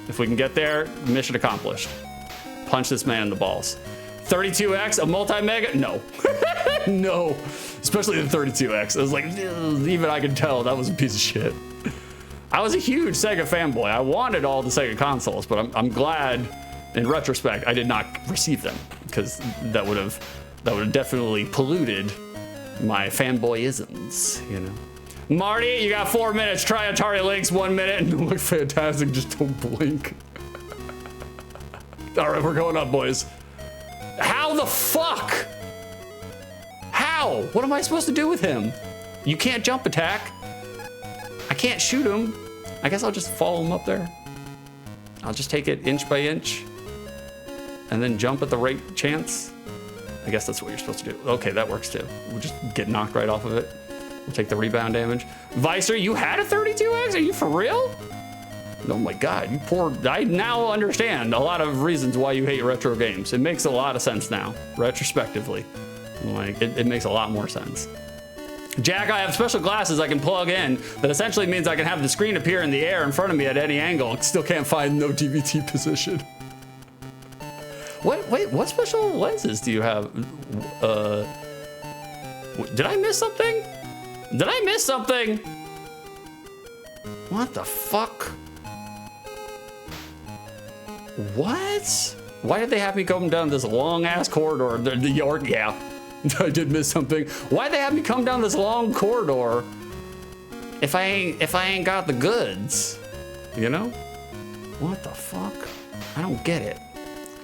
If we can get there, mission accomplished. Punch this man in the balls. 32X, a multi-mega? No. No. Especially the 32X. It was like, even I could tell that was a piece of shit. I was a huge Sega fanboy. I wanted all the Sega consoles, but I'm glad, in retrospect, I did not receive them, because that would have definitely polluted my fanboyisms, you know. Marty, you got 4 minutes. Try Atari Lynx 1 minute and look fantastic. Just don't blink. All right, we're going up, boys. How the fuck? How? What am I supposed to do with him? You can't jump attack. can't shoot him, I guess I'll just follow him up there. I'll just take it inch by inch and then jump at the right chance. I guess that's what you're supposed to do. Okay, that works too. We'll just get knocked right off of it. We'll take the rebound damage. Vicer, you had a 32X? Are you for real? Oh my God, you poor, I now understand a lot of reasons why you hate retro games. It makes a lot of sense now, retrospectively. Like, it makes a lot more sense. Jack, I have special glasses I can plug in that essentially means I can have the screen appear in the air in front of me at any angle. Still can't find no DVT position. Wait, what special lenses do you have? Did I miss something? Did I miss something? What the fuck? What? Why did they have me come down this long ass corridor? The York, yeah, I did miss something. Why did they have me come down this long corridor if I ain't got the goods? You know? What the fuck? I don't get it.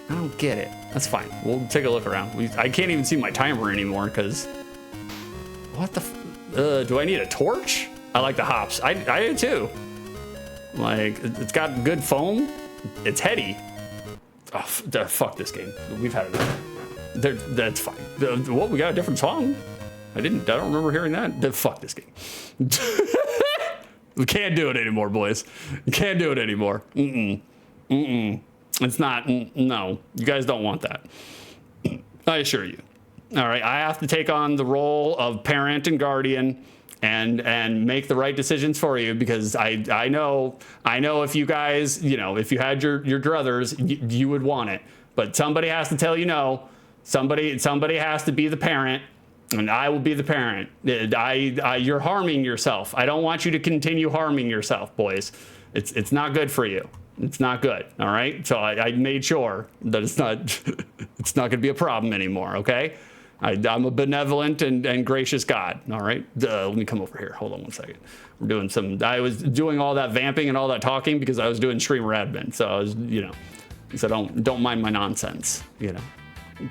I don't get it. That's fine. We'll take a look around. I can't even see my timer anymore because. What the? Do I need a torch? I like the hops. I do too. Like, it's got good foam. It's heady. Oh, fuck this game. We've had it. That's fine. Well, we got a different song. I don't remember hearing that. Fuck this game. We can't do it anymore, boys. We can't do it anymore. It's not. No, you guys don't want that. I assure you. All right, I have to take on the role of parent and guardian and make the right decisions for you because I know if you guys, you know, if you had your druthers, you would want it. But somebody has to tell you no. Somebody has to be the parent, and I will be the parent. You're harming yourself. I don't want you to continue harming yourself, boys. It's not good for you. It's not good. All right. So I made sure that it's not going to be a problem anymore. Okay. I'm a benevolent and gracious God. All right. Let me come over here. Hold on one second. I was doing all that vamping and all that talking because I was doing streamer admin. So I was, you know, so don't mind my nonsense. You know,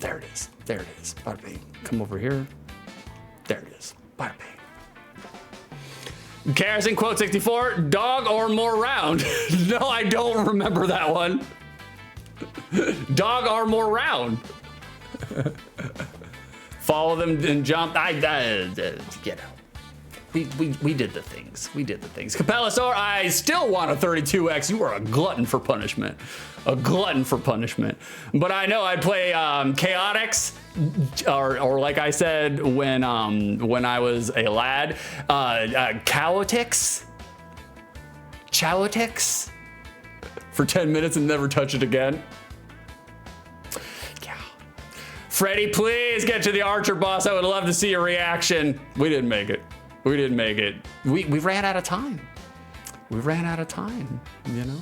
there it is. There it is. Bada bing. Come over here. There it is. Bada bing. Garrison quote 64, dog or more round. No, I don't remember that one. Dog or more round. Follow them and jump. Get out. We did the things. We did the things. Capellasaur, I still want a 32X. You are a glutton for punishment. A glutton for punishment. But I know I'd play Chaotix, or like I said when I was a lad, Chaotix for 10 minutes and never touch it again. Freddy, please get to the Archer boss. I would love to see your reaction. We didn't make it. We didn't make it. We ran out of time. We ran out of time, you know?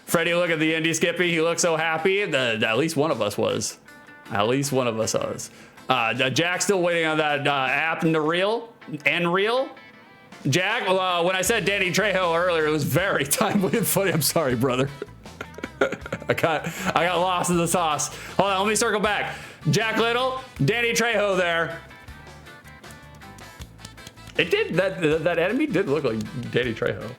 Freddy, look at the Indy Skippy. He looks so happy. At least one of us was. At least one of us was. Jack's still waiting on that app Nreal. Jack, when I said Danny Trejo earlier, it was very timely and funny. I'm sorry, brother. I got lost in the sauce. Hold on, let me circle back. Jack Little, Danny Trejo there. It did, that enemy did look like Danny Trejo.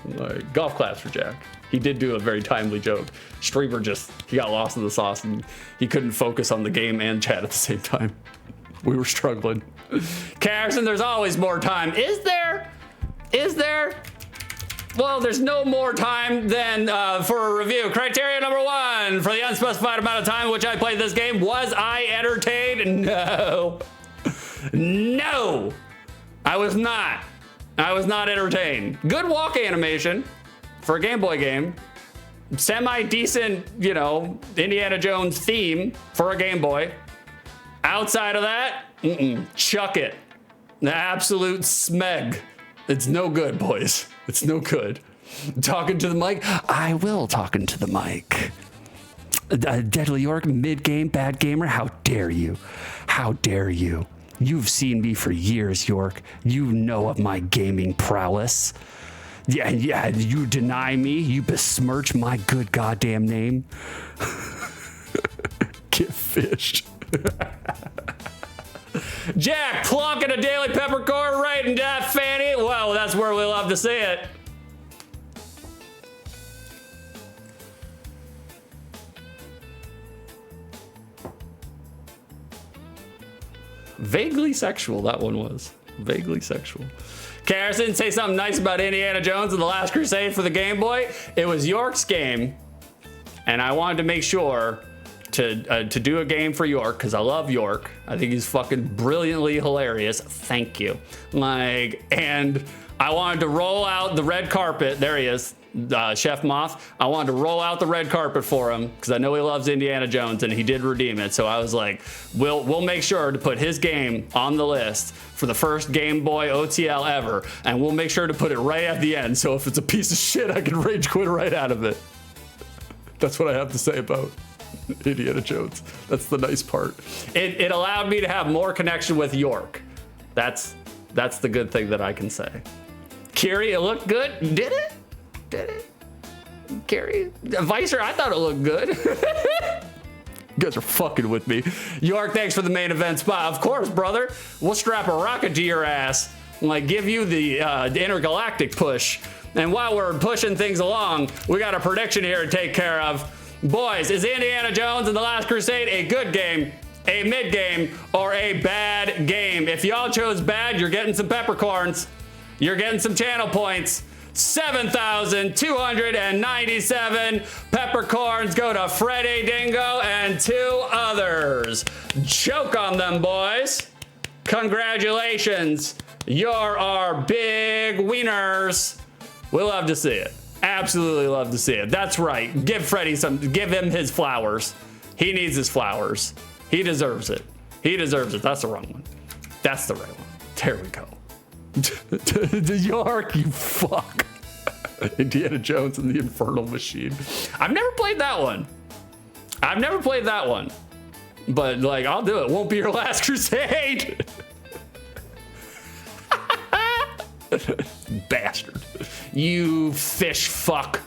Like, golf claps for Jack. He did do a very timely joke. Streamer he got lost in the sauce and he couldn't focus on the game and chat at the same time. We were struggling. Carson, there's always more time. Is there? Is there? Well, there's no more time than for a review. Criteria number 1 for the unspecified amount of time in which I played this game. Was I entertained? No. No. I was not. I was not entertained. Good walk animation for a Game Boy game. Semi-decent, you know, Indiana Jones theme for a Game Boy. Outside of that, chuck it. The absolute smeg. It's no good, boys. It's no good. Talking to the mic? I will talk into the mic. Deadly York, mid-game, bad gamer? How dare you? How dare you? You've seen me for years, York. You know of my gaming prowess. Yeah, you deny me? You besmirch my good goddamn name? Get fished. Jack, plonking a daily peppercorn right in that fanny. Well, that's where we love to see it. Vaguely sexual, that one was. Vaguely sexual. Carson, say something nice about Indiana Jones and the Last Crusade for the Game Boy. It was York's game, and I wanted to make sure to do a game for York because I love York. I think he's fucking brilliantly hilarious. Thank you. Like, and I wanted to roll out the red carpet. There he is, Chef Moth. I wanted to roll out the red carpet for him because I know he loves Indiana Jones and he did redeem it. So I was like, we'll make sure to put his game on the list for the first Game Boy OTL ever, and we'll make sure to put it right at the end. So if it's a piece of shit, I can rage quit right out of it. That's what I have to say about Indiana Jones. That's the nice part. It allowed me to have more connection with York. That's the good thing that I can say. Kiri, it looked good. Did it? Did it? Kiri? Vicer, I thought it looked good. You guys are fucking with me. York, thanks for the main event spot. Of course, brother. We'll strap a rocket to your ass and like give you the intergalactic push. And while we're pushing things along, we got a prediction here to take care of. Boys, is Indiana Jones and the Last Crusade a good game, a mid game, or a bad game? If y'all chose bad, you're getting some peppercorns. You're getting some channel points. 7,297 peppercorns go to Freddy Dingo and 2 others. Choke on them, boys. Congratulations. You're our big wieners. We love to see it. Absolutely love to see it. That's right. Give Freddy give him his flowers. He needs his flowers. He deserves it. He deserves it. That's the wrong one. That's the right one. There we go. York, you fuck. Indiana Jones and the Infernal Machine. I've never played that one. But like, I'll do it. Won't be your last crusade. Bastard. You fish fuck.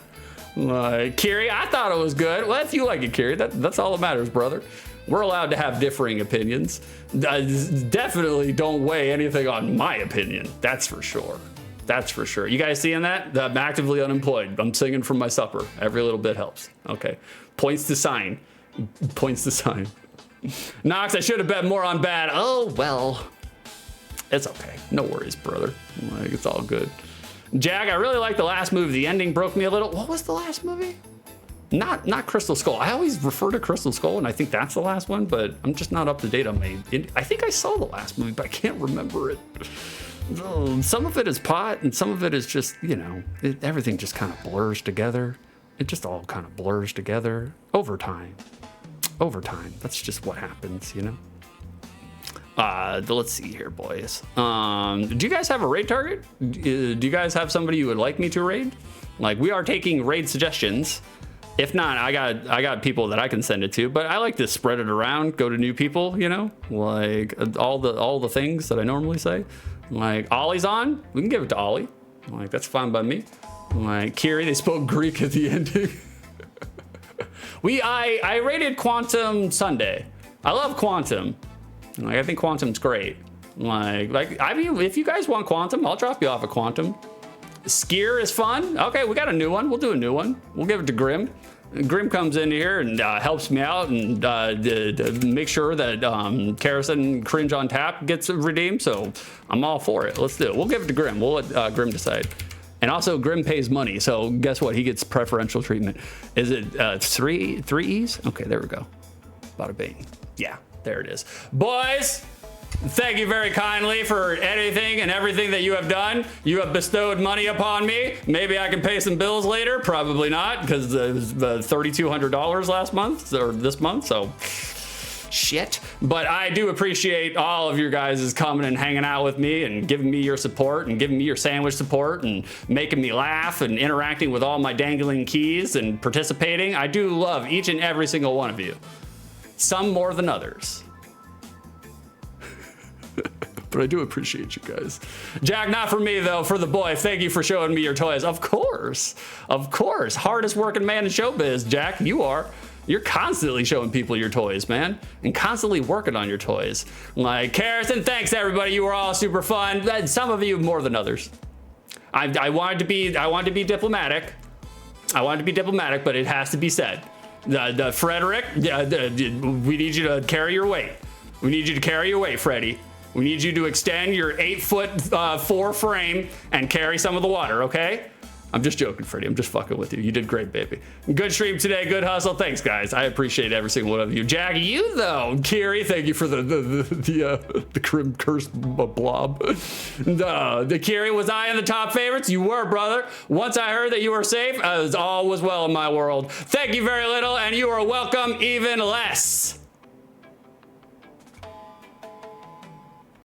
Kiri, I thought it was good. Well, if you like it, Kiri, that's all that matters, brother. We're allowed to have differing opinions. Definitely don't weigh anything on my opinion. That's for sure. That's for sure. You guys seeing that? I'm actively unemployed. I'm singing from my supper. Every little bit helps. Okay. Points to sign. Points to sign. Knox, I should have bet more on bad. Oh, well. It's okay. No worries, brother. Like, it's all good. Jag, I really like the last movie. The ending broke me a little. What was the last movie? Not Crystal Skull. I always refer to Crystal Skull, and I think that's the last one, but I'm just not up to date on my... I think I saw the last movie, but I can't remember it. Some of it is pot, and some of it is just, you know, everything just kind of blurs together. It just all kind of blurs together over time. Over time. That's just what happens, you know? Let's see here, boys. Do you guys have a raid target? Do you guys have somebody you would like me to raid? Like, we are taking raid suggestions. If not, I got people that I can send it to, but I like to spread it around, go to new people, you know, like all the things that I normally say. Like, Ollie's on, we can give it to Ollie. Like, that's fine by me. Like, Kiri, they spoke Greek at the ending. I rated Quantum Sunday. I love Quantum. Like, I think Quantum's great. Like I mean, if you guys want Quantum, I'll drop you off a Quantum. Skier is fun. Okay, we got a new one. We'll do a new one. We'll give it to Grim. Grim comes in here and helps me out and make sure that Kerosene Cringe on Tap gets redeemed. So I'm all for it. Let's do it. We'll give it to Grim. We'll let Grim decide. And also, Grim pays money. So guess what? He gets preferential treatment. Is it three E's? Okay, there we go. Bada bing. Yeah, there it is. Boys, thank you very kindly for anything and everything that you have done. You have bestowed money upon me. Maybe I can pay some bills later. Probably not, because it was $3,200 last month or this month. So shit. But I do appreciate all of you guys coming and hanging out with me and giving me your support and giving me your sandwich support and making me laugh and interacting with all my dangling keys and participating. I do love each and every single one of you. Some more than others. but I do appreciate you guys. Jack, not for me though, for the boy. Thank you for showing me your toys. Of course. Hardest working man in showbiz, Jack. You are. You're constantly showing people your toys, man, and constantly working on your toys. Like Harrison, thanks everybody. You were all super fun. Some of you more than others. I wanted to be diplomatic. But it has to be said. Frederick, we need you to carry your weight. We need you to carry your weight, Freddie. We need you to extend your 8'4" frame and carry some of the water, okay? I'm just joking, Freddie. I'm just fucking with you. You did great, baby. Good stream today. Good hustle. Thanks, guys. I appreciate every single one of you. Jack, you though. Kiri, thank you for the cursed blob. The Kiri, was I in the top favorites? You were, brother. Once I heard that you were safe, all was well in my world. Thank you very little, and you are welcome even less.